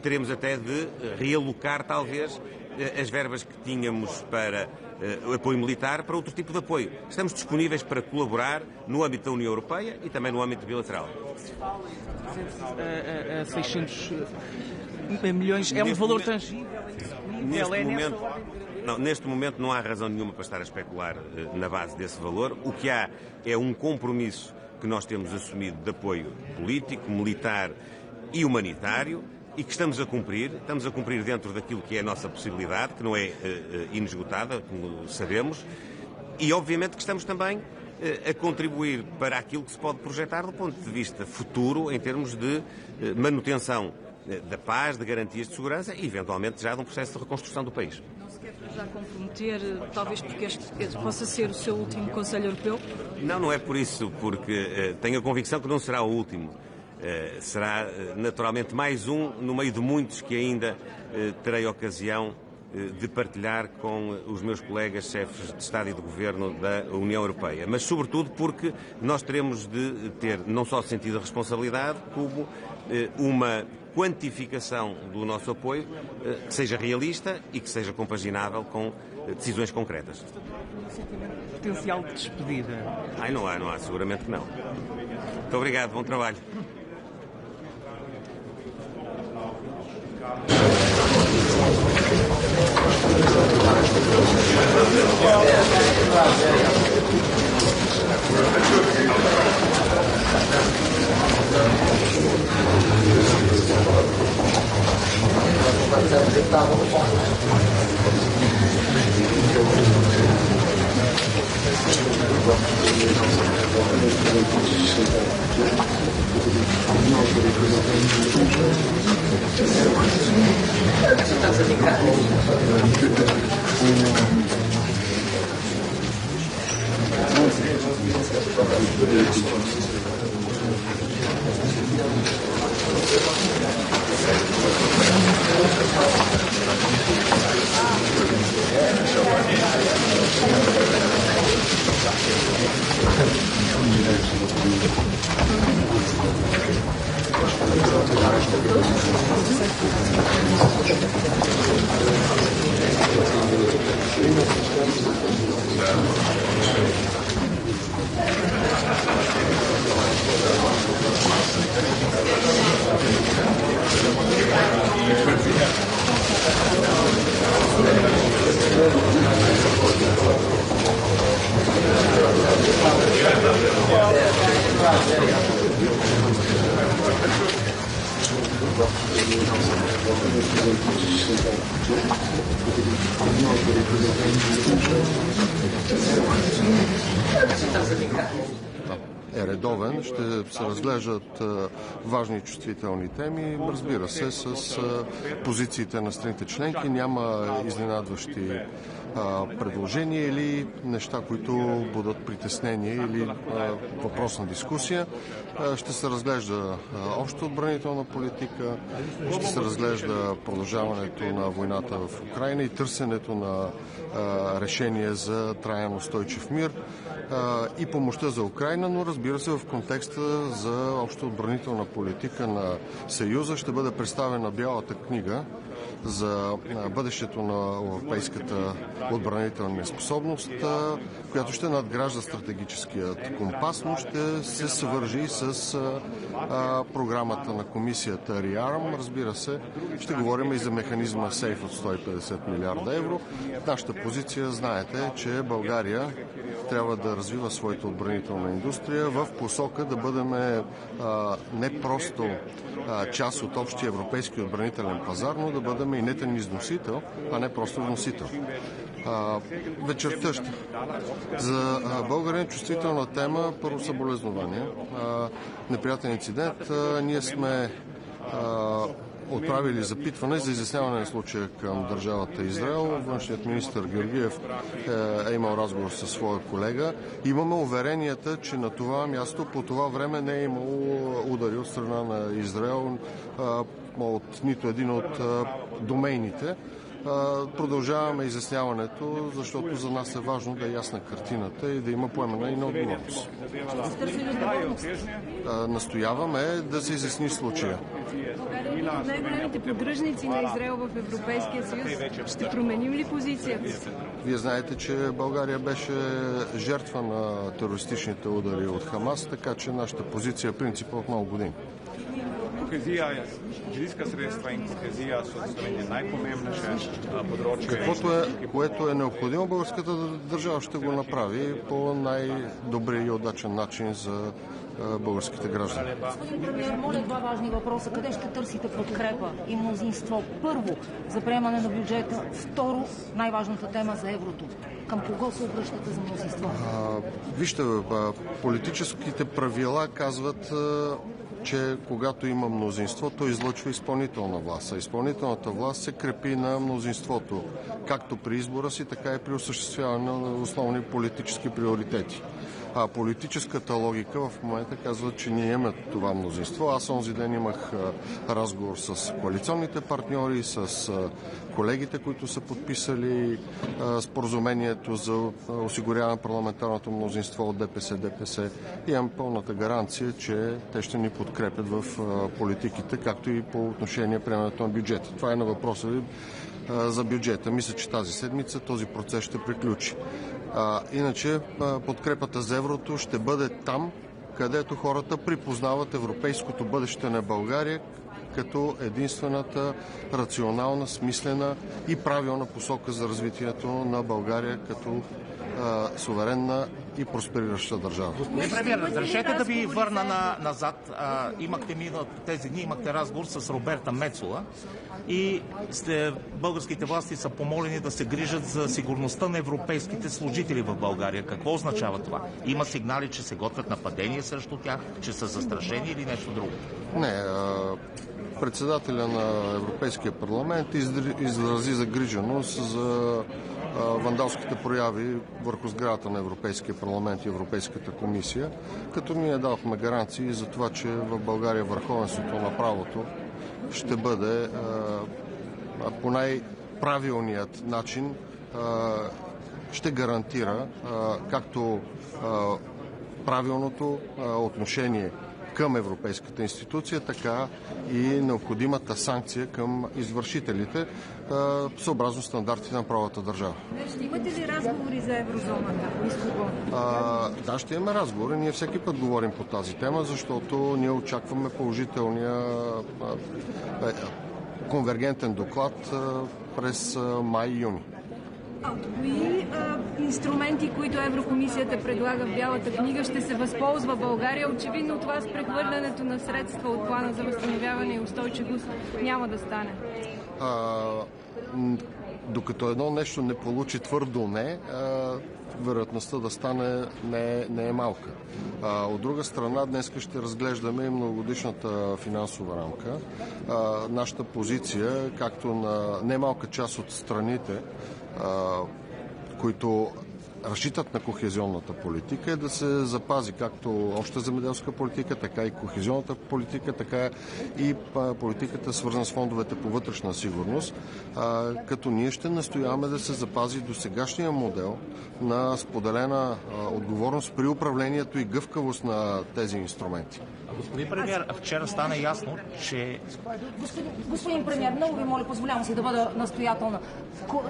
teremos até de realocar, talvez, as verbas que tínhamos para o apoio militar para outro tipo de apoio. Estamos disponíveis para colaborar no âmbito da União Europeia e também no âmbito bilateral. 600 milhões é um valor tangível? Neste momento não há razão nenhuma para estar a especular na base desse valor. O que há é um compromisso que nós temos assumido de apoio político, militar e humanitário, e que estamos a cumprir dentro daquilo que é a nossa possibilidade, que não é inesgotada, como sabemos, e obviamente que estamos também a contribuir para aquilo que se pode projetar do ponto de vista futuro em termos de manutenção da paz, de garantias de segurança e, eventualmente, já de um processo de reconstrução do país. Não se quer já comprometer, talvez porque este possa ser o seu último Conselho Europeu? Não é por isso, porque tenho a convicção que não será o último. Será, naturalmente, mais um no meio de muitos que ainda terei ocasião de partilhar com os meus colegas chefes de Estado e de Governo da União Europeia. Mas, sobretudo, porque nós teremos de ter não só sentido de responsabilidade, como uma quantificação do nosso apoio que seja realista e que seja compaginável com decisões concretas. Potencial de despedida? Não há, seguramente que não. Muito obrigado, bom trabalho. Е редовен, ще се разглеждат важни и чувствителни теми, разбира се, с позициите на страните членки. Няма изненадващи предложения или неща, които будат притеснение или въпросна дискусия. Ще се разглежда обща отбранителна политика, ще се разглежда продължаването на войната в Украина и търсенето на решение за траен устойчив мир и помощта за Украина, но разбира се в контекста за обща отбранителна политика на Съюза ще бъде представена Бялата книга за бъдещето на европейската отбранителна способност, която ще надгражда стратегическият компас, но ще се съвържи с програмата на комисията REARM. Разбира се, ще говорим и за механизма SAFE от 150 милиарда евро. Нашата позиция, знаете, че България трябва да развива своята отбранителна индустрия в посока да бъдем не просто част от общия европейски отбранителен пазар, но да бъдем и нетен износител, а не просто вносител. Вечерта за България чувствителна тема, първо съболезнования. Неприятен инцидент. Ние сме отправили запитване за изясняване на случая към държавата Израел. Външният министър Георгиев е имал разговор със своя колега. Имаме уверенията, че на това място по това време не е имало удари от страна на Израел от нито един от домейните. Продължаваме изясняването, защото за нас е важно да е ясна картината и да има поемане и на отговорност. Настояваме да се изясни случая. Най-големите поддръжници на Израел в Европейския съюз. Ще променим ли позицията си? Вие знаете, че България беше жертва на терористичните удари от Хамас, така че нашата позиция е принципа от много години. Каквото което е необходимо, българската държава ще го направи по най-добрия и удачен начин за българските граждани. Господин премиер, моля два важни въпроса. Къде ще търсите подкрепа и мнозинство? Първо, за приемане на бюджета. Второ, най-важната тема за еврото. Към кого се обръщате за мнозинство? Вижте, политическите правила казват, че когато има мнозинство, то излъчва изпълнителна власт. А изпълнителната власт се крепи на мнозинството, както при избора си, така и при осъществяване на основни политически приоритети. А политическата логика в момента казва, че ние имаме това мнозинство. Аз онзи ден имах разговор с коалиционните партньори, с колегите, които са подписали споразумението за осигуряване на парламентарното мнозинство от ДПС. Имам пълната гаранция, че те ще ни подкрепят в политиките, както и по отношение приемането на бюджета. Това е на въпроса ви за бюджета. Мисля, че тази седмица този процес ще приключи. Иначе подкрепата за еврото ще бъде там, където хората припознават европейското бъдеще на България като единствената рационална, смислена и правилна посока за развитието на България като суверенна и просперираща държава. Господин премиер, разрешете да ви върна назад. Тези дни имахте разговор с Роберта Мецола и българските власти са помолени да се грижат за сигурността на европейските служители в България. Какво означава това? Има сигнали, че се готвят нападения срещу тях, че са застрашени или нещо друго? Не, председателя на Европейския парламент изрази загриженост за вандалските прояви върху сградата на Европейския парламент и Европейската комисия, като ние давахме гаранции за това, че в България върховенството на правото ще бъде по най-правилният начин, ще гарантира както правилното отношение към Европейската институция, така и необходимата санкция към извършителите, съобразно стандартите на правата държава. Ще имате ли разговори за еврозоната? Да, ще имаме разговори. Ние всеки път говорим по тази тема, защото ние очакваме положителния конвергентен доклад през май и юни. От кои инструменти, които Еврокомисията предлага в Бялата книга, ще се възползва България? Очевидно това с прехвърлянето на средства от плана за възстановяване и устойчивост няма да стане. Докато едно нещо не получи твърдо не, вероятността да стане не е малка. От друга страна, днес ще разглеждаме и многогодишната финансова рамка. Нашата позиция, както на немалка част от страните, които разчитат на кохезионната политика, е да се запази както обща земеделска политика, така и кохезионната политика, така и политиката, свързана с фондовете по вътрешна сигурност, като ние ще настояваме да се запази досегашния модел на споделена отговорност при управлението и гъвкавост на тези инструменти. Господин премиер, вчера стана ясно, че... Господин премиер, много ви моля, позволявам си да бъда настоятелна.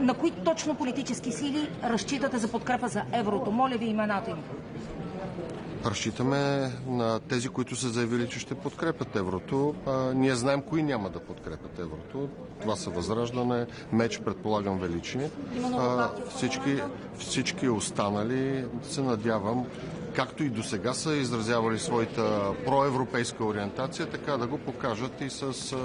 На кои точно политически сили разчитате за подкрепа за еврото? Моля ви имената им. Разчитаме на тези, които са заявили, че ще подкрепят еврото. Ние знаем кои няма да подкрепят еврото. Това са Възраждане, Меч, предполагам, Величие. Всички останали, се надявам, както и до сега са изразявали своята проевропейска ориентация, така да го покажат и с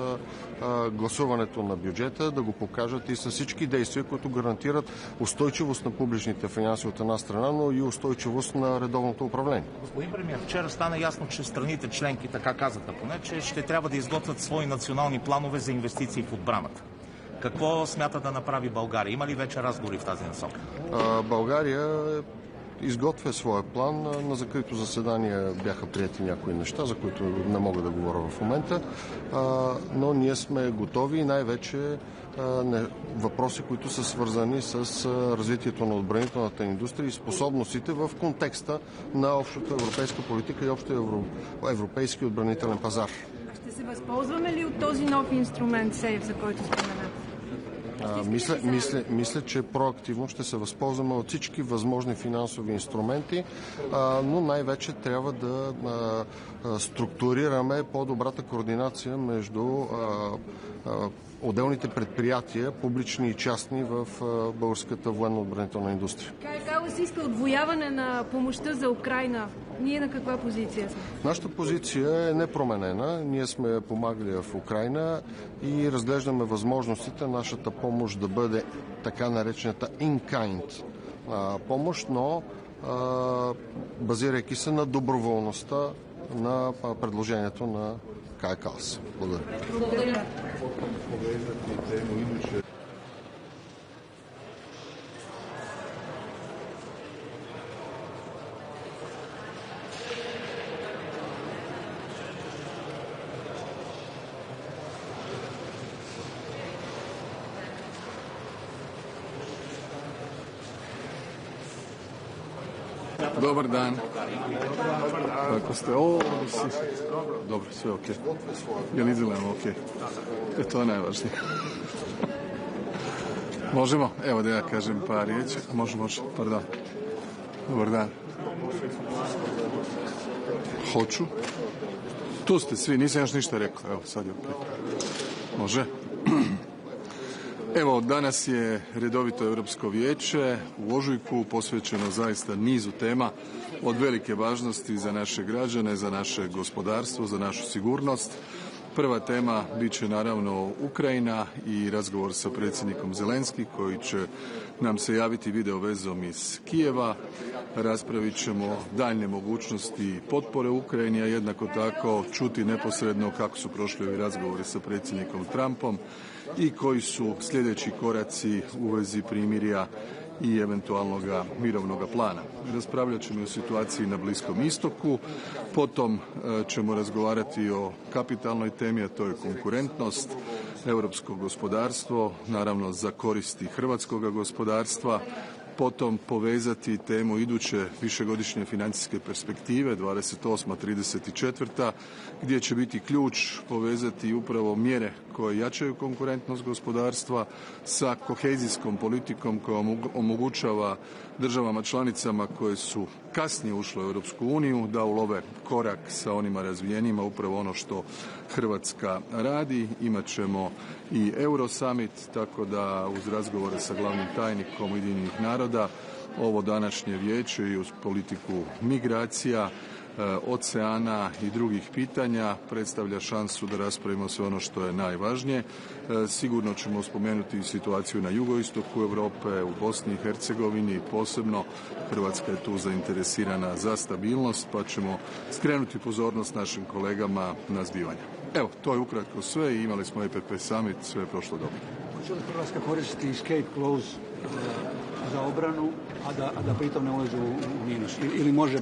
гласуването на бюджета, да го покажат и с всички действия, които гарантират устойчивост на публичните финанси от една страна, но и устойчивост на редовното управление. Господин премиер, вчера стана ясно, че страните членки, така казаха поне, че ще трябва да изготвят свои национални планове за инвестиции в отбраната. Какво смята да направи България? Има ли вече разговори в тази насока? България изготвя своя план. На закрито заседание бяха приети някои неща, за които не мога да говоря в момента, но ние сме готови и най-вече въпроси, които са свързани с развитието на отбранителната индустрия и способностите в контекста на общата европейска политика и общо европейски отбранителен пазар. Ще се възползваме ли от този нов инструмент СЕЙФ, за който споменате? Мисля, че проактивно ще се възползваме от всички възможни финансови инструменти, но най-вече трябва да структурираме по-добрата координация между отделните предприятия, публични и частни в българската военно-отбранителна индустрия. Kako se iска отвояване на помощта за Украина? Ние на каква позиция сме? Нашата позиция е непроменена. Ние сме помагали в Украина и разглеждаме възможностите нашата помощ да бъде така наречената in-kind помощ, но базирайки се на доброволността на предложението на ККАС. Благодаря. Dobar dan. Kako ste? Dobro, sve ok. Je li izgledamo ok? To je najvažnije. Možemo? Evo da ja kažem par riječi. Može, pardon. Dobar dan. Hoću. Tu ste svi, nisam još ništa rekao. Evo, sad je ok. Može? Evo, danas je redovito Europsko vijeće u ožujku posvećeno zaista nizu tema od velike važnosti za naše građane, za naše gospodarstvo, za našu sigurnost. Prva tema bit će naravno Ukrajina i razgovor sa predsjednikom Zelenski koji će nam se javiti video vezom iz Kijeva. Raspravit ćemo daljnje mogućnosti potpore Ukrajini, a jednako tako čuti neposredno kako su prošli ovi razgovori sa predsjednikom Trumpom i koji su sljedeći koraci u vezi primirja i eventualnog mirovnog plana. Raspravljat ćemo o situaciji na Bliskom istoku, potom ćemo razgovarati o kapitalnoj temi, a to je konkurentnost, europsko gospodarstvo, naravno za koristi hrvatskog gospodarstva, potom povezati temu iduće višegodišnje financijske perspektive 28-34, gdje će biti ključ povezati upravo mjere koje jačaju konkurentnost gospodarstva sa kohezijskom politikom koja omogućava državama članicama koje su kasnije ušle u Europsku uniju da ulove korak sa onima razvijenima, upravo ono što Hrvatska radi. Imat ćemo i Eurosummit, tako da uz razgovore sa glavnim tajnikom Ujedinjenih naroda ovo današnje vijeće i uz politiku migracija, oceana i drugih pitanja predstavlja šansu da raspravimo sve ono što je najvažnije. Sigurno ćemo spomenuti situaciju na jugoistoku Europe, u Bosni i Hercegovini, posebno Hrvatska je tu zainteresirana za stabilnost, pa ćemo skrenuti pozornost našim kolegama na zbivanja. Evo, to je ukratko sve i imali smo EPP Summit, sve je prošlo dobro. Hoće li Hrvatska koristiti escape clause za obranu, a da pritom ne ulazi u minus? Ili može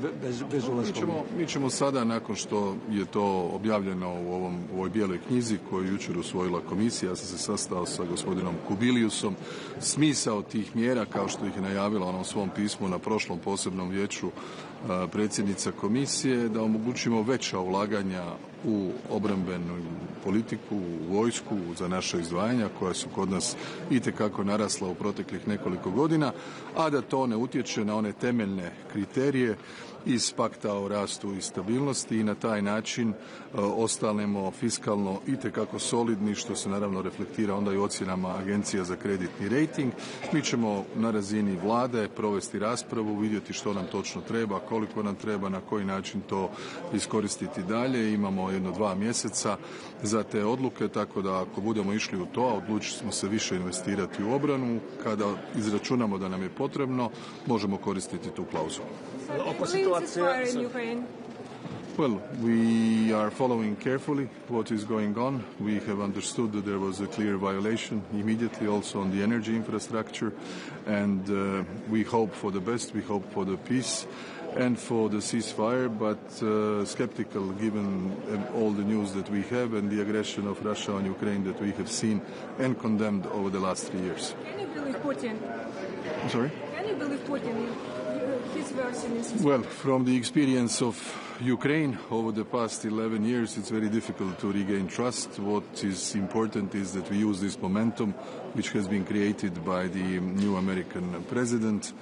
bez ulaska? Mi ćemo sada, nakon što je to objavljeno u ovoj bijeloj knjizi koju je jučer usvojila komisija, ja sam se sastao sa gospodinom Kubiliusom, smisao tih mjera, kao što ih je najavila ona u svom pismu na prošlom posebnom vijeću predsjednica komisije, da omogućimo veća ulaganja u obrambenu politiku, u vojsku, za naše izdvajanja koja su kod nas itekako narasla u proteklih nekoliko godina, a da to ne utječe na one temeljne kriterije iz pakta o rastu i stabilnosti i na taj način ostanemo fiskalno itekako solidni, što se naravno reflektira onda i ocjenama Agencija za kreditni rejting. Mi ćemo na razini vlade provesti raspravu, vidjeti što nam točno treba, koliko nam treba, na koji način to iskoristiti dalje. Imamo 1-2 mjeseca za te odluke, tako da ako budemo išli u to, a odlučili smo se više investirati u obranu, kada izračunamo da nam je potrebno, možemo koristiti tu klauzulu. Well, we are following carefully what is going on. We have understood that there was a clear violation immediately also on the energy infrastructure, and we hope for the best, we hope for the peace and for the ceasefire, but skeptical given all the news that we have and the aggression of Russia on Ukraine that we have seen and condemned over the last 3 years. Can you believe Putin? I'm sorry? Can you believe Putin? His version is... Well, from the experience of Ukraine over the past 11 years, it's very difficult to regain trust. What is important is that we use this momentum, which has been created by the new American president,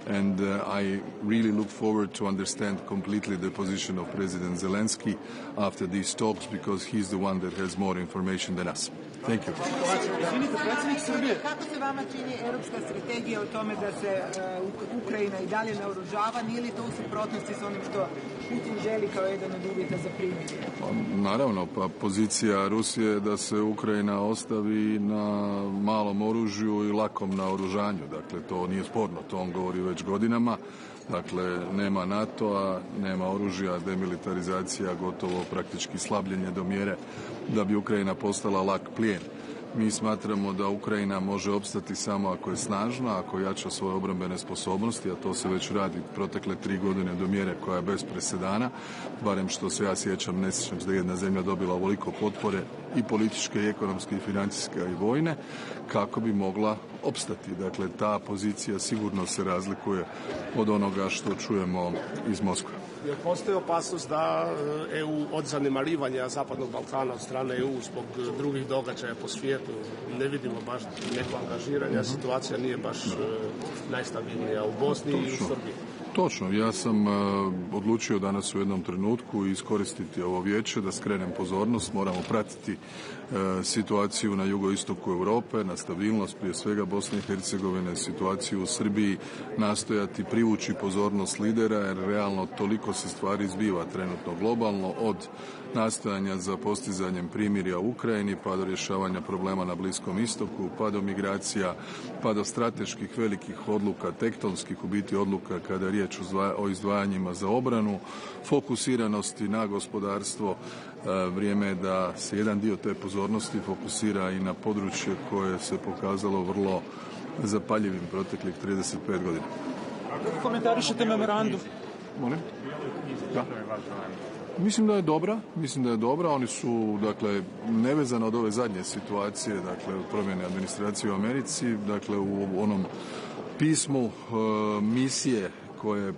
and I really look forward to understand completely the position of President Zelensky after these talks, because he's the one that has more information than us. Thank you. Izvinite, predsjednik Srbije, kako se vama čini europska strategija o tome da se Ukrajina i dalje naoružava? Nije li to u suprotnosti s onim što Putin želi kao jedan od uvjeta za primirje? Naravno, pa pozicija Rusije je da se Ukrajina ostavi na malom oružju i lakom naoružanju. Dakle, to nije sporno, to on govori već godinama. Dakle, nema NATO-a, nema oružja, demilitarizacija, gotovo praktički slabljenje do mjere da bi Ukrajina postala lak plijen. Mi smatramo da Ukrajina može opstati samo ako je snažna, ako jača svoje obrambene sposobnosti, a to se već radi protekle 3 godine do mjere koja je bez presedana, barem što se ja sjećam, ne sjećam se da jedna zemlja dobila ovoliko potpore i političke, i ekonomske, i financijske, i vojne, kako bi mogla opstati. Dakle, ta pozicija sigurno se razlikuje od onoga što čujemo iz Moskve. Jer postoji opasnost da EU od zanemarivanja Zapadnog Balkana od strane EU zbog drugih događaja po svijetu ne vidimo baš neko angažiranja, situacija nije baš najstabilnija u Bosni i u Srbiji. Točno, ja sam odlučio danas u jednom trenutku iskoristiti ovo vijeće da skrenem pozornost. Moramo pratiti situaciju na jugoistoku Europe, na stabilnost prije svega Bosne i Hercegovine, situaciju u Srbiji, nastojati privući pozornost lidera, jer realno toliko se stvari zbiva trenutno globalno, od nastojanja za postizanjem primirja u Ukrajini, pa do rješavanja problema na Bliskom istoku, pa do migracija, pa do strateških velikih odluka, tektonskih u biti odluka kada je riječ o izdvajanjima za obranu, fokusiranosti na gospodarstvo. Vrijeme je da se jedan dio te pozornosti fokusira i na područje koje se pokazalo vrlo zapaljivim proteklih 35 godina. Kako komentarišete memorandum? Molim? Da. Mislim da je dobra. Oni su, dakle, nevezano od ove zadnje situacije, dakle, promjene administracije u Americi, dakle, u onom pismu misije koje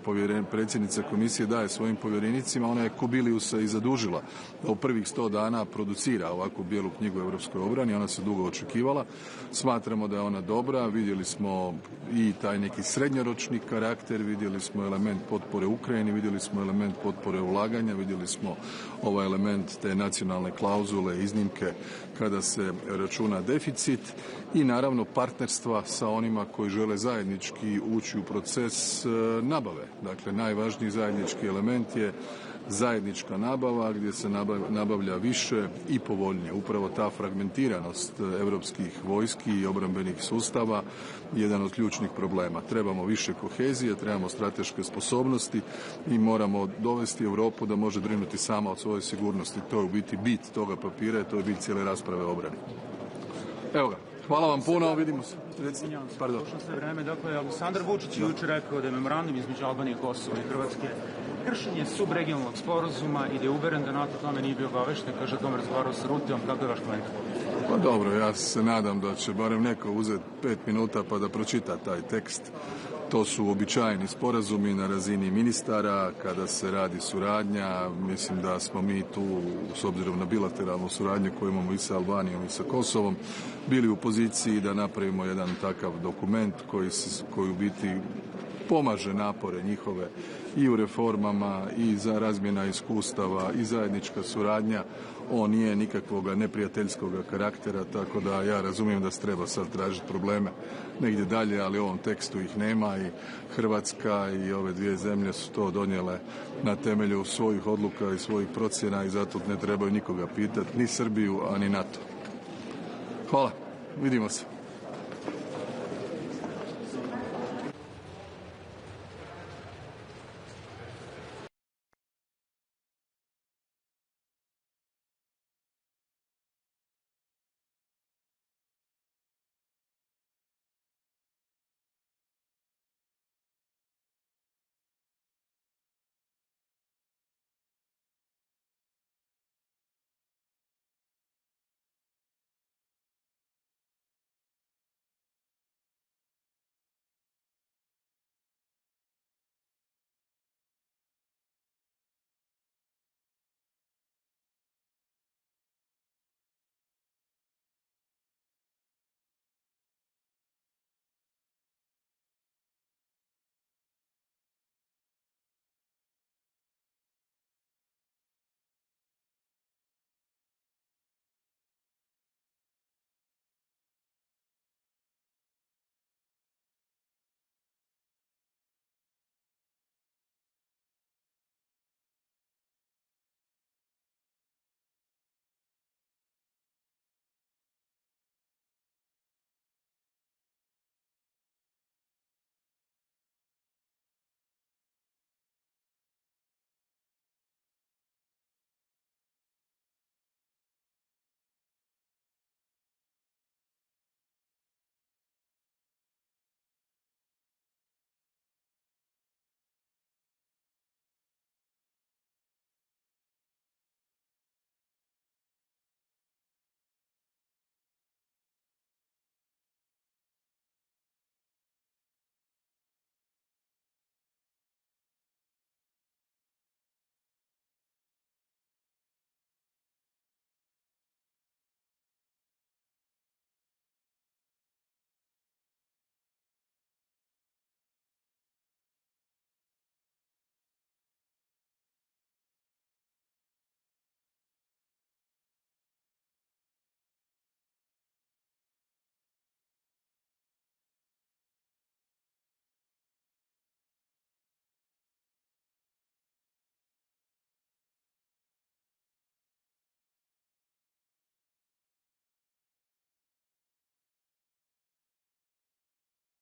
predsjednica komisije daje svojim povjerenicima, ona je Kubiliusa i zadužila da u prvih 100 dana producira ovakvu bijelu knjigu o europskoj obrani. Ona se dugo očekivala. Smatramo da je ona dobra. Vidjeli smo i taj neki srednjoročni karakter, vidjeli smo element potpore Ukrajini, vidjeli smo element potpore ulaganja, vidjeli smo ovaj element te nacionalne klauzule, iznimke kada se računa deficit i naravno partnerstva sa onima koji žele zajednički ući u proces nabave. Dakle, najvažniji zajednički element je zajednička nabava gdje se nabavlja više i povoljnije. Upravo ta fragmentiranost europskih vojski i obrambenih sustava je jedan od ključnih problema. Trebamo više kohezije, trebamo strateške sposobnosti i moramo dovesti Europu da može brinuti sama od svoje sigurnosti. To je u biti bit toga papira i to je bit cijele rasprave o obrani. Evo ga. Hvala vam puno, vidimo se. Pardon. Dakle, Aleksandar Vučić je jučer rekao da je memorandum između Albanije, Kosova i Hrvatske kršenje subregionalnog sporazuma i da je uveren da NATO tome nije bio obavešten, kaže da razgovarao sa Rutijom. Kako je vaš komentar? Pa dobro, ja se nadam da će barem neko uzeti 5 minuta pa da pročita taj tekst. To su uobičajeni sporazumi na razini ministara kada se radi suradnja. Mislim da smo mi tu, s obzirom na bilateralnu suradnju koju imamo i sa Albanijom i sa Kosovom, bili u poziciji da napravimo jedan takav dokument koji u biti pomaže napore njihove i u reformama i za razmjena iskustava i zajednička suradnja. On nije nikakvog neprijateljskog karaktera, tako da ja razumijem da se treba sad tražiti probleme negdje dalje, ali u ovom tekstu ih nema i Hrvatska i ove dvije zemlje su to donijele na temelju svojih odluka i svojih procjena i zato ne trebaju nikoga pitati, ni Srbiju, a ni NATO. Hvala, vidimo se.